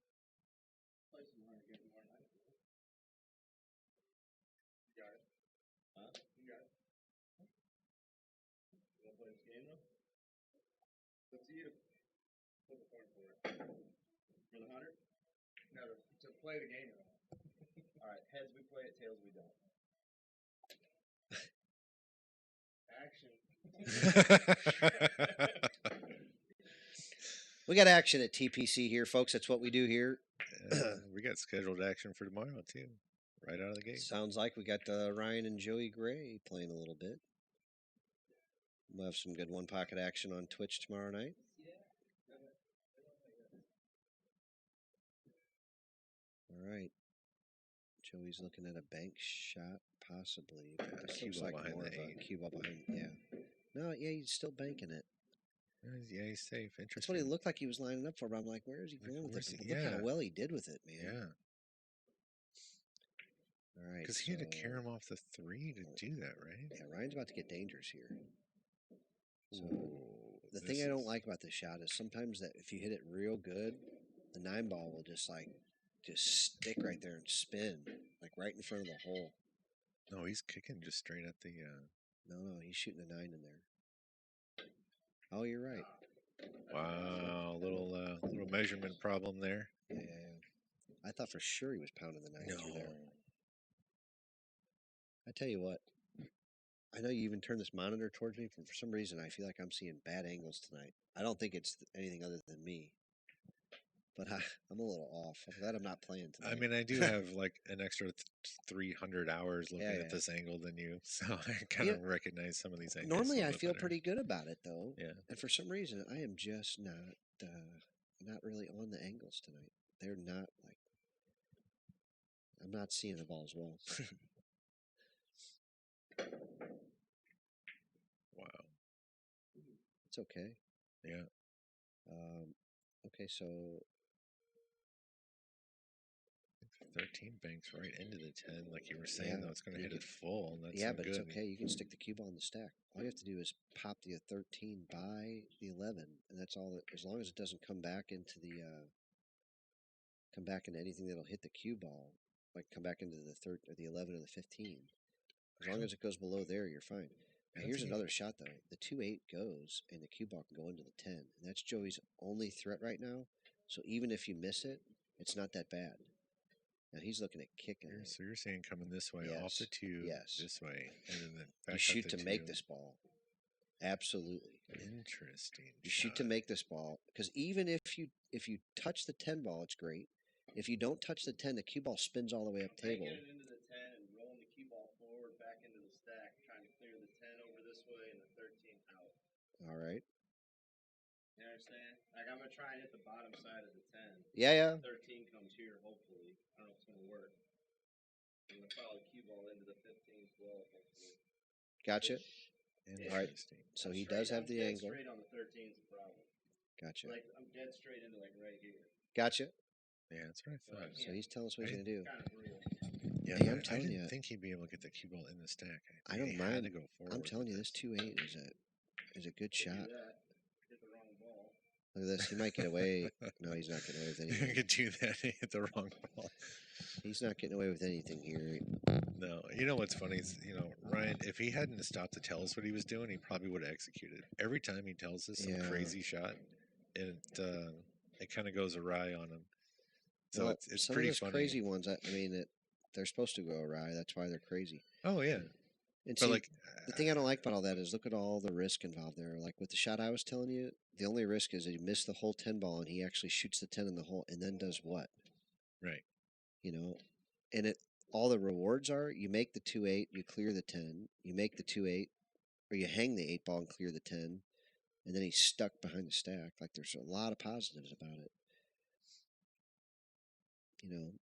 Play some 100 games tomorrow night. You got it. Huh? You got it. You want to play this game though? It's up to you. Flip a coin for it. For the 100? No, to play the game or not. All right, heads we play it, tails we don't. Action. We got action at TPC here, folks. That's what we do here. We got scheduled action for tomorrow too, right out of the gate. Sounds like we got Ryan and Joey Gray playing a little bit. We'll have some good one pocket action on Twitch tomorrow night. All right. Joey's looking at a bank shot, possibly. But Yeah, this cue looks ball like behind more the of a eight. cue ball behind. Yeah. No, yeah, he's still banking it. Yeah, he's safe. That's Interesting. what he looked like he was lining up for. But I'm like, where is he Like, going with where's this? he- Look how yeah. well he did with it, man. Yeah, All right. because he had to carry him off the 3 to do that, right? Yeah, Ryan's about to get dangerous here. So Ooh, the this thing I don't is- like about this shot is sometimes that if you hit it real good, the 9 ball will just stick right there and spin, like right in front of the hole. No, he's kicking just straight at the. No, he's shooting a 9 in there. Oh, you're right. Wow, little measurement problem there. Yeah. I thought for sure he was pounding the 9 through there. I tell you what, I know you even turned this monitor towards me. For some reason, I feel like I'm seeing bad angles tonight. I don't think it's anything other than me. But I'm a little off. I'm glad I'm not playing tonight. I mean, I do have like an extra 300 hours looking Yeah. at this angle than you, so I kind of recognize some of these angles. Normally, a I little feel better. pretty good about it, though. Yeah. And for some reason, I am just not really on the angles tonight. They're not like I'm not seeing the ball as well. Wow. It's okay. Yeah. Okay, so 13 banks right into the 10, like you were saying. Yeah, Though it's going to you hit it could- full, and that's yeah, no but good. it's okay. You can stick the cue ball in the stack. All you have to do is pop the 13 by the 11, and that's all. As long as it doesn't come back into anything that'll hit the cue ball, like come back into the 11 or the 15. As long as it goes below there, you're fine. Now, here's another shot though. The 2-8 goes, and the cue ball can go into the 10, and that's Joey's only threat right now. So even if you miss it, it's not that bad. Now he's looking at kicking it. So you're saying coming this way off the Yes, 2, yes. this way, and then back You up shoot the to make 2. this ball. Absolutely. Interesting. You shoot to make this ball because even if you touch the 10 ball, it's great. If you don't touch the 10, the cue ball spins all the way up table. Taking it into the 10 and rolling the cue ball forward back into the stack, trying to clear the 10 over this way and the 13 out. All right. You understand? Like I'm gonna try and hit the bottom side of the 10. Yeah. 13 comes here, hopefully. I don't know if it's gonna work. I'm gonna follow the cue ball into the 15, 12, hopefully. Gotcha. Interesting. All right. So he does have the dead angle. Straight on the 13 is a problem. Gotcha. Like I'm dead straight into like right here. Gotcha. Yeah, that's what I thought. So he's telling us what he's I- going to do. Kind of brutal. Yeah, Hey, but I'm telling I didn't you. think he'd be able to get the cue ball in the stack. I think don't he had mind. to go forward. I'm telling you, with this 2-8 is a good Do shot. that. Hit the wrong ball. Look at this. He might get away. No, he's not getting away with it. You anything. could do that and hit the wrong ball. He's not getting away with anything here. No, you know what's funny is, Ryan, if he hadn't have stopped to tell us what he was doing, he probably would have executed. Every time he tells us some Yeah. crazy shot, it kind of goes awry on him. So Well, it's some pretty of those funny. crazy ones, I mean, they're supposed to go awry. That's why they're crazy. Oh yeah, And but see, like the thing I don't like about all that is look at all the risk involved there. Like with the shot I was telling you, the only risk is that you miss the whole 10 ball and he actually shoots the 10 in the hole and then does what? right. And all the rewards are you make the 2-8, you clear the 10, you make the 2-8, or you hang the 8 ball and clear the 10, and then he's stuck behind the stack. Like there's a lot of positives about it.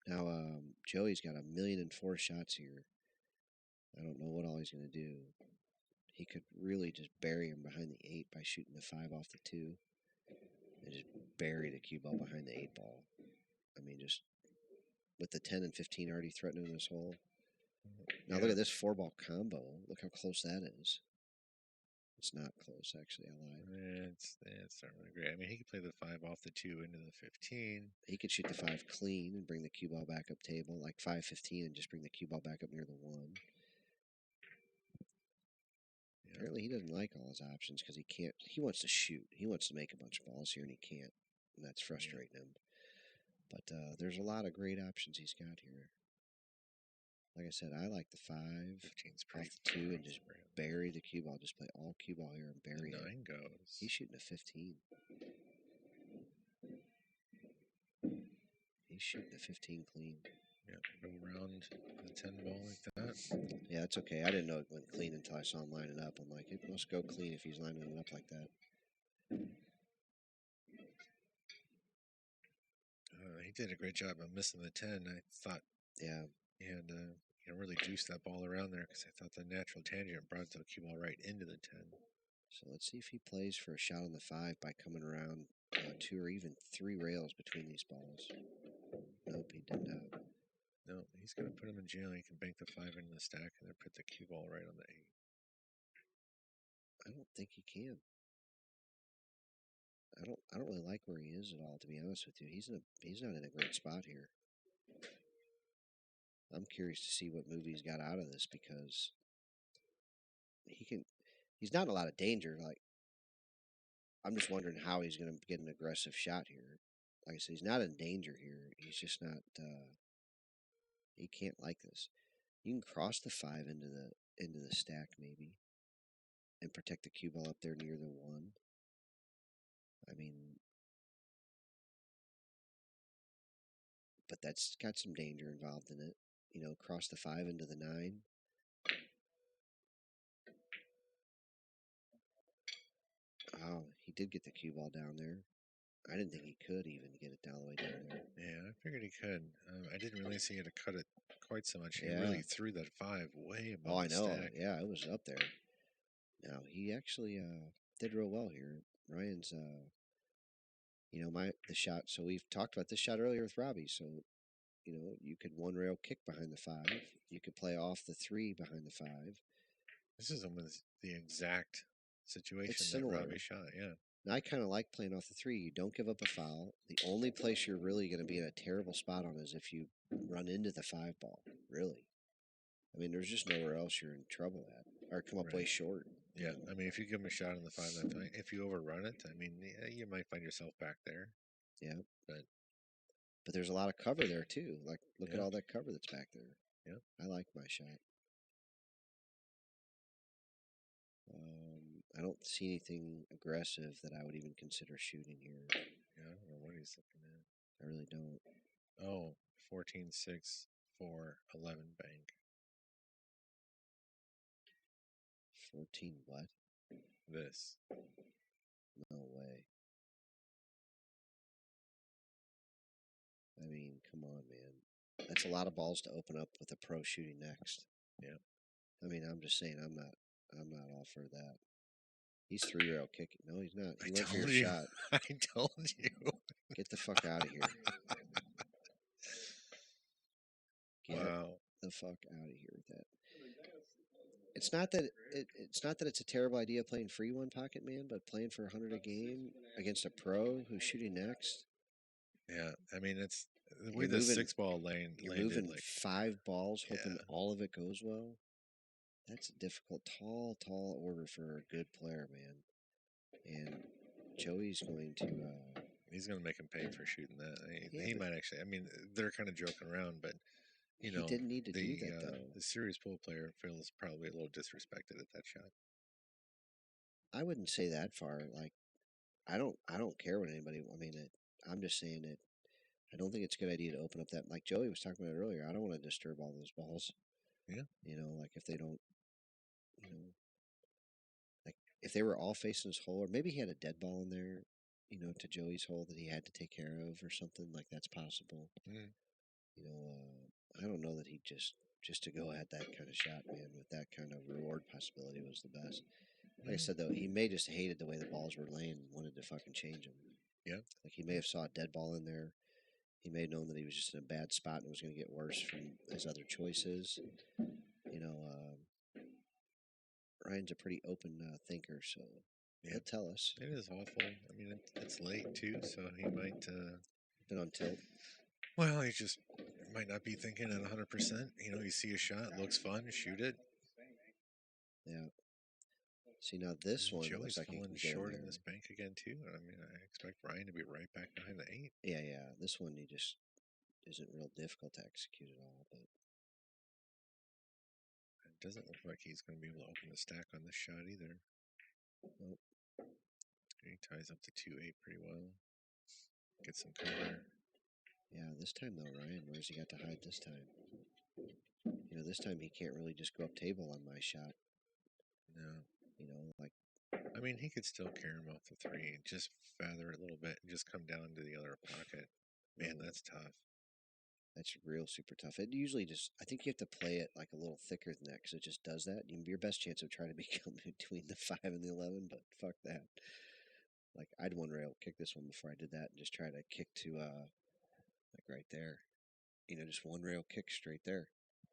Now Joey's got 1,000,004 shots here. I don't know what all he's going to do. He could really just bury him behind the 8 by shooting the 5 off the 2 and just bury the cue ball behind the 8 ball. I mean, just with the 10 and 15 already threatening this hole. Now look at this 4-ball combo. Look how close that is. It's not close, actually. I lied. It's not really great. I mean, he could play the 5 off the 2 into the 15. He could shoot the 5 clean and bring the cue ball back up table, like 5-15, and just bring the cue ball back up near the 1. Yeah. Apparently, he doesn't like all his options because he can't. He wants to shoot. He wants to make a bunch of balls here, and he can't. and that's frustrating him. But there's a lot of great options he's got here. Like I said, I like the 5 15's off pretty the 2 and just for him. bury the cue ball. Just play all cue ball here and bury The it. 9 goes. He's shooting a 15. He's shooting a 15 clean. Yeah, go around the 10 ball like that. Yeah, it's okay. I didn't know it went clean until I saw him line it up. I'm like, it must go clean if he's lining it up like that. He did a great job of missing the 10. I thought Yeah, he had really juiced that ball around there because I thought the natural tangent brought the cue ball right into the 10. so let's see if he plays for a shot on the 5 by coming around 2 or even 3 rails between these balls. Nope, he did not. No, he's going to put him in jail. He can bank the 5 into the stack and then put the cue ball right on the 8. I don't think he can. I don't really like where he is at all, to be honest with you. He's not in a great spot here. I'm curious to see what move he's got out of this because he's not in a lot of danger. Like, I'm just wondering how he's going to get an aggressive shot here. Like I said, he's not in danger here. He's just not. He can't like this. You can cross the 5 into the stack maybe, and protect the cue ball up there near the 1. I mean, but that's got some danger involved in it. You know, cross the 5 into the 9. Oh, he did get the cue ball down there. I didn't think he could even get it all the way down there. Yeah, I figured he could. I didn't really see it cut it quite so much. He Yeah. really threw that 5 way above Oh, I the know. stack. Yeah, it was up there. Now, he actually did real well here. Ryan's, you know, the shot. So we've talked about this shot earlier with Robbie. So, you know, you could 1 rail kick behind the 5. You could play off the 3 behind the 5. This is almost the exact situation It's that similar. Robbie shot, yeah. And I kind of like playing off the 3. You don't give up a foul. The only place you're really going to be in a terrible spot on is if you run into the 5 ball, really. I mean, there's just nowhere else you're in trouble at, or come up way Right. short. Yeah, I mean, if you give him a shot on the 5, that's fine. If you overrun it, I mean, yeah, you might find yourself back there. Yeah. But there's a lot of cover there, too. Like, look at Yeah. all that cover that's back there. Yeah. I like my shot. I don't see anything aggressive that I would even consider shooting here. yeah, I don't know what he's looking at. I really don't. Oh, 14, 6, 4, 11 bank. 14 what? This. No way. I mean, come on, man. That's a lot of balls to open up with a pro shooting next. Yeah. I mean, I'm just saying, I'm not all for that. He's 3 rail kicking. No, he's not. He went for your shot. I told you. Get the fuck out of here. Get Wow. the fuck out of here with that. It's not that it's a terrible idea playing free one pocket man, but playing for 100 a game against a pro who's shooting next. Yeah, I mean, it's the way You're the moving- 6 ball lane You're landed. moving Like, 5 balls, hoping Yeah. all of it goes well. That's a difficult, tall order for a good player, man. And Joey's going to. he's going to make him pay for shooting that. Yeah, He but- might actually. I mean, they're kind of joking around, but you He know, didn't need to the do that, though. the series pool player feels probably a little disrespected at that shot. I wouldn't say that far. Like, I don't care what anybody. I mean, I'm just saying that I don't think it's a good idea to open up that. Like Joey was talking about earlier, I don't want to disturb all those balls. Yeah. You know, like if they don't, you know, like if they were all facing his hole, or maybe he had a dead ball in there, you know, to Joey's hole that he had to take care of or something. Like that's possible. Mm. You know, I don't know that he just to go at that kind of shot, man, with that kind of reward possibility was the best. Like I said, though, he may just hated the way the balls were laying and wanted to fucking change them. Yeah. Like he may have saw a dead ball in there. He may have known that he was just in a bad spot and it was going to get worse from his other choices. You know, Ryan's a pretty open thinker, so he'll tell us. It is awful. I mean, it's late too, so he might. Been on tilt. Well, he just might not be thinking at 100%. You know, you see a shot, looks fun, shoot it. Yeah. See, now this one Joey's looks like he falling can get in short there. in this bank again too. I mean, I expect Ryan to be right back behind the 8. Yeah. This one he just isn't real difficult to execute at all. But It doesn't look like he's going to be able to open the stack on this shot either. Nope. He ties up the 2-8 pretty well. Gets some cover. yeah, this time though, Ryan, where's he got to hide this time? You know, this time he can't really just go up table on my shot. No. You know, like I mean, he could still carry him off the 3, just feather it a little bit and just come down to the other pocket. Man, that's tough. that's real super tough. It usually just, I think you have to play it like a little thicker than that because it just does that. Your best chance of trying to become between the 5 and the 11, but fuck that. Like I'd one rail kick this one before I did that and just try to kick to like right there. You know, just one rail kick straight there.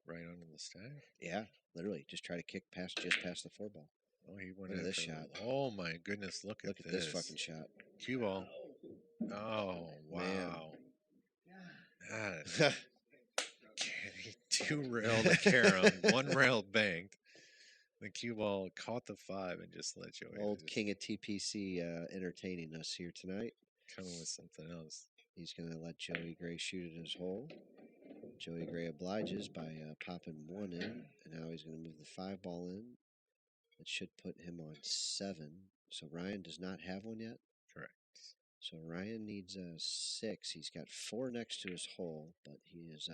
Right onto the stack. Yeah, literally, just try to kick just past the 4 ball. Oh, he went Look at after this shot. Oh my goodness! Look at this. this fucking shot. Cue ball. Oh wow! That is Man. he 2 railed the carom, 1 rail banked. The cue ball caught the 5 and just let Joey. Old just king of TPC entertaining us here tonight. coming with something else. He's going to let Joey Gray shoot at his hole. Joey Gray obliges by popping 1 in, and now he's going to move the 5 ball in. It should put him on 7. So Ryan does not have one yet? Correct. So Ryan needs a 6. He's got 4 next to his hole, but he is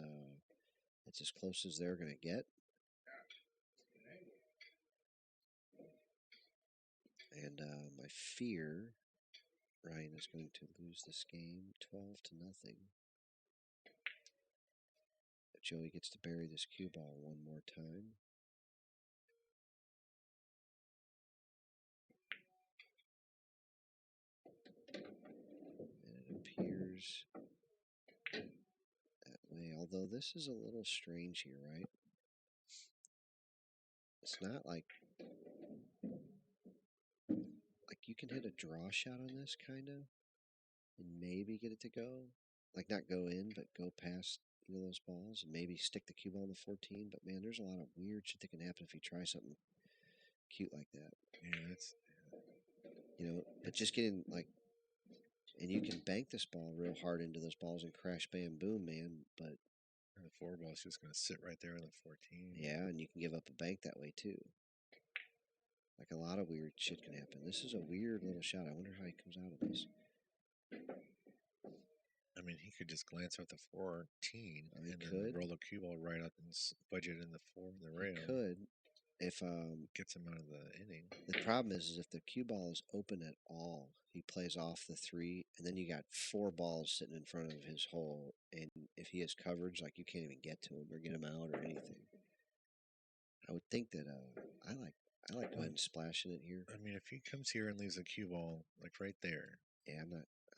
it's as close as they're going to get. And my fear, Ryan is going to lose this game 12-0. Joey gets to bury this cue ball one more time. And it appears that way. Although this is a little strange here, right? It's not like you can hit a draw shot on this, kind of, and maybe get it to go. Like not go in, but go past those balls, and maybe stick the cue ball in the 14. But man, there's a lot of weird shit that can happen if you try something cute like that. Yeah, that's but just getting like, and you can bank this ball real hard into those balls and crash, bam, boom, man. But the 4 ball's just going to sit right there on the 14. Yeah, and you can give up a bank that way too. Like a lot of weird shit can happen. This is a weird little shot. I wonder how he comes out of this. I mean, he could just glance out the 14 and then could. roll the cue ball right up and budge it in the 4 in the rail. He could. If gets him out of the inning. The problem is if the cue ball is open at all, he plays off the 3, and then you got 4 balls sitting in front of his hole, and if he has coverage, like you can't even get to him or get him out or anything. I would think that I like going ahead and splashing it here. I mean, if he comes here and leaves a cue ball like right there. Yeah,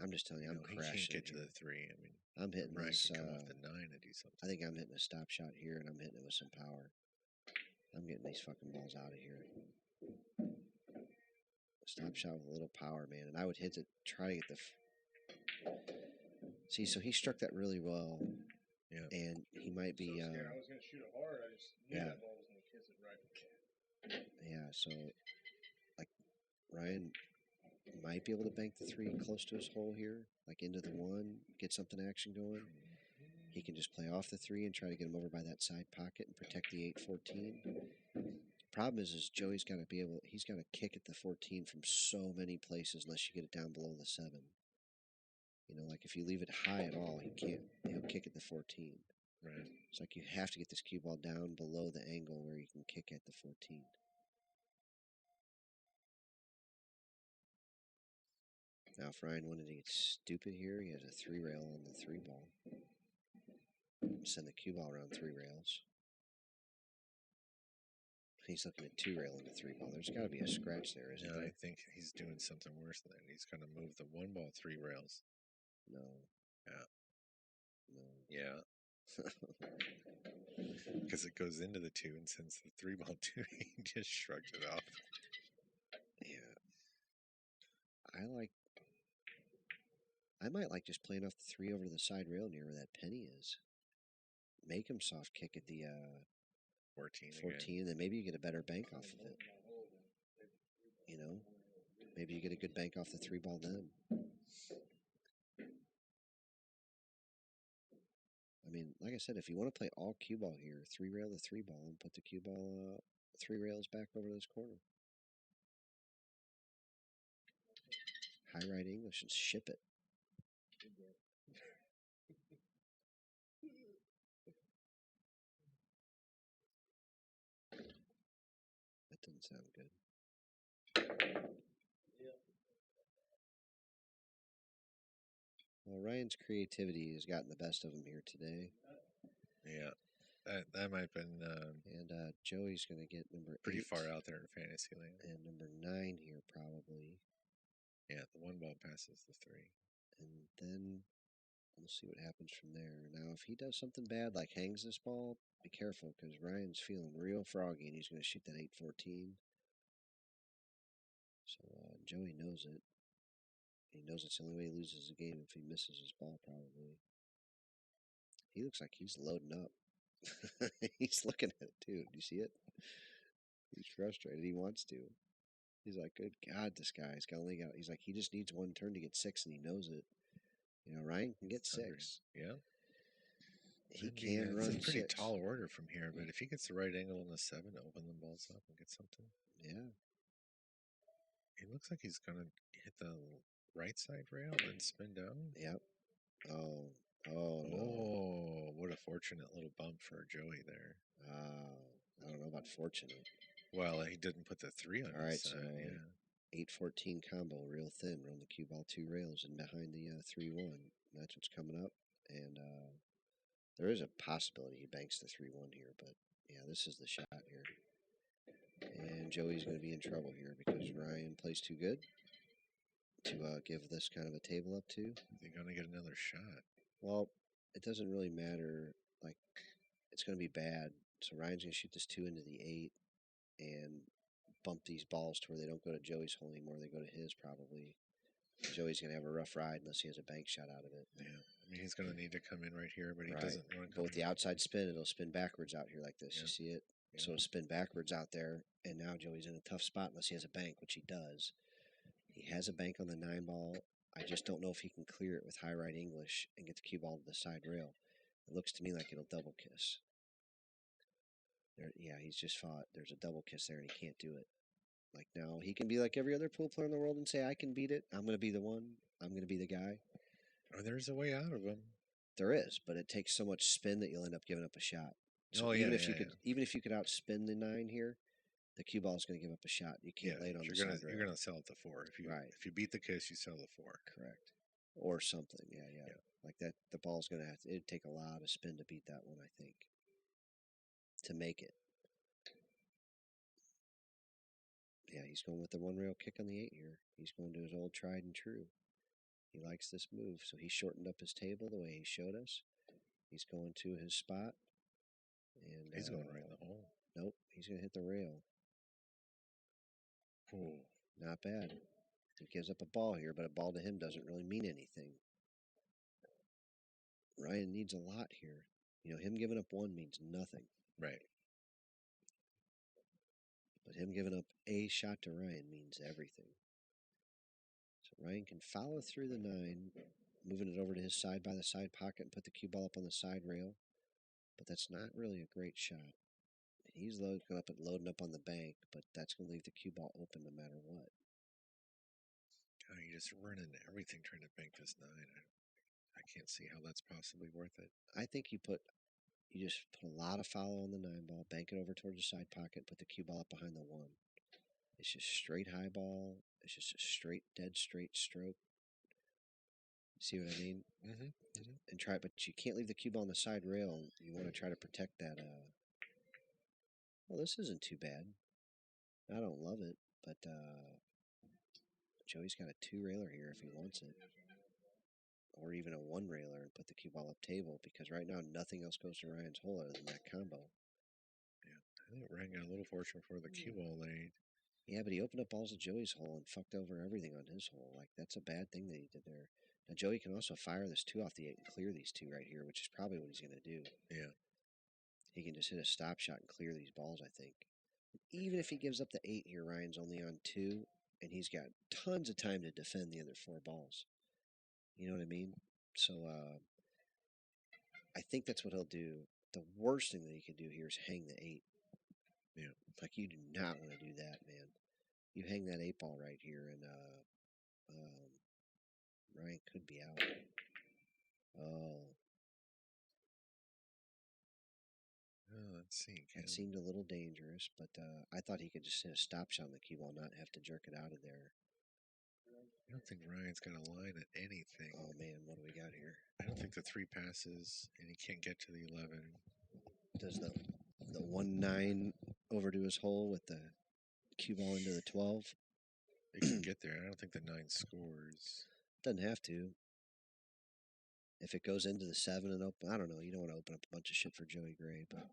I'm just telling you, I'm crashing. He can't get to the 3. I mean, I'm hitting Ryan this. Can come off the 9 and do something. I think I'm hitting a stop shot here, and I'm hitting it with some power. I'm getting these fucking balls out of here. Stop shot with a little power, man. And I would hit it, try to get the. See, so he struck that really well. Yeah. And he might be. I was going to shoot it hard. I just knew that ball was going to kiss it right. Yeah, so like Ryan might be able to bank the 3 close to his hole here, like into the 1, get something action going. He can just play off the 3 and try to get him over by that side pocket and protect the 8-14. Problem is Joey's got to be able. He's got to kick at the 14 from so many places unless you get it down below the 7. Like if you leave it high at all, he can't. He'll kick at the 14. Right. It's like you have to get this cue ball down below the angle where you can kick at the 14. Now, if Ryan wanted to get stupid here, he has a 3 rail on the 3 ball. Send the cue ball around 3 rails. He's looking at 2 rail into 3 ball. There's got to be a scratch there, isn't there? I think he's doing something worse than that. He's going to move the 1 ball 3 rails. No. Yeah. No. Yeah. Because it goes into the 2 and sends the 3 ball 2. He just shrugs it off. Yeah. I might like just playing off the 3 over to the side rail near where that penny is. Make him soft kick at the 14 and then maybe you get a better bank off of it. Maybe you get a good bank off the 3-ball then. I mean, like I said, if you want to play all cue ball here, 3-rail the 3-ball and put the cue ball 3 rails back over this corner. High right English and ship it. That didn't sound good. Well, Ryan's creativity has gotten the best of him here today. Yeah. That might have been And Joey's going to get number pretty 8 far out there in fantasy land. and number 9 here probably. Yeah, the 1 ball passes the 3. And then we'll see what happens from there. Now, if he does something bad like hangs this ball, be careful because Ryan's feeling real froggy and he's going to shoot that 8-14. So Joey knows it. He knows it's the only way he loses the game if he misses his ball, probably. He looks like he's loading up. He's looking at it, too. Do you see it? He's frustrated. He wants to. He's like, good God, this guy's only got. He's like, he just needs one turn to get 6, and he knows it. You know, Ryan can get 6. Yeah. He can run It's a pretty 6. tall order from here, but if he gets the right angle on the 7 to open the balls up and get something. Yeah. It looks like he's going to hit the right side rail and spin down. Yep. Oh, no. Oh, what a fortunate little bump for Joey there. I don't know about fortunate. Well, he didn't put the 3 on All right, his so side. Yeah. 8-14 combo, real thin. Run the cue ball 2 rails and behind the 3-1. That's what's coming up. And there is a possibility he banks the 3-1 here, but yeah, this is the shot here. And Joey's going to be in trouble here because Ryan plays too good to give this kind of a table up to. They're going to get another shot. Well, it doesn't really matter. Like, it's going to be bad. So Ryan's going to shoot this 2 into the 8 and bump these balls to where they don't go to Joey's hole anymore. They go to his probably. Joey's going to have a rough ride unless he has a bank shot out of it. Yeah. I mean, he's going to need to come in right here, but he Right. doesn't want to But come with the outside spin, it'll spin backwards out here like this. Yeah. You see it? Yeah. So it'll spin backwards out there, and now Joey's in a tough spot unless he has a bank, which he does. He has a bank on the 9 ball. I just don't know if he can clear it with high right English and get the cue ball to the side rail. It looks to me like it'll double kiss. Yeah, he's just fought. There's a double kiss there, and he can't do it. Like, now, he can be like every other pool player in the world and say, I can beat it. I'm going to be the one. I'm going to be the guy. Oh, there's a way out of him. There is, but it takes so much spin that you'll end up giving up a shot. So even if you could outspin the 9 here, the cue ball is going to give up a shot. You can't lay it on the side rail. You're going to sell at the 4. If you beat the kiss, you sell the 4. Correct. Or something. Yeah. Like that, the ball's going to have to. It'd take a lot of spin to beat that one, I think, to make it. Yeah, he's going with the 1 rail kick on the 8 here. He's going to his old tried and true. He likes this move, so he shortened up his table the way he showed us. He's going to his spot. And he's going right in the hole. Nope, he's going to hit the rail. Oh, not bad. He gives up a ball here, but a ball to him doesn't really mean anything. Ryan needs a lot here. You know, him giving up 1 means nothing. Right. But him giving up a shot to Ryan means everything. So Ryan can follow through the 9, moving it over to his side by the side pocket and put the cue ball up on the side rail. But that's not really a great shot. He's loading up on the bank, but that's going to leave the cue ball open no matter what. Oh, you just run into everything trying to bank this 9. I can't see how that's possibly worth it. I think you just put a lot of follow on the 9 ball, bank it over towards the side pocket, put the cue ball up behind the 1. It's just straight high ball. It's just a straight, dead straight stroke. See what I mean? Mm-hmm. And try it, but you can't leave the cue ball on the side rail. You want to try to protect that. Well, this isn't too bad. I don't love it, but Joey's got a 2 railer here if he wants it. Or even a 1 railer and put the cue ball up table, because right now nothing else goes to Ryan's hole other than that combo. Yeah, I think Ryan got a little fortunate for the cue ball laid. Yeah, but he opened up balls at Joey's hole and fucked over everything on his hole. Like, that's a bad thing that he did there. Now, Joey can also fire this 2 off the 8 and clear these 2 right here, which is probably what he's going to do. Yeah. He can just hit a stop shot and clear these balls, I think. Even if he gives up the 8 here, Ryan's only on 2, and he's got tons of time to defend the other 4 balls. You know what I mean? So I think that's what he'll do. The worst thing that he could do here is hang the 8. Yeah. Like, you do not want to do that, man. You hang that 8 ball right here, and Ryan could be out. Oh, Let's see. that seemed a little dangerous, but I thought he could just hit a stop shot on the cue ball, not have to jerk it out of there. I don't think Ryan's got a line at anything. Oh man, what do we got here? I don't think the 3 passes, and he can't get to the 11. Does the 1-9 over to his hole with the cue ball into the 12? They can get there. I don't think the 9 scores. Doesn't have to. If it goes into the 7 and open, I don't know. You don't want to open up a bunch of shit for Joey Gray, but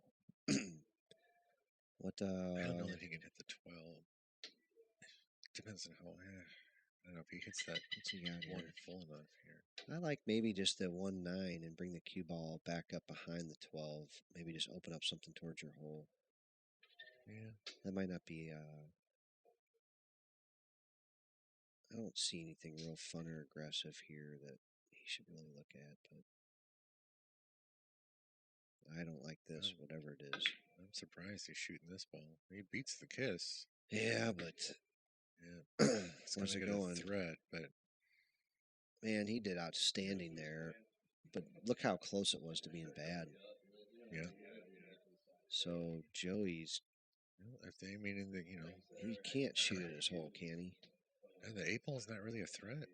what? I don't know that he can hit the 12. Depends on how. I don't know if he hits that What's he got one here? full enough here. I like maybe just the 1-9 and bring the cue ball back up behind the 12. Maybe just open up something towards your hole. Yeah. That might not be. I don't see anything real fun or aggressive here that he should really look at, but I don't like this, whatever it is. I'm surprised he's shooting this ball. He beats the kiss. Yeah, but Yeah. where's it got going? a threat, but Man, he did outstanding there. But look how close it was to being bad. yeah. So Joey's, If they mean that, he can't shoot at his hole, can he? and the 8 ball's not really a threat.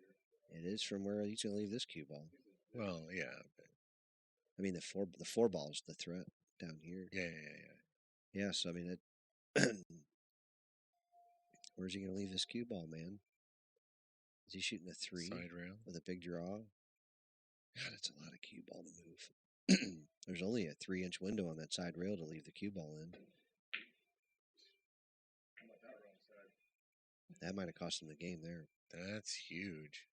It is from where he's going to leave this cue ball. Well, yeah, but I mean, the four ball's the threat down here. yeah. Yeah, so I mean, where's he going to leave this cue ball, man? Is he shooting a 3 Side rail. with a big draw? God, it's a lot of cue ball to move. There's only a 3-inch window on that side rail to leave the cue ball in. That might have cost him the game there. That's huge.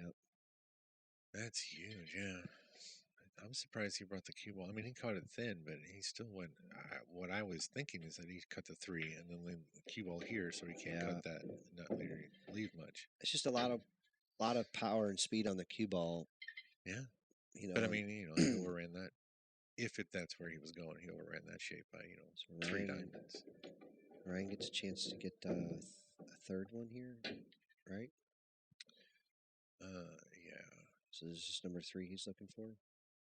Yep. That's huge, yeah. I'm surprised he brought the cue ball. I mean, he caught it thin, but he still went. What I was thinking is that he cut the 3 and then leave the cue ball here so he can't cut that, not leave much. It's just a lot of power and speed on the cue ball. Yeah. You know, But I mean, he overran that. If that's where he was going, he overran that shape by, so 3 diamonds. Ryan gets a chance to get a third one here, right? Yeah. So this is number 3 he's looking for?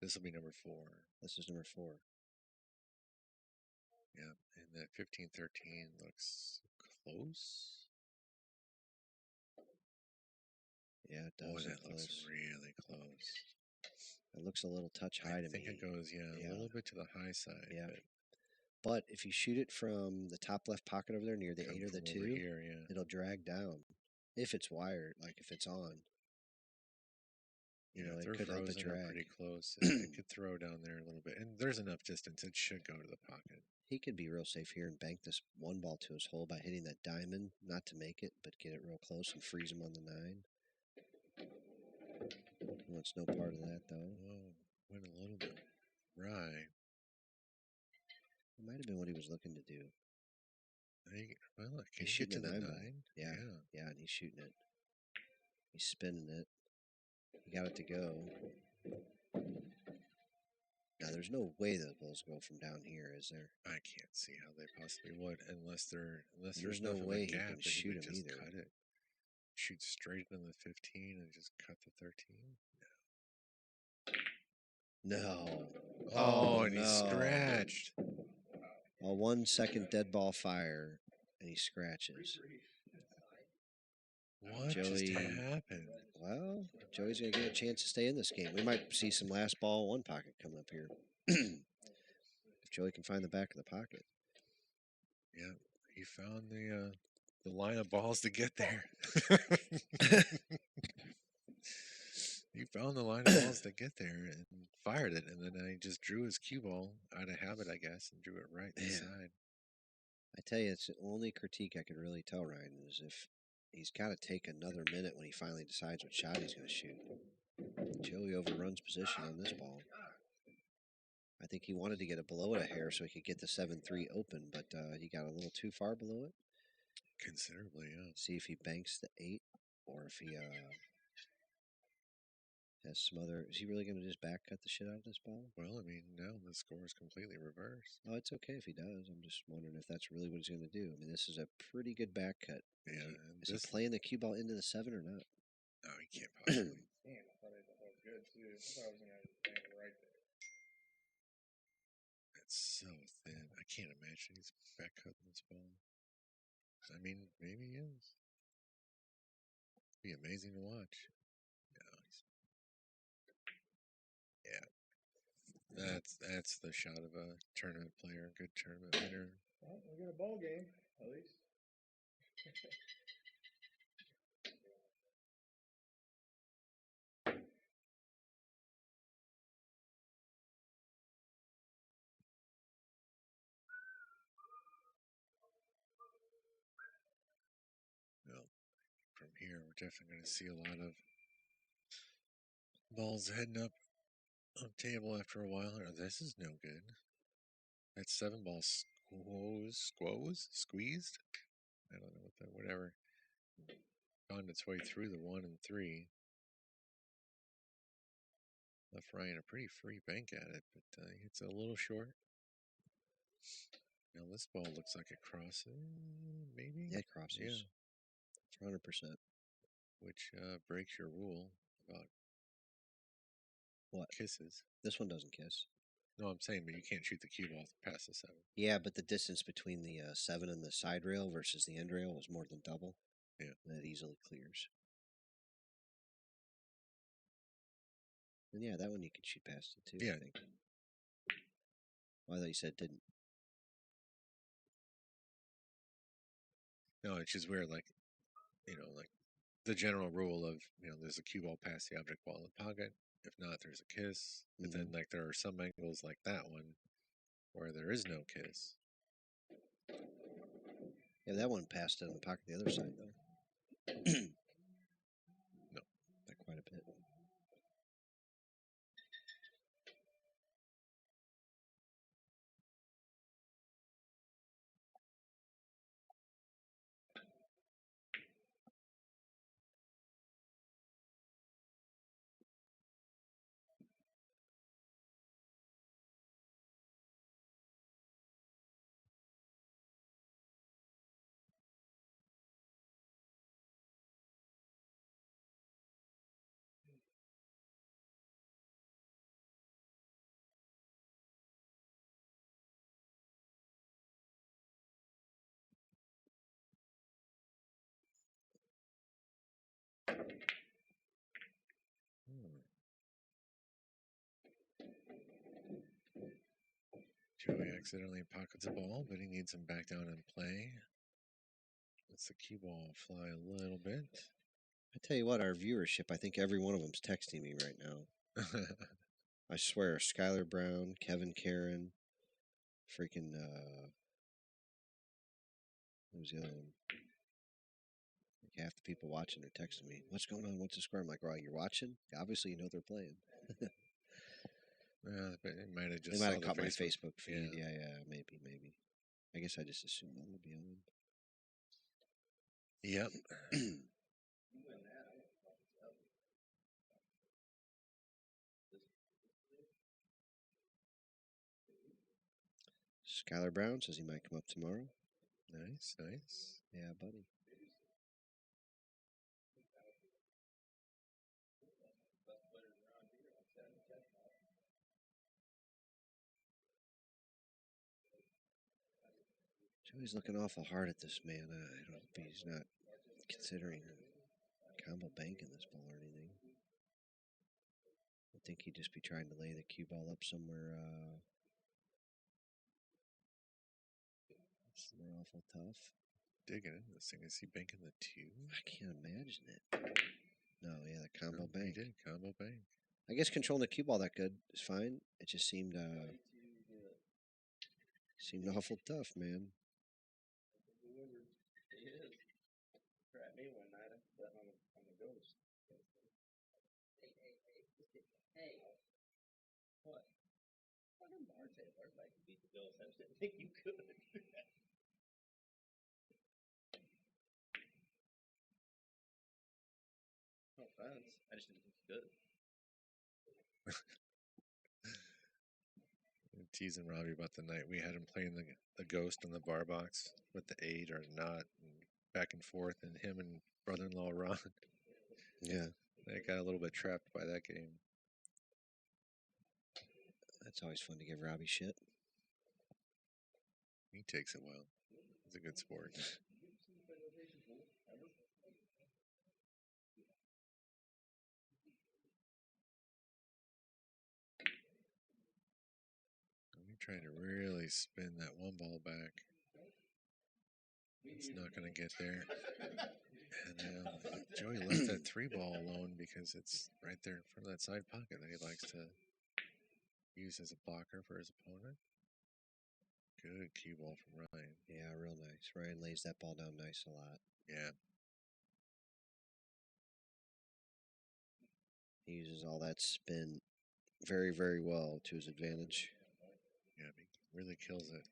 This will be number 4. This is number 4. Yeah. And that 15-13 looks close. Yeah, it does. Boy, that looks really close. It looks a little touch high to me. I think it goes, a little bit to the high side. Yeah. But if you shoot it from the top left pocket over there near the 8 or the 2, here, it'll drag down. If it's wired, like if it's on. If it could help it drag. Pretty close. It could throw down there a little bit. And there's enough distance. It should go to the pocket. He could be real safe here and bank this 1 ball to his hole by hitting that diamond, not to make it, but get it real close and freeze him on the 9. He wants no part of that, though. Whoa, went a little bit right. It might have been what he was looking to do. Well, He's shooting to the 9 9. ball. Yeah, and he's shooting it. He's spinning it. He got it to go. Now, there's no way those balls go from down here, is there? I can't see how they possibly would, unless There's no way he gap can shoot him just either. cut it. Shoot straight in the 15 and just cut the 13. No. Oh, and he scratched. A 1 second dead ball fire, and he scratches. What just happened? Well, Joey's going to get a chance to stay in this game. We might see some last ball 1 pocket coming up here. If Joey can find the back of the pocket. Yeah, he found the line of balls to get there. He found the line of balls to get there and fired it, and then he just drew his cue ball out of habit, I guess, and drew it right inside. I tell you, it's the only critique I could really tell Ryan is if he's got to take another minute when he finally decides what shot he's going to shoot. Joey overruns position on this ball. I think he wanted to get it below it a hair so he could get the 7-3 open, but he got a little too far below it. Considerably, yeah. See if he banks the 8 or if he has some other. Is he really going to just back cut the shit out of this ball? Well, I mean, now the score is completely reversed. Oh, it's okay if he does. I'm just wondering if that's really what he's going to do. I mean, this is a pretty good back cut. Yeah. Is he playing the cue ball into the 7 or not? No, he can't possibly. Damn, I thought it was good too. I thought I was gonna land it right there. It's so thin. I can't imagine he's back cutting this ball. I mean, maybe he is. Be amazing to watch. No, that's the shot of a tournament player, good tournament winner. Well, we got a ball game at least. Well, from here, we're definitely going to see a lot of balls heading up on the table after a while. Oh, this is no good. That 7 ball squeezed. I don't know what that, whatever. Found its way through the 1 and 3. Left Ryan a pretty free bank at it, but it's a little short. Now this ball looks like it crosses, maybe? Yeah, it crosses. Yeah. 100%. Which breaks your rule about what kisses. This one doesn't kiss. No, I'm saying, but you can't shoot the cue ball past the 7. Yeah, but the distance between the 7 and the side rail versus the end rail was more than double. Yeah. And it easily clears. And yeah, that one you could shoot past it too, Yeah. I think. Well, I thought you said it didn't. No, it's just weird, like, like the general rule of, there's a cue ball past the object ball in the pocket. If not, there's a kiss. But then, like, there are some angles like that one where there is no kiss. Yeah, that one passed it in the pocket the other side, though. No. By quite a bit. Joey accidentally pockets a ball, but he needs him back down in play. Lets the cue ball fly a little bit. I tell you what, our viewership, I think every one of them's texting me right now. I swear, Skylar Brown, Kevin Karen, freaking, who's the other one? Like half the people watching are texting me, what's going on, what's the score? I'm like, right, you're watching? Obviously you know they're playing. But it might have just They might have saw caught the my Facebook feed. Yeah. Yeah, maybe. I guess I just assumed that would be on. Yep. Skylar Brown says he might come up tomorrow. Nice. Yeah, buddy. Joey's looking awful hard at this man. I don't think he's not considering combo banking this ball or anything. I think he'd just be trying to lay the cue ball up somewhere awful tough. Digging in this thing. Is he banking the 2? I can't imagine it. No, yeah, the combo bank. He did, combo bank. I guess controlling the cue ball that good is fine. It just seemed awful tough, man. Crap me one night. I bet on the ghost. Hey. What? Fucking bartender. Everybody can beat the ghost. I didn't think you could. offense. I just didn't think he could. Teasing Robbie about the night we had him playing the ghost on the bar box with the 8 or not, and back and forth, and him and brother-in-law Ron. Yeah, They got a little bit trapped by that game. that's always fun to give Robbie shit. He takes it well. He's a good sport. I'm trying to really spin that one ball back. It's not going to get there. And Joey left that 3 ball alone because it's right there in front of that side pocket that he likes to use as a blocker for his opponent. Good cue ball from Ryan. Yeah, real nice. Ryan lays that ball down nice a lot. Yeah. He uses all that spin very, very well to his advantage. Yeah, he really kills it.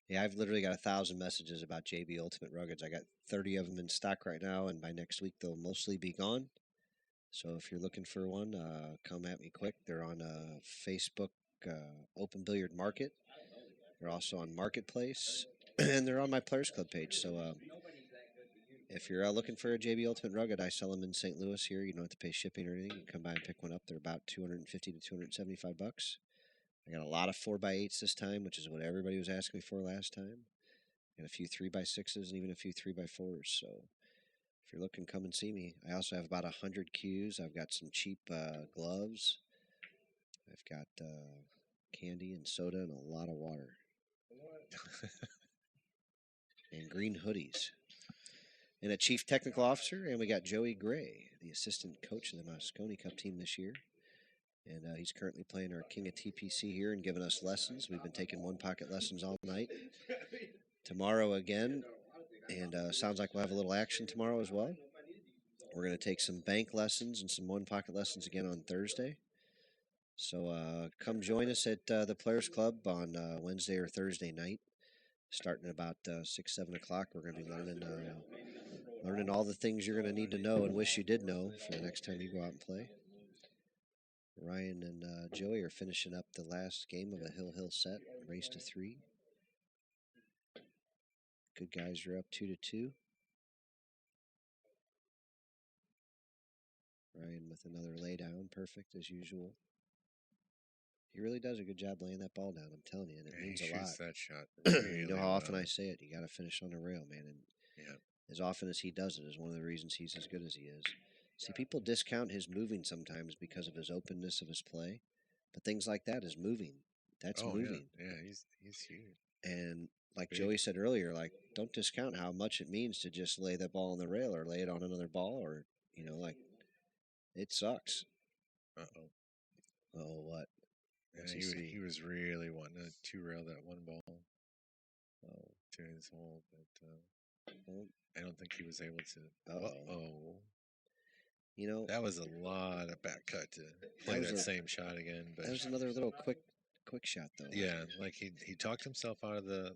Yeah, I've literally got 1,000 messages about JB Ultimate Ruggeds. I got 30 of them in stock right now, and by next week they'll mostly be gone. So if you're looking for one, come at me quick. They're on Facebook Open Billiard Market. They're also on Marketplace, and they're on my Players Club page. So if you're looking for a JB Ultimate Rugged, I sell them in St. Louis here. You don't have to pay shipping or anything. You can come by and pick one up. They're about $250 to $275. I got a lot of 4x8s this time, which is what everybody was asking me for last time. And a few 3x6s and even a few 3x4s. So if you're looking, come and see me. I also have about 100 cues. I've got some cheap gloves. I've got candy and soda and a lot of water. And green hoodies. And a chief technical officer. And we got Joey Gray, the assistant coach of the Moscone Cup team this year. And he's currently playing our King of TPC here and giving us lessons. We've been taking one pocket lessons all night. Tomorrow again. And sounds like we'll have a little action tomorrow as well. We're going to take some bank lessons and some one pocket lessons again on Thursday. So come join us at the Players Club on Wednesday or Thursday night, starting at about 6, 7 o'clock. We're going to be learning all the things you're going to need to know and wish you did know for the next time you go out and play. Ryan and Joey are finishing up the last game of a Hill set, race to 3. Good guys are up 2-2. Ryan with another laydown, perfect as usual. He really does a good job laying that ball down. I'm telling you, and it means he a lot. shoots that shot. You know how often I say it. You got to finish on the rail, man. And yeah, as often as he does it is one of the reasons he's as good as he is. See, people discount his moving sometimes because of his openness of his play, but things like that is moving. That's moving. Yeah, he's huge. And like Big. Joey said earlier, like don't discount how much it means to just lay that ball on the rail or lay it on another ball, or like it sucks. Oh, what? Yeah, he was really wanting to 2-rail that one ball to his hole, but I don't think he was able to. That was a lot of back cut to play that same shot again. But that was another little quick shot, though. Yeah, like he talked himself out of the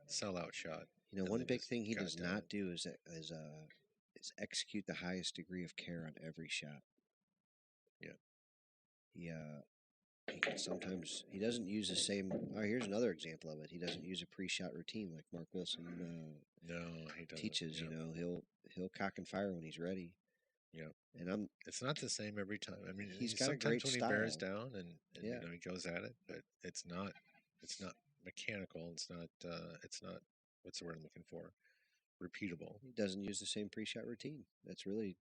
sellout shot. One big thing he does not do is execute the highest degree of care on every shot. Yeah. Sometimes he doesn't use the same. Oh, here's another example of it. He doesn't use a pre-shot routine like Mark Wilson no, he doesn't. teaches. Yeah. He'll cock and fire when he's ready. Yeah, and it's not the same every time. I mean, he's got sometimes a great when style. he bears down and yeah. He goes at it, but it's not mechanical. It's not what's the word I'm looking for? Repeatable. He doesn't use the same pre-shot routine. That's really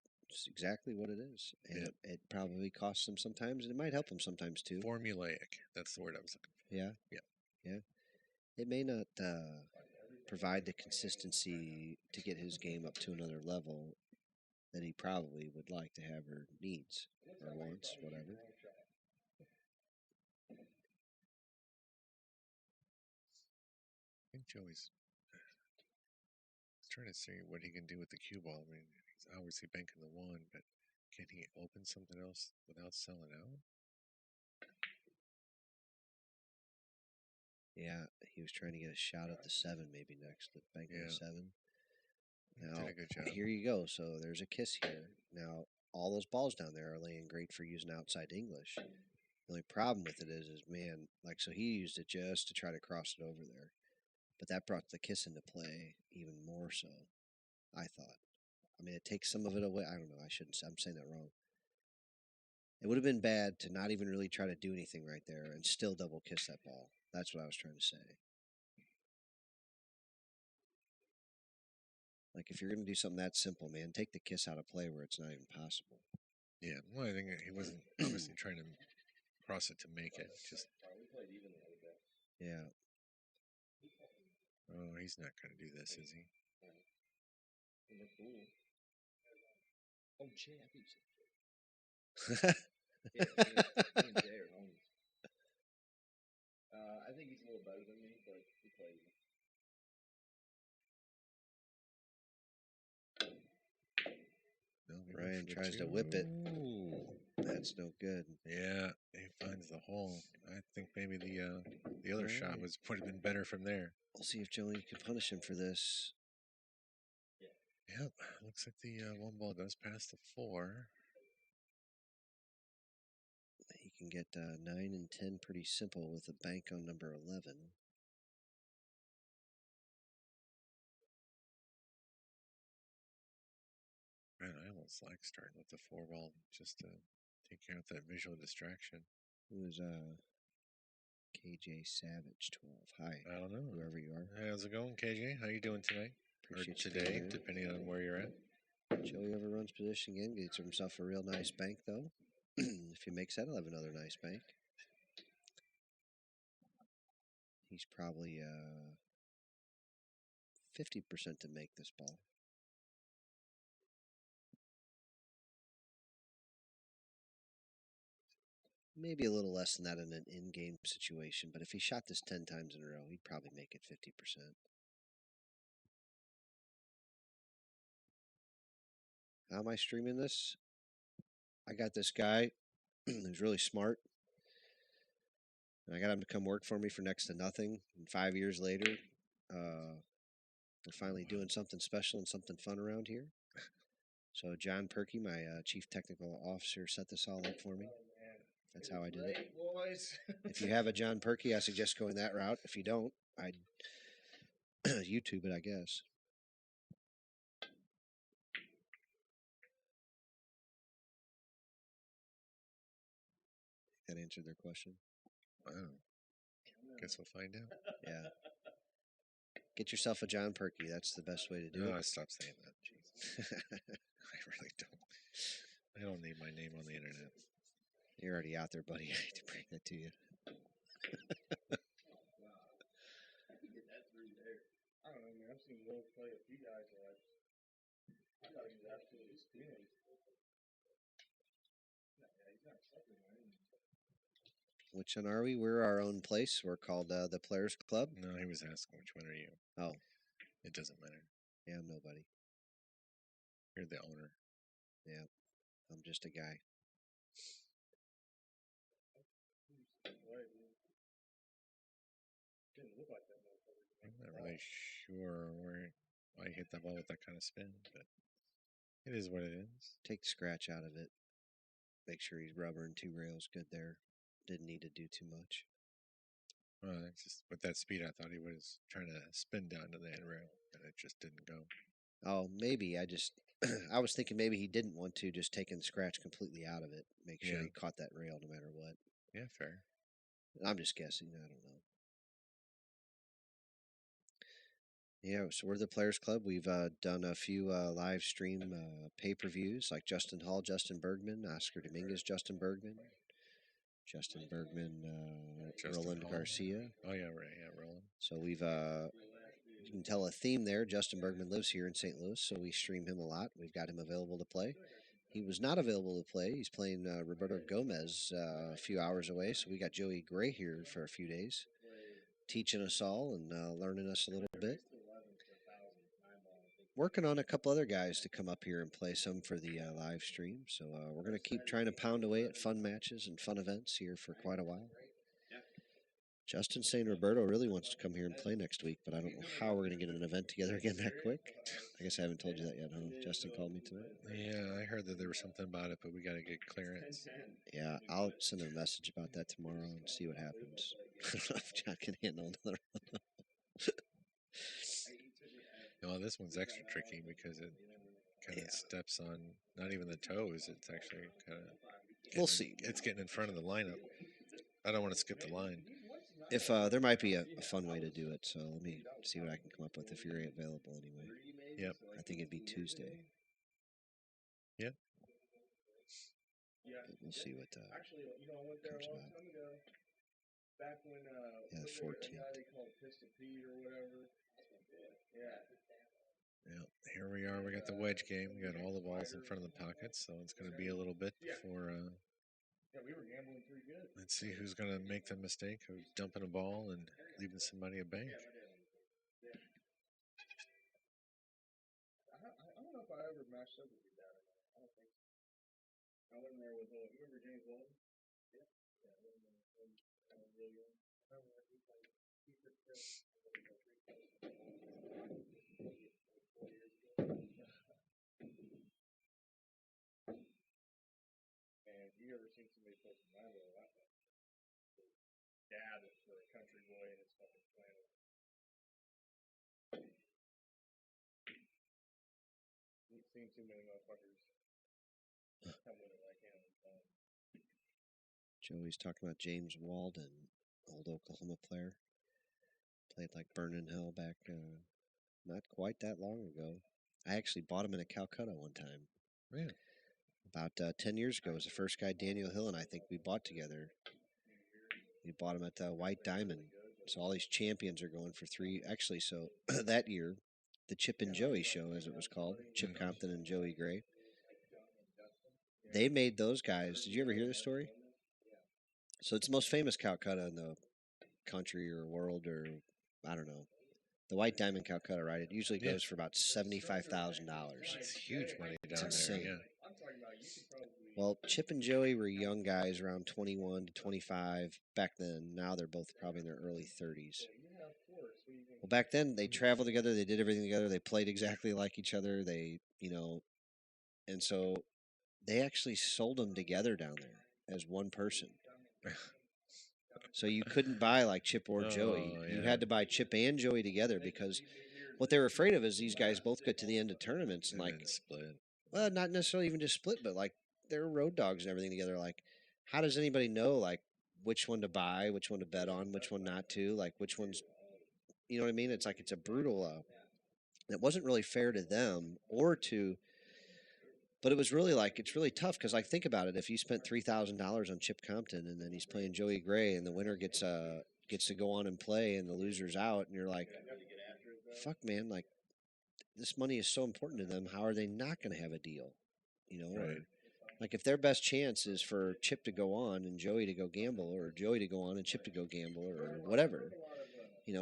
exactly what it is, and it probably costs him sometimes, and it might help him sometimes too. Formulaic. That's the word I was looking for. Yeah. It may not provide the consistency to get his game up to another level that he probably would like to have or needs or wants, whatever. I think Joey's trying to see what he can do with the cue ball. I mean, he's obviously banking the 1, but can he open something else without selling out? Yeah, he was trying to get a shot at the 7 maybe next, with banking the 7. Now, Did a good job. here you go. So there's a kiss here. Now, all those balls down there are laying great for using outside English. The only problem with it is man, like, so he used it just to try to cross it over there. But that brought the kiss into play even more so, I thought. I mean, it takes some of it away. I don't know. I shouldn't say. I'm saying that wrong. It would have been bad to not even really try to do anything right there and still double kiss that ball. That's what I was trying to say. Like, if you're going to do something that simple, man, take the kiss out of play where it's not even possible. Yeah, well, I think he wasn't obviously trying to cross it to make it. Just Yeah. oh, he's not going to do this, is he? Oh, Jay, I think me and Jay are homies. I think he's a little better than me, but we play. No, he went Ryan for the tries to two. whip it. That's no good. Yeah, he finds the hole. I think maybe the other shot would have been better from there. We'll see if Joey can punish him for this. Yep, looks like the one ball does pass the 4. He can get 9 and 10 pretty simple with a bank on number 11. Man, I almost like starting with the 4 ball just to take out that visual distraction. Who's KJ Savage 12? Hi, I don't know. whoever you are. How's it going, KJ? How you doing tonight? Appreciate or you being today, here. depending on where you're at. Joey overruns position again. Gets himself a real nice bank, though. If he makes that, he'll have another nice bank. He's probably 50% to make this ball. Maybe a little less than that in an in-game situation, but if he shot this 10 times in a row, he'd probably make it 50%. How am I streaming this? I got this guy who's really smart. And I got him to come work for me for next to nothing. And 5 years later, we're finally doing something special and something fun around here. So John Perky, my chief technical officer, set this all up for me. That's how I did it. If you have a John Perky, I suggest going that route. If you don't, I'd YouTube it, I guess. That answered their question. Wow. Guess we'll find out. Yeah. Get yourself a John Perky. That's the best way to do No, it. stop saying that. Jeez. I really don't. I don't need my name on the internet. You're already out there, buddy. I hate to bring that to you. I don't know, man. I've seen Will play a few guys that I thought he was absolutely stealing. He's not sucking, man. Which one are we? We're our own place. We're called the Players Club. No, he was asking which one are you. Oh. It doesn't matter. Yeah, I'm nobody. You're the owner. Yeah, I'm just a guy. Didn't look like that motherfucker. I'm not really sure why he hit that ball with that kind of spin, but it is what it is. Take the scratch out of it. Make sure he's rubbering 2 rails good there. Didn't need to do too much. Well, it's just with that speed, I thought he was trying to spin down to the end rail, and it just didn't go. Oh, maybe. I was thinking maybe he didn't want to, just taking the scratch completely out of it. Make sure he caught that rail no matter what. Yeah, fair. I'm just guessing. I don't know. Yeah, so we're the Players Club. We've done a few live stream pay-per-views like Justin Hall, Justin Bergman, Oscar Dominguez, Justin Bergman, Roland Hall. Garcia. Oh, yeah, right. Yeah, Roland. So we've, you can tell a theme there. Justin Bergman lives here in St. Louis, so we stream him a lot. We've got him available to play. He was not available to play. He's playing Roberto Gomez a few hours away, so we got Joey Gray here for a few days, teaching us all and learning us a little bit. Working on a couple other guys to come up here and play some for the live stream. So we're going to keep trying to pound away at fun matches and fun events here for quite a while. Justin saying Roberto really wants to come here and play next week, but I don't know how we're going to get an event together again that quick. I guess I haven't told you that yet, huh? Justin called me tonight. Yeah, I heard that there was something about it, but we got to get clearance. Yeah, I'll send him a message about that tomorrow and see what happens. I don't know if John can handle another. No, this one's extra tricky because it kind of steps on not even the toes. It's actually kind of. We'll see. It's getting in front of the lineup. I don't want to skip the line. If there might be a fun way to do it, so let me see what I can come up with if you're available anyway. Yep. I think it'd be Tuesday. Yep. But we'll see what Actually, you know, I went there a comes long about. time ago. Back when Yeah, the was there a 14th. guy they called Pistol Pete or whatever. Yeah. Yeah, here we are. We got the wedge game. We got all the balls in front of the pockets, so it's going to be a little bit before. Yeah, we were gambling pretty good. Let's see who's going to make the mistake of dumping a ball and leaving somebody a bank. I don't know if I ever matched up with your dad or not. I don't think so. I went in there with, you remember James Walton? Yeah. Yeah, I went in there when I was real young. I remember he played secret trip. And you ever seen somebody play some Rambo? Dad is for a country boy and his fucking planet. You've seen too many motherfuckers come with it like him. Joey's talking about James Walden, old Oklahoma player. Played like burning hell back not quite that long ago. I actually bought him in a Calcutta one time. Yeah. About 10 years ago. It was the first guy Daniel Hill and I think we bought together. We bought him at the White Diamond. So all these champions are going for three. Actually, so that year, the Chip and Joey show, as it was called, Chip Compton and Joey Gray, they made those guys. Did you ever hear the story? So it's the most famous Calcutta in the country or world, or I don't know. The White Diamond Calcutta, right? It usually goes for about $75,000. It's huge money down there. insane. Yeah. Well, Chip and Joey were young guys, around 21 to 25 back then. Now they're both probably in their early 30s. Well, back then they traveled together, they did everything together, they played exactly like each other. They, and so they actually sold them together down there as one person. So you couldn't buy like Chip or Joey. You had to buy Chip and Joey together because what they were afraid of is these guys both get to the end of tournaments and like split. Well, not necessarily even just split, but like they're road dogs and everything together. Like, how does anybody know like which one to buy, which one to bet on, which one not to, like which one's, you know what I mean? It's like it's a brutal. It wasn't really fair to them or to, but it was really like it's really tough because like think about it. If you spent $3,000 on Chip Compton and then he's playing Joey Gray and the winner gets to go on and play and the loser's out, and you're like, fuck, man, like this money is so important to them. How are they not going to have a deal? Or like if their best chance is for Chip to go on and Joey to go gamble, or Joey to go on and Chip to go gamble, or whatever,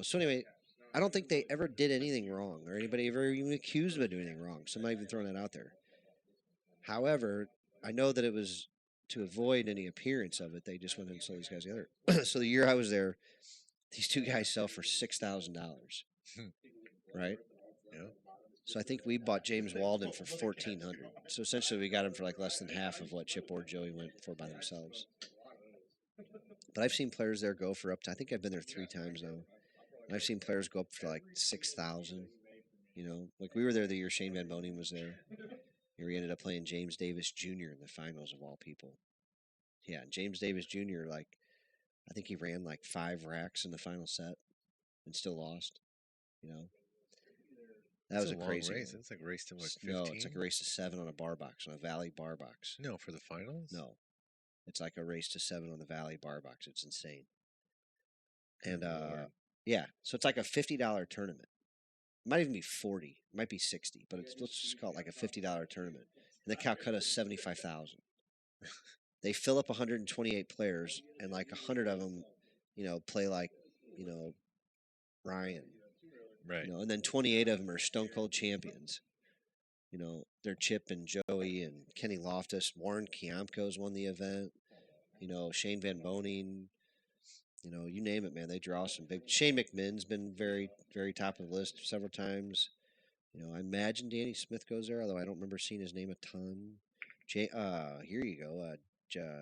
So anyway, I don't think they ever did anything wrong, or anybody ever even accused them of doing anything wrong. So I'm not even throwing that out there. However, I know that it was to avoid any appearance of it. They just went and sold these guys together. So the year I was there, these two guys sell for $6,000, right? Yeah. So I think we bought James Walden for $1,400. So essentially, we got him for like less than half of what Chip or Joey went for by themselves. But I've seen players there go for up to. I think I've been there 3 times now. And I've seen players go up for like $6,000. Like we were there the year Shane Van Boening was there. And we ended up playing James Davis Jr. in the finals of all people. Yeah, James Davis Jr. Like I think he ran like 5 racks in the final set and still lost. That was a long crazy race. one. It's like a race to what, 15? No, it's like a race to 7 on a bar box, on a Valley bar box. No, for the finals? No. It's like a race to 7 on the Valley bar box. It's insane. And yeah, so it's like a $50 tournament. It might even be 40. It might be 60, but let's just call it like a $50 tournament. And the Calcutta's 75,000. They fill up 128 players, and like 100 of them, play like, Ryan. Right. And then 28 of them are Stone Cold champions. They're Chip and Joey and Kenny Loftus. Warren Kiamko's won the event. Shane Van Boening. You know, you name it, man. They draw some big. Shane McMinn's been very, very top of the list several times. You know, I imagine Danny Smith goes there, although I don't remember seeing his name a ton. Here you go.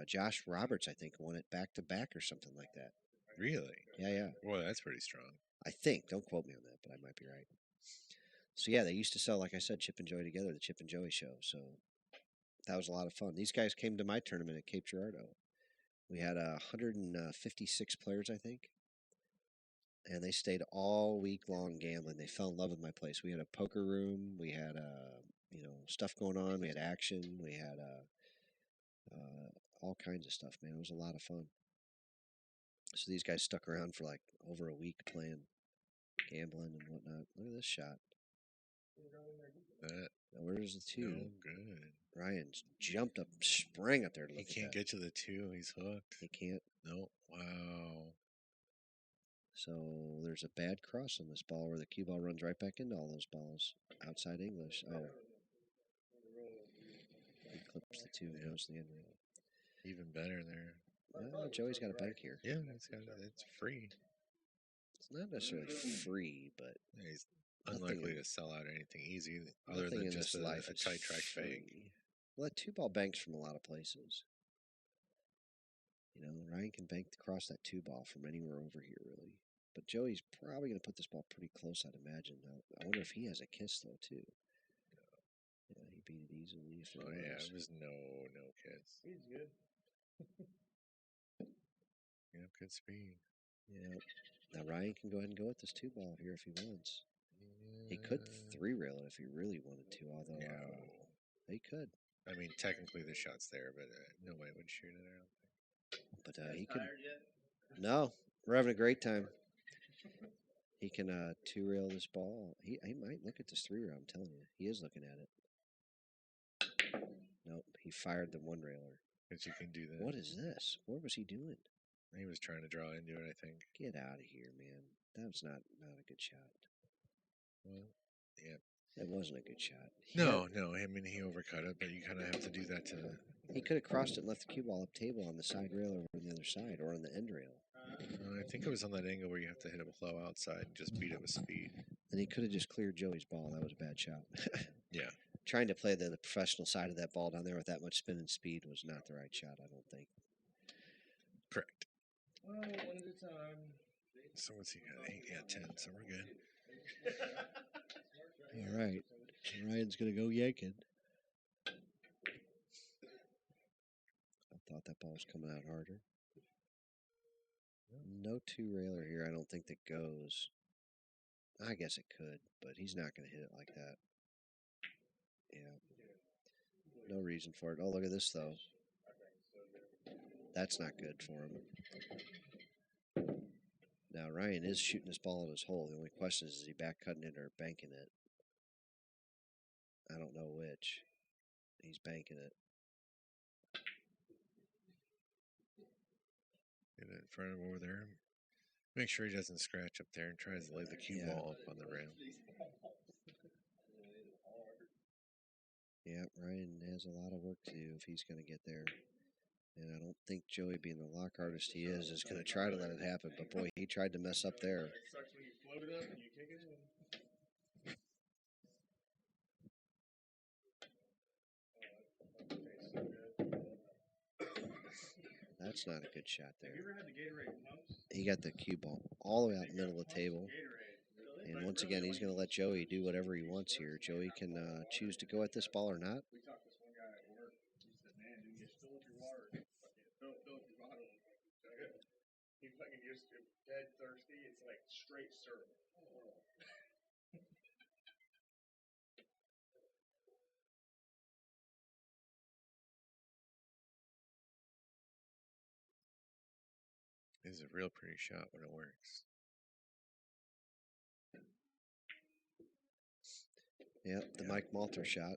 Josh Roberts, I think, won it back to back or something like that. Really? Yeah. Well, that's pretty strong. I think. Don't quote me on that, but I might be right. So yeah, they used to sell, like I said, Chip and Joey together, the Chip and Joey show. So that was a lot of fun. These guys came to my tournament at Cape Girardeau. We had 156 players, I think, and they stayed all week long gambling. They fell in love with my place. We had a poker room. We had stuff going on. We had action. We had all kinds of stuff. Man, it was a lot of fun. So these guys stuck around for like over a week playing, gambling and whatnot. Look at this shot. That Where's the two? no good. Ryan's jumped up, sprang up there to He look at can't that. get to the 2. He's hooked. He can't. No. Wow. So there's a bad cross on this ball where the cue ball runs right back into all those balls. Outside English. Oh. He clips the 2 and goes to the end rail. Even better there. Well, Joey's got a bank here. Yeah, it's free. It's not necessarily free, but Yeah, he's nothing unlikely in- to sell out anything easy other nothing than in just this life a is tight track fake. free. Well, that 2-ball banks from a lot of places. You know, Ryan can bank across that 2-ball from anywhere over here, really. But Joey's probably going to put this ball pretty close, I'd imagine. Now, I wonder if he has a kiss, though, too. Yeah, he beat it easily. If it Oh yeah, was. it was no kiss. He's good. Yeah, good speed. Yeah. Now Ryan can go ahead and go with this 2-ball here if he wants. He could 3-rail it if he really wanted to, although No. he could. I mean, technically the shot's there, but nobody would shoot it. I don't think. But he could. No, we're having a great time. He can 2-rail this ball. He might look at this 3-rail. I'm telling you, he is looking at it. Nope, he fired the 1-railer. But you can do that. What is this? What was he doing? He was trying to draw into it, I think. Get out of here, man. That was not a good shot. Well, yeah. It wasn't a good shot. No. I mean, he overcut it, but you kind of have to do that to. He could have crossed it and left the cue ball up table on the side rail over on the other side or on the end rail. I think it was on that angle where you have to hit a flow outside and just beat it with speed. And he could have just cleared Joey's ball. That was a bad shot. Yeah. Trying to play the professional side of that ball down there with that much spin and speed was not the right shot, I don't think. Correct. Well, one at a time. So what's he got? 8, yeah, 10. So we're good. All right. Ryan's going to go yanking. I thought that ball was coming out harder. No 2-railer here. I don't think that goes. I guess it could, but he's not going to hit it like that. Yeah. No reason for it. Oh, look at this, though. That's not good for him. Now, Ryan is shooting this ball at his hole. The only question is he back cutting it or banking it? I don't know which. He's banking it. Get it in front of him over there. Make sure he doesn't scratch up there and tries to lay the cue ball up on the rail. Yeah, Ryan has a lot of work to do if he's going to get there. And I don't think Joey, being the lock artist he is going to try to let it happen. But boy, he tried to mess up there. It sucks when you float it up and you kick it in. That's not a good shot Have there. you ever had the Gatorade pumps? He got the cue ball all the way out in the middle of the table. Gatorade. And once again, he's going to let Joey do whatever he wants here. Joey can choose to go at this ball or not. We talked to this one guy at work. He said, "Man, dude, just fill up your water. Fucking fill up your bottle. He fucking just dead thirsty. It's like straight syrup. This is a real pretty shot when it works. Yep, the Mike Malter shot.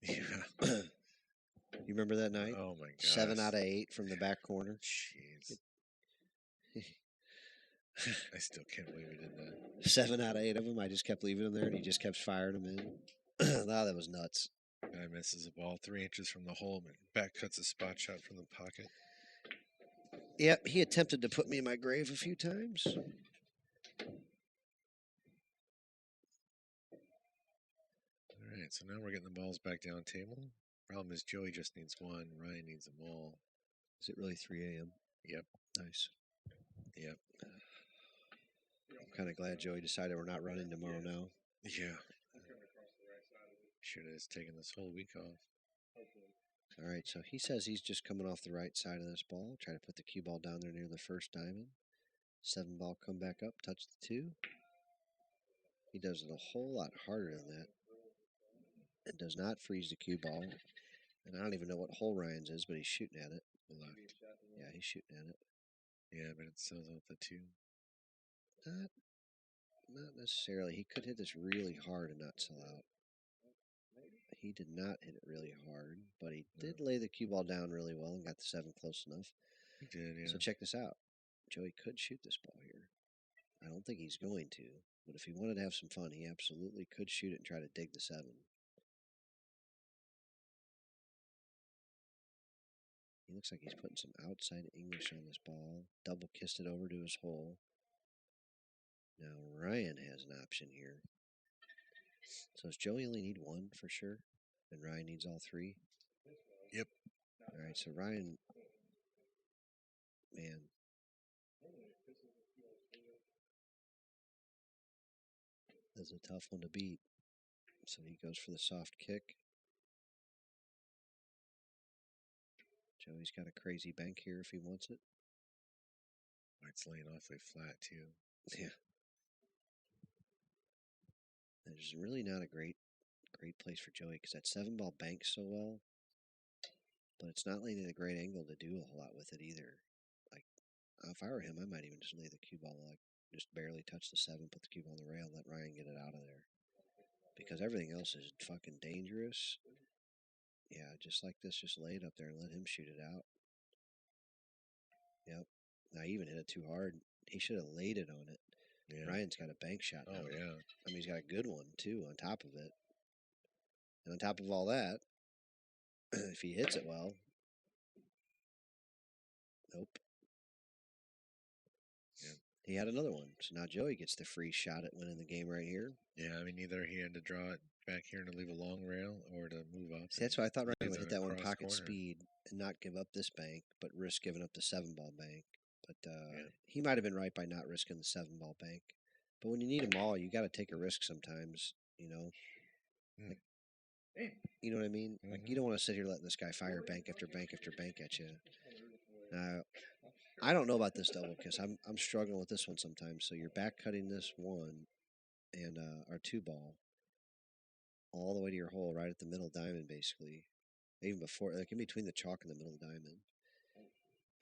Yeah. You remember that night? Oh my god. 7 out of 8 from the back corner. Jeez. I still can't believe we did that. 7 out of 8 of them. I just kept leaving him there, and he just kept firing them in. Wow, that was nuts. Guy misses the ball 3 inches from the hole, but back cuts a spot shot from the pocket. Yep, he attempted to put me in my grave a few times. All right, so now we're getting the balls back down table. Problem is Joey just needs one. Ryan needs them all. Is it really 3 a.m.? Yep. Nice. Yep. I'm kind of glad Joey decided we're not running tomorrow now. Yeah. Should have just taken this whole week off. All right, so he says he's just coming off the right side of this ball. Try to put the cue ball down there near the first diamond. 7 ball, come back up, touch the 2. He does it a whole lot harder than that. It does not freeze the cue ball. And I don't even know what hole Ryan's is, but he's shooting at it. Left. Yeah, he's shooting at it. Yeah, but it sells out the 2. Not necessarily. He could hit this really hard and not sell out. He did not hit it really hard, but he did lay the cue ball down really well and got the 7 close enough. He did, yeah. So check this out. Joey could shoot this ball here. I don't think he's going to, but if he wanted to have some fun, he absolutely could shoot it and try to dig the 7. He looks like he's putting some outside English on this ball. Double kissed it over to his hole. Now Ryan has an option here. So does Joey only need 1 for sure? And Ryan needs all 3? Yep. All right, so Ryan, man. That's a tough one to beat. So he goes for the soft kick. Joey's got a crazy bank here if he wants it. White's laying awfully flat, too. Yeah. There's really not a great place for Joey because that 7 ball banks so well, but it's not laying at a great angle to do a whole lot with it either. Like, if I were him, I might even just lay the cue ball, like, just barely touch the 7, put the cue ball on the rail, let Ryan get it out of there. Because everything else is fucking dangerous. Yeah, just like this, just lay it up there and let him shoot it out. Yep. I even hit it too hard. He should have laid it on it. Yeah. Ryan's got a bank shot now. Oh, yeah. I mean, he's got a good one, too, on top of it. And on top of all that, if he hits it well, nope. Yeah. He had another one. So now Joey gets the free shot at winning the game right here. Yeah, I mean, either he had to draw it back here to leave a long rail or to move up. See, that's why I thought Ryan leave would hit it that one across pocket corner. speed and not give up this bank, but risk giving up the 7 ball bank. But Yeah. he might have been right by not risking the 7 ball bank. But when you need them all, you got to take a risk sometimes, you know. Mm. Like, you know what I mean? Like, you don't want to sit here letting this guy fire bank after bank after bank at you. I don't know about this double kiss. I'm struggling with this one sometimes. So you're back cutting this 1 and our 2 ball all the way to your hole, right at the middle diamond, basically. Even before, like in between the chalk and the middle diamond.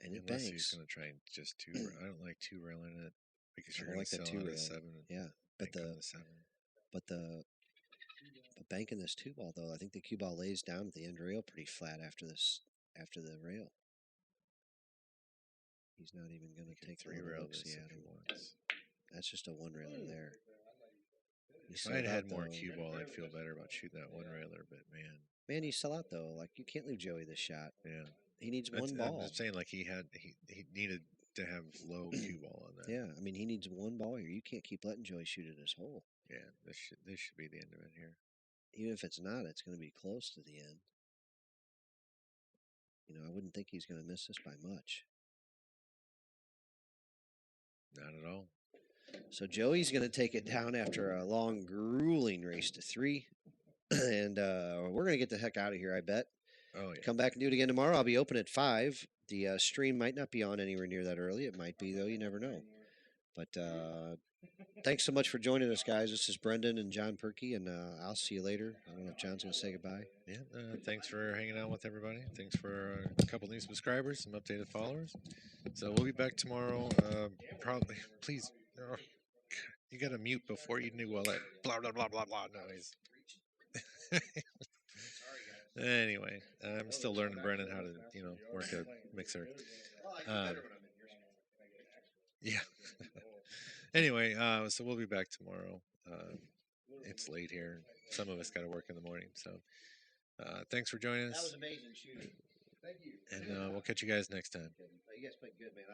And it Unless he's banks. going to try and just 2. I don't like 2 railing it because I you're don't going like to that sell 2 out rail. at 7. Yeah, but the 7. But banking this 2 ball though, I think the cue ball lays down at the end rail pretty flat after the rail. He's not even going to take 3 the rail look this see if at he him. wants. That's just a 1 railer there. If I had had more cue ball, I'd feel better about shooting that 1 railer, but man, you sell out though. Like you can't leave Joey this shot. Yeah. He needs 1 ball. I'm saying like he needed to have low cue ball on that. Yeah, I mean he needs 1 ball here. You can't keep letting Joey shoot at his hole. Yeah, this should be the end of it here. Even if it's not, it's going to be close to the end. You know, I wouldn't think he's going to miss this by much. Not at all. So Joey's going to take it down after a long, grueling race to 3. And we're going to get the heck out of here, I bet. Oh, yeah. Come back and do it again tomorrow. I'll be open at 5. The stream might not be on anywhere near that early. It might be, though. You never know. But thanks so much for joining us, guys. This is Brendan and John Perky, and I'll see you later. I don't know if John's going to say goodbye. Yeah, thanks for hanging out with everybody. Thanks for a couple new subscribers, some updated followers. So we'll be back tomorrow. Probably, please, you got to mute before you knew all that blah, blah, blah, blah, blah noise. Anyway, I'm still learning, Brendan, how to, work a mixer. Yeah. Anyway, so we'll be back tomorrow. It's late here. Some of us got to work in the morning. So thanks for joining us. That was amazing shooting. Thank you. And we'll catch you guys next time. guys played good, man.